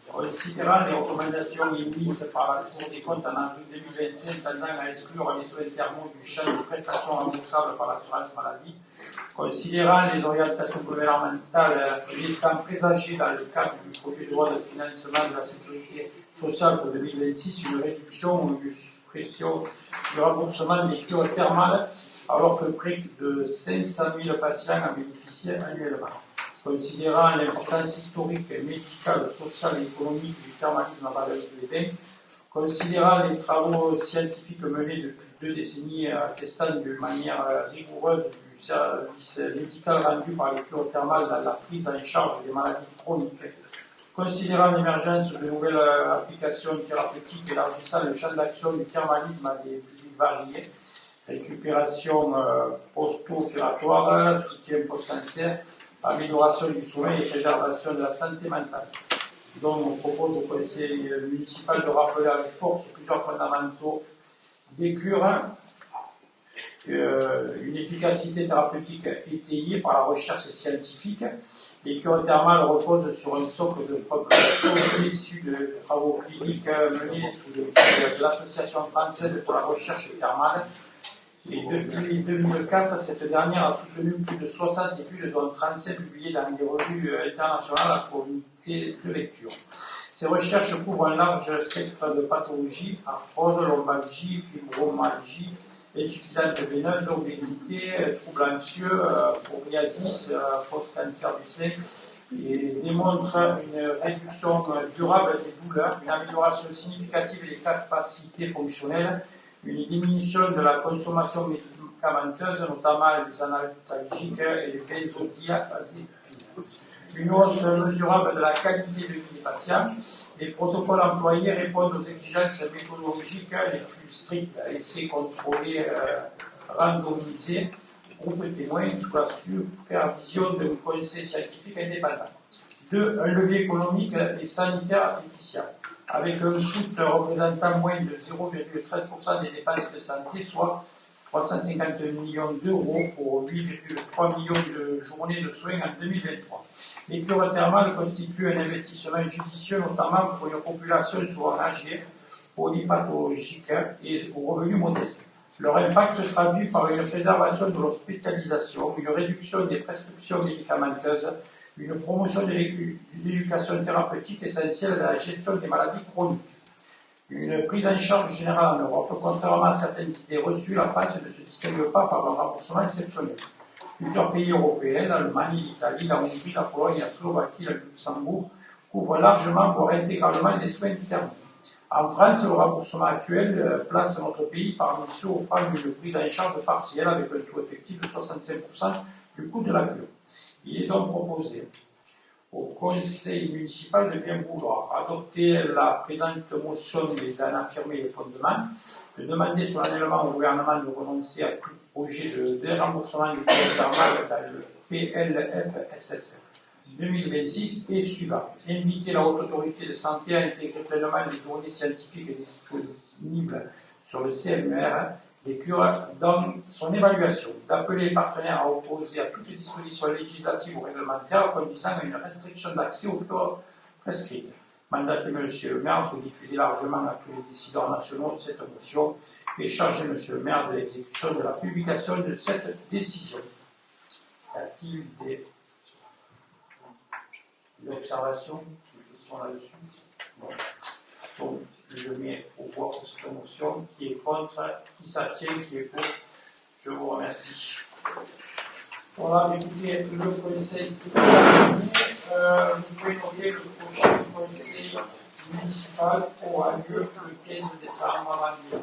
considérant les recommandations émises par la Cour des comptes en avril 2025 tendant à exclure les soins thermaux du champ des prestations remboursables par l'assurance maladie, considérant les orientations gouvernementales laissant présager dans le cadre du projet de loi de financement de la sécurité sociale pour 2026 une réduction ou une suppression du remboursement des cures thermales, alors que près de 500 000 patients en bénéficiaient annuellement. Considérant l'importance historique, médicale, sociale et économique du thermalisme à Ballaruc-les-Bains, considérant les travaux scientifiques menés depuis 2 décennies attestant de manière rigoureuse du service médical rendu par les cures thermales dans la prise en charge des maladies chroniques, considérant l'émergence de nouvelles applications thérapeutiques élargissant le champ d'action du thermalisme à des publics variés, récupération post-opératoire, soutien post-cancer, amélioration du sommeil et préservation de la santé mentale. Donc, on propose au conseil municipal de rappeler avec force plusieurs fondamentaux des cures, une efficacité thérapeutique étayée par la recherche scientifique. Les cures thermales reposent sur un socle de propagation issu de travaux cliniques menés sous de l'Association française pour la recherche thermale. Et depuis 2004, cette dernière a soutenu plus de 60 études, dont 35 publiées dans des revues internationales à comité de lecture. Ces recherches couvrent un large spectre de pathologies, arthrose, lombalgie, fibromyalgie, insuffisance veineuse, obésité, troubles anxieux, psoriasis, fausse cancer du sein, et démontre une réduction durable des douleurs, une amélioration significative des capacités fonctionnelles, une diminution de la consommation médicamenteuse, notamment les analgésiques et les benzodiazépines. Une hausse mesurable de la qualité de vie des patients. Les protocoles employés répondent aux exigences méthodologiques les plus strictes, essais contrôlés, randomisés, groupe témoins sous la supervision d'un conseil scientifique indépendant. 2. Un levier économique et sanitaire efficient, avec un coût représentant moins de 0,13% des dépenses de santé, soit 350 millions d'euros pour 8,3 millions de journées de soins en 2023. Les cures thermales constituent un investissement judicieux, notamment pour une population souvent âgée, polypathologique et aux revenus modestes. Leur impact se traduit par une préservation de l'hospitalisation, une réduction des prescriptions médicamenteuses, une promotion de l'éducation thérapeutique essentielle à la gestion des maladies chroniques. Une prise en charge générale en Europe, contrairement à certaines idées reçues, la France ne se distingue pas par un remboursement exceptionnel. Plusieurs pays européens, l'Allemagne, l'Italie, la Hongrie, la Pologne, la Slovaquie, le Luxembourg, couvrent largement, voire intégralement, les soins thermaux. En France, le remboursement actuel place notre pays parmi ceux offrant une prise en charge partielle avec un taux effectif de 65% du coût de la cure. Il est donc proposé au Conseil municipal de bien vouloir adopter la présente motion et d'en affirmer les fondements, de demander solennellement au gouvernement de renoncer à tout projet de déremboursement du coût thermal dans le PLFSS 2026 et suivant. Inviter la Haute Autorité de Santé à intégrer pleinement les données scientifiques disponibles sur le CMR des cures dans son évaluation. D'appeler les partenaires à opposer à toutes les dispositions législatives ou réglementaires conduisant à une restriction d'accès aux cures prescrites. Mandater M. le maire pour diffuser largement à tous les décideurs nationaux cette motion et charger M. le maire de l'exécution de la publication de cette décision. Y a-t-il des observations, des questions là-dessus? Bon. Donc, je mets au voie pour cette motion. Qui est contre? Qui s'abstient? Qui est pour? Je vous remercie. Voilà, écoutez, le conseil qui est terminé. Vous pouvez noter le prochain conseil municipal aura lieu le 15 décembre à 20.